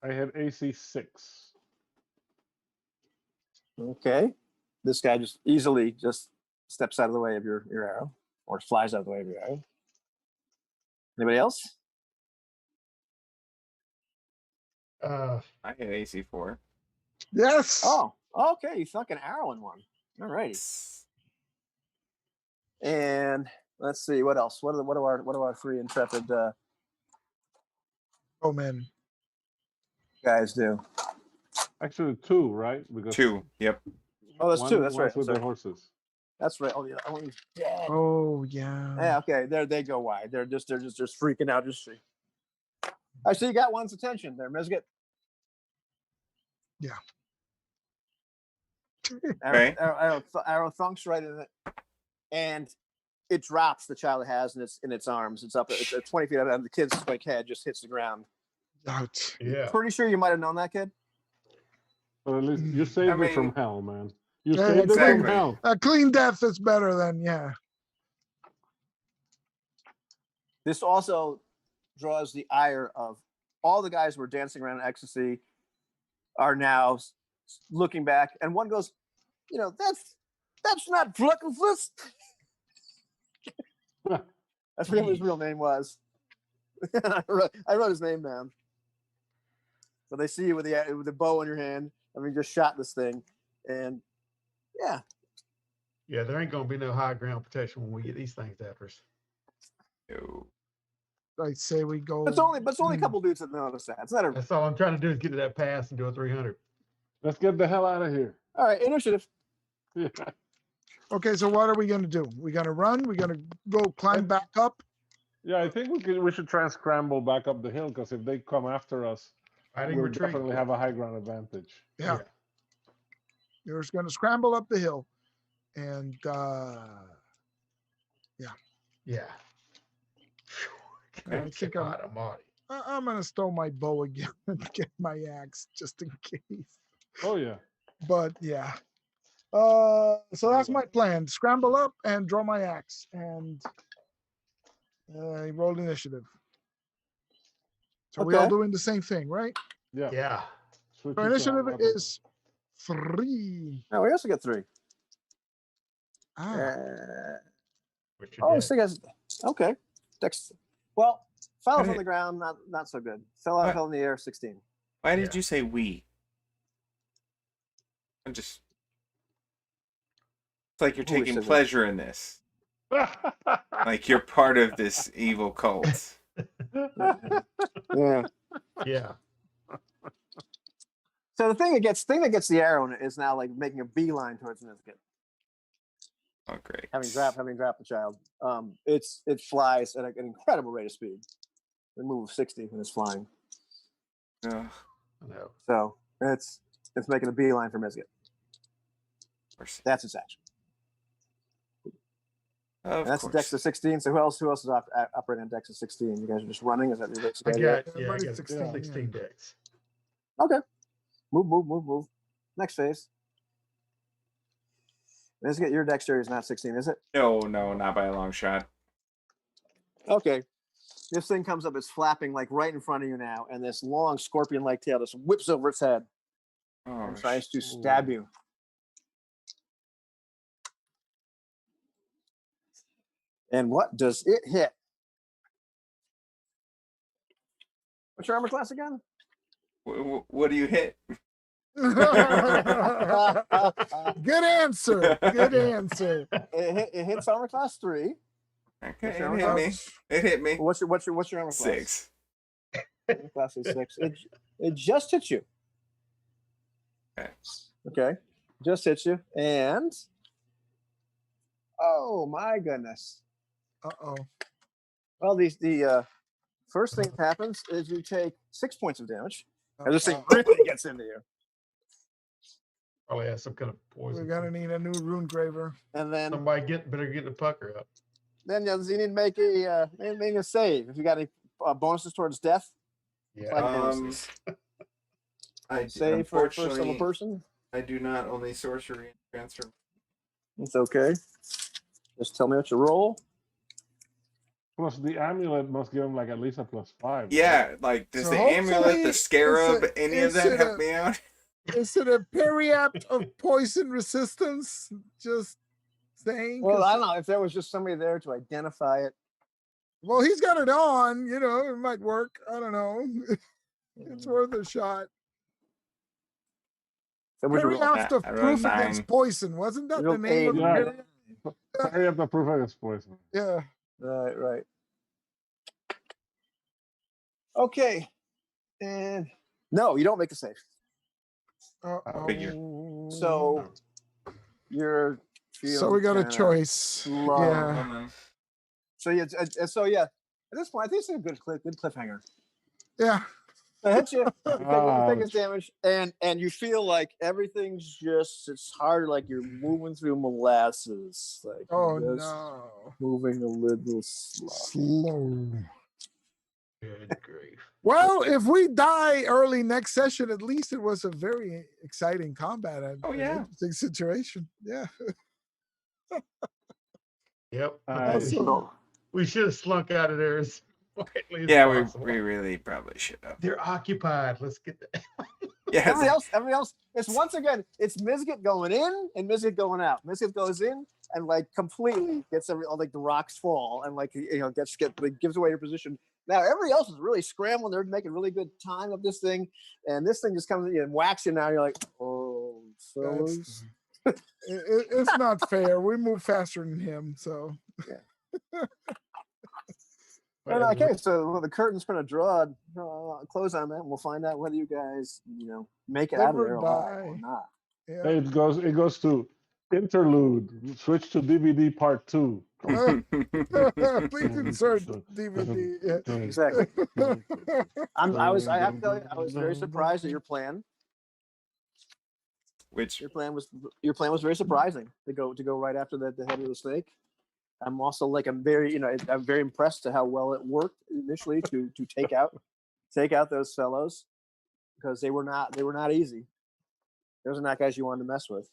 A: I had AC 6.
F: Okay. This guy just easily just steps out of the way of your arrow, or flies out of the way of your arrow. Anybody else?
B: I had AC 4.
C: Yes.
F: Oh, okay. You stuck an arrow in one. All righty. And let's see what else. What do our 3 intrepid
C: Oh man.
F: guys do?
A: Actually, 2, right? Because
B: 2. Yep.
F: Oh, that's 2. That's right.
A: one's with the horses.
F: That's right. Oh, yeah. Oh, he's dead.
C: Oh yeah.
F: Yeah. Okay. There they go wide. They're just freaking out. Just. I see you got one's attention there, Mizgit. Arrow,
A: Okay.
F: arrow, arrow, arrow, arrow, arrow, arrow, arrow, arrow, arrow, arrow, arrow, arrow, arrow, arrow, arrow, arrow, arrow, arrow, thunks right in it, and it drops the child it has in its arms. It's up. It's 20 feet up, and the kid's like head just hits the ground.
C: Ouch.
D: Yeah.
F: Pretty sure you might have known that kid.
A: But at least you saved
B: I
A: it from
B: mean-
A: hell, man. You
C: Yeah,
A: saved it from
B: exactly.
A: hell.
C: A clean death is better than
F: This also draws the ire of all the guys who were dancing around in ecstasy are now looking back, and one goes, that's not Fluckenflist. I forget what his real name was. I wrote his name down. But they see you with the bow in your hand. I mean, just shot this thing, and yeah.
D: Yeah, there ain't gonna be no high ground protection when we get these things after us.
B: No.
C: I say we go.
F: But it's only a couple dudes that notice that. It's not a.
D: That's all I'm trying to do is get to that pass and do a 300.
A: Let's get the hell out of here.
F: All right, initiative.
A: Yeah.
C: Okay, so what are we gonna do? We gonna run? We gonna go climb back up?
A: Yeah, I think we should try and scramble back up the hill because if they come after us,
D: Fighting
A: we'll
D: retreat.
A: definitely have a high ground advantage.
C: Yeah. You're just gonna scramble up the hill, and
D: Yeah.
C: I think I'm gonna stow my bow again and get my axe just in case.
A: Oh yeah.
C: But yeah. So that's my plan. Scramble up and draw my axe and roll initiative. So we all
F: Okay.
C: doing the same thing, right?
A: Yeah.
D: Yeah.
A: Switch
C: So
A: it to
C: initiative
A: Hamlet.
C: is 3.
F: Now we also get 3.
C: Ah,
D: What you
F: Oh,
D: did.
F: this thing has. Okay. Dex. Well, fell off
B: Hey.
F: on the ground. Not so good. Fell out.
B: What?
F: Fell in the air. 16.
B: Why did
D: Yeah.
B: you say we? I'm just. It's like you're
F: Who we
B: taking
F: said that?
B: pleasure in this. Like you're part of this evil cult.
F: Yeah.
D: Yeah.
F: So the thing that gets the arrow in it is now like making a beeline towards Niska.
B: Oh, great.
F: Having dropped the child. It flies at an incredible rate of speed. It moves 60 when it's flying.
B: Ugh,
D: No.
F: So it's making a beeline for Mizzet.
B: of course.
F: That's its action.
B: Of
F: And that's
B: course.
F: Dex to 16. So who else is operating on Dex to 16? You guys are just running? Is that your basic
D: I
F: idea?
D: got
C: Everybody's
D: 16,
C: 16, yeah.
D: decks.
F: Okay. Move. Next phase. Let's get your dexterity is not 16, is it?
B: No, not by a long shot.
F: Okay. This thing comes up, it's flapping like right in front of you now, and this long scorpion-like tail just whips over its head
B: Oh,
F: and tries to stab you. And what does it hit? What's your armor class again?
B: What do you hit?
C: good answer. Good answer.
F: It hits armor class 3.
B: Okay,
F: What's
B: it
F: your
B: hit
F: armor
B: me. It hit me.
F: What's your armor class?
B: 6.
F: Armor class is 6. It just hit you. Okay. Just hit you. And oh my goodness.
C: Uh-oh.
F: Well, the first thing that happens is you take 6 points of damage. And this thing really gets into you.
D: Probably has some kind of poison.
C: We're gonna need a new rune graver.
F: And then
D: better get the pucker up.
F: you need to make a save. If you got any bonuses towards death,
D: Yeah.
F: like bonuses.
B: I
F: Save for first level
B: unfortunately
F: person.
B: I do not only sorcery and transfer.
F: It's okay. Just tell me what you roll.
A: Plus the amulet must give him like at least a +5.
B: Yeah, like does
C: So
B: the amulet,
C: hopefully
B: the scarab,
C: it's a-
B: any of
C: it's
B: that
C: a-
B: help me out?
C: Is it a periapt of poison resistance? Just saying.
F: Well,
C: 'cause-
F: I don't know if there was just somebody there to identify it.
C: Well, he's got it on. It might work. I don't know. It's worth a shot.
F: So what'd you roll?
C: Periapt of
B: I rolled
C: proof
B: 9.
C: against poison. Wasn't that
F: You
C: the
F: rolled
C: name of the
F: 8.
A: Yeah.
C: periapt?
A: Hurry up the proof against poison.
C: Yeah.
F: Right. Okay. And no, you don't make a save.
B: Figure.
F: So you're
C: So we got a
F: feeling
C: choice.
F: low.
C: Yeah.
F: So yeah. At this point, I think it's a good cliffhanger.
C: Yeah.
F: I hit you. You take his
A: Ouch.
F: damage, and you feel like everything's it's hard, like you're moving through molasses. Like
C: Oh
F: you're just
C: no.
F: moving a little slow.
C: Slow.
D: Good grief.
C: Well, if we die early next session, at least it was a very exciting combat and
B: Oh, yeah.
C: an interesting situation. Yeah.
D: Yep.
C: Awesome.
D: We should have slunk out of there as quietly as
B: Yeah,
D: possible.
B: we really probably should have.
D: They're occupied. Let's get that.
B: Yeah,
F: Everybody else. It's once again, it's Mizgit going in and Mizgit going out. Mizgit goes in and like completely gets all like the rocks fall and like gives away your position. Now everybody else is really scrambling. They're making really good time of this thing, and this thing just comes at you and whacks you. Now you're like, oh, fellas.
C: It's not fair. We move faster than him, so.
F: Okay, so the curtain's going to draw close on that, and we'll find out whether you guys, make it out of
C: Never
F: there alive or
C: die.
F: not.
C: Yeah.
A: It goes to Interlude. Switch to DVD part 2.
C: Please insert DVD. Yeah.
F: Exactly. I have to tell you, I was very surprised at your plan.
B: Which
F: Your plan was very surprising to go right after the head of the snake. I'm also like I'm very impressed to how well it worked initially to take out those fellows, because they were not easy. Those are not guys you wanted to mess with.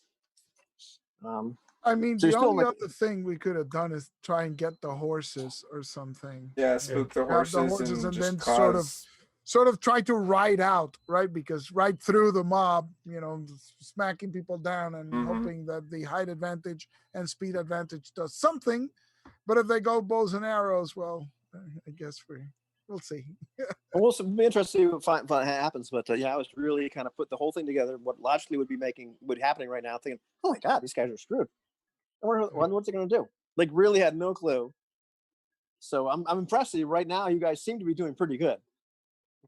C: I mean,
F: So you're
C: the
F: still
C: only
F: like-
C: other thing we could have done is try and get the horses or something.
B: yeah, spook the
C: Grab the
B: horses,
C: horses
B: and
C: and
B: just
C: then
B: cause
C: sort of try to ride out, right? Because right through the mob, smacking people down and
B: Mhm.
C: hoping that the height advantage and speed advantage does something. But if they go bows and arrows, well, I guess we'll see.
F: We'll be interested to see what happens. But I was really kind of put the whole thing together. What logically would be happening right now, thinking, oh my God, these guys are screwed. I wonder what's they going to do. Like, really had no clue. So I'm impressed with you right now. You guys seem to be doing pretty good.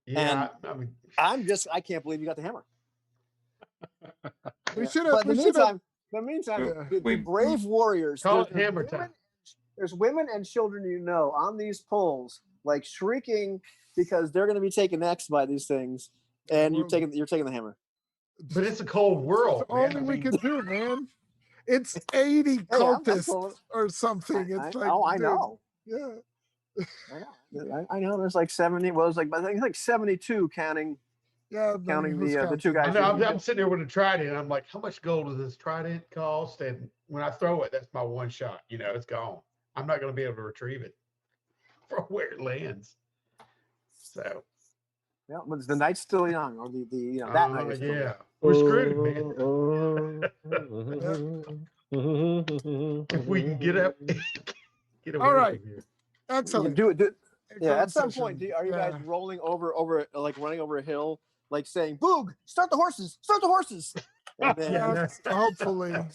D: Yeah, I mean,
F: I can't believe you got the hammer.
C: We should
F: But
C: have.
F: in the meantime,
C: Yeah.
F: the brave warriors.
D: call it
F: there's
D: hammer
F: women-
D: time.
F: There's women and children on these poles, like shrieking because they're going to be taken X by these things, and you're taking the hammer.
D: But it's a cold world.
C: It's the only we could do, man. It's 80
F: Hey, I'm
C: cultists
F: cool.
C: or something. It's like,
F: I
C: dude,
F: know.
C: Yeah.
F: I know. There's like 70. Well, I think it's like 72 counting
C: Yeah. then
F: counting
C: who's
F: the two
C: counting?
F: guys.
D: I'm sitting there with a trident. And I'm like, how much gold does this trident cost? And when I throw it, that's my one shot. It's gone. I'm not going to be able to retrieve it from where it lands. So.
F: Yeah, but the night's still young, or that night is still young.
D: Yeah, we're screwed, man. If we can get up, get away
C: All right.
D: from here.
C: Excellent.
F: Do it. Yeah, at some
C: Excellent
F: point,
C: session.
F: are you guys
C: Yeah.
F: rolling over, like running over a hill, like saying, "Boog, start the horses, start the horses." And then,
D: Yeah,
C: Yes, hopefully. Yeah.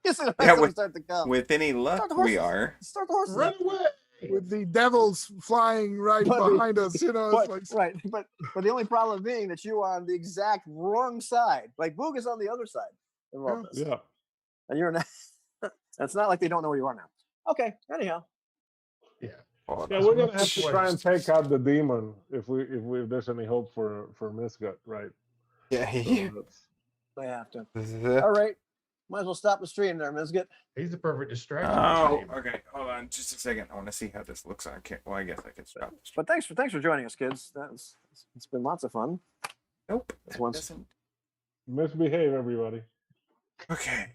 F: yes, and
B: Yeah,
F: they start to come.
B: with any luck,
F: Start the
B: we
F: horses.
B: are.
F: Start the horses.
D: Run away.
C: With the devils flying right
F: But-
C: behind us, it's
F: But,
C: like
F: right, but the only problem being that you are on the exact wrong side. Like Boog is on the other side of all this,
A: Yeah.
F: and you're not. It's not like they don't know where you are now. Okay. Anyhow,
D: Yeah.
A: Yeah, we're gonna have to try and take out the demon if there's any hope for Misgut, right?
B: Yeah.
A: So that's-
F: they have to. All right. Might as well stop the stream there, Misget.
D: He's the perfect distraction.
B: Oh, okay. Hold on, just a second. I want to see how this looks on. Well, I guess I can stop. this.
F: But thanks for joining us, kids. It's been lots of fun.
B: Nope.
F: This
B: that
F: one's-
B: doesn't-
A: misbehave, everybody.
B: Okay.